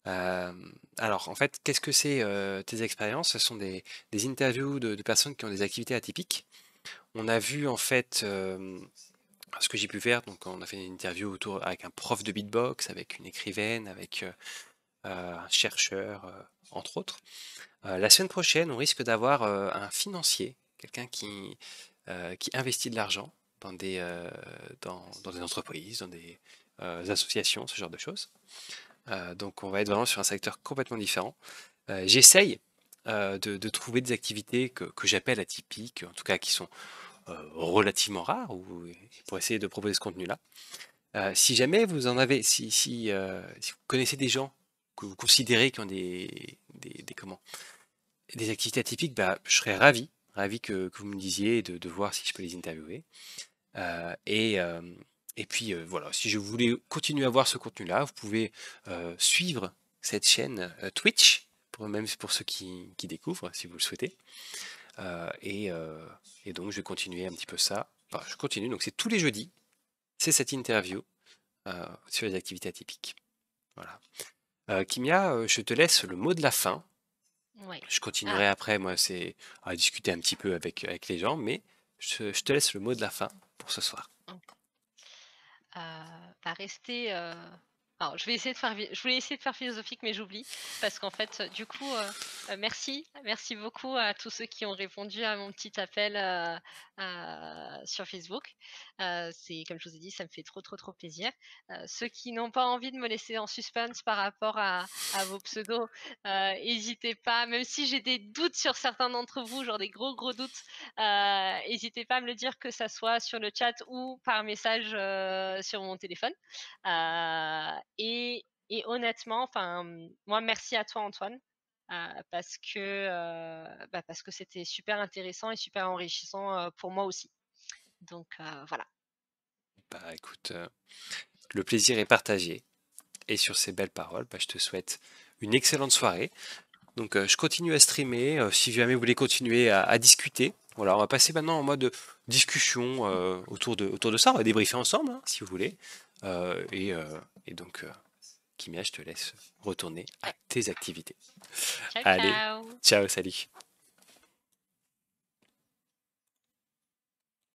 Euh, alors, en fait, qu'est-ce que c'est tes expériences? Ce sont des interviews de personnes qui ont des activités atypiques. On a vu en fait ce que j'ai pu faire. Donc, on a fait une interview autour avec un prof de beatbox, avec une écrivaine, avec un chercheur, entre autres. La semaine prochaine, on risque d'avoir un financier, quelqu'un qui investit de l'argent dans dans des entreprises, dans des associations, ce genre de choses. Donc on va être vraiment sur un secteur complètement différent. J'essaye de trouver des activités que j'appelle atypiques, en tout cas qui sont relativement rares, pour essayer de proposer ce contenu-là. Si jamais vous en avez, si vous connaissez des gens que vous considérez qui ont des activités atypiques, bah, je serais ravi que vous me disiez de voir si je peux les interviewer. Euh, et, euh, et puis voilà, si je voulais continuer à voir ce contenu-là, vous pouvez suivre cette chaîne Twitch, même pour ceux qui découvrent, si vous le souhaitez. Euh, et, euh, et donc je vais continuer un petit peu ça. Enfin, je continue, donc c'est tous les jeudis, c'est cette interview sur les activités atypiques. Voilà. Kimia, je te laisse le mot de la fin. Ouais. Je Ah, continuerai après, moi, c'est à discuter un petit peu avec les gens, mais je te laisse le mot de la fin pour ce soir. mmh, rester, Alors, je voulais essayer de faire philosophique, mais j'oublie parce qu'en fait, du coup, merci beaucoup à tous ceux qui ont répondu à mon petit appel, sur Facebook. C'est comme je vous ai dit, ça me fait trop, trop, trop plaisir. Ceux qui n'ont pas envie de me laisser en suspense par rapport à vos pseudos, hésitez pas, même si j'ai des doutes sur certains d'entre vous, genre des gros, gros doutes, hésitez pas à me le dire, que ça soit sur le chat ou par message, sur mon téléphone. Et honnêtement, enfin, moi, merci à toi, Antoine, parce que, parce que c'était super intéressant et super enrichissant, pour moi aussi. Donc, voilà. Bah écoute, le plaisir est partagé. Et sur ces belles paroles, bah, je te souhaite une excellente soirée. Donc je continue à streamer, si jamais vous voulez continuer à discuter. Voilà, on va passer maintenant en mode discussion autour de ça, on va débriefer ensemble, hein, si vous voulez. Et donc, Kimia, je te laisse retourner à Ouais. tes activités. Ciao, Allez, ciao. ciao, salut.